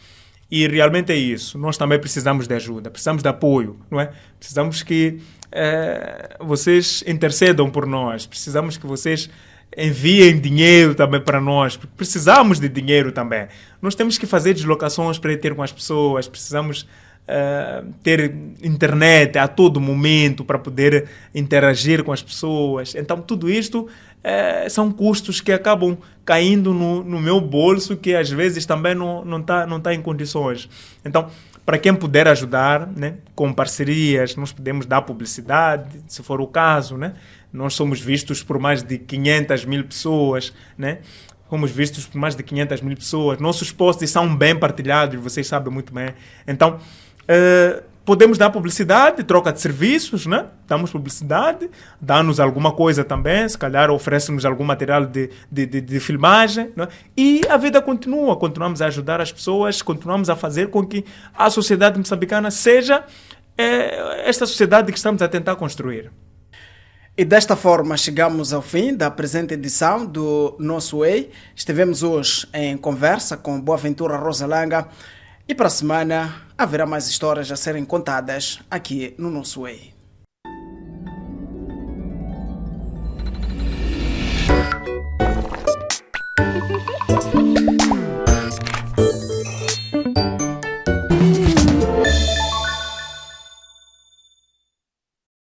E realmente é isso. Nós também precisamos de ajuda, precisamos de apoio, não é? Precisamos que vocês intercedam por nós, precisamos que vocês enviem dinheiro também para nós, porque precisamos de dinheiro também. Nós temos que fazer deslocações para ir ter com as pessoas, precisamos ter internet a todo momento para poder interagir com as pessoas. Então, tudo isto são custos que acabam caindo no meu bolso, que às vezes também não tá em condições. Então, para quem puder ajudar, né, com parcerias, nós podemos dar publicidade, se for o caso, né? Nós somos vistos por mais de 500 mil pessoas, né? Fomos vistos por mais de 500 mil pessoas. Nossos posts são bem partilhados, vocês sabem muito bem. Então, podemos dar publicidade, troca de serviços, né? Damos publicidade, dá-nos alguma coisa também, se calhar oferece-nos algum material de filmagem, né? E a vida continua, continuamos a ajudar as pessoas, continuamos a fazer com que a sociedade moçambicana seja esta sociedade que estamos a tentar construir. E desta forma chegamos ao fim da presente edição do Nosso Way. Estivemos hoje em conversa com Boaventura Rosalanga e para a semana haverá mais histórias a serem contadas aqui no Nosso Way.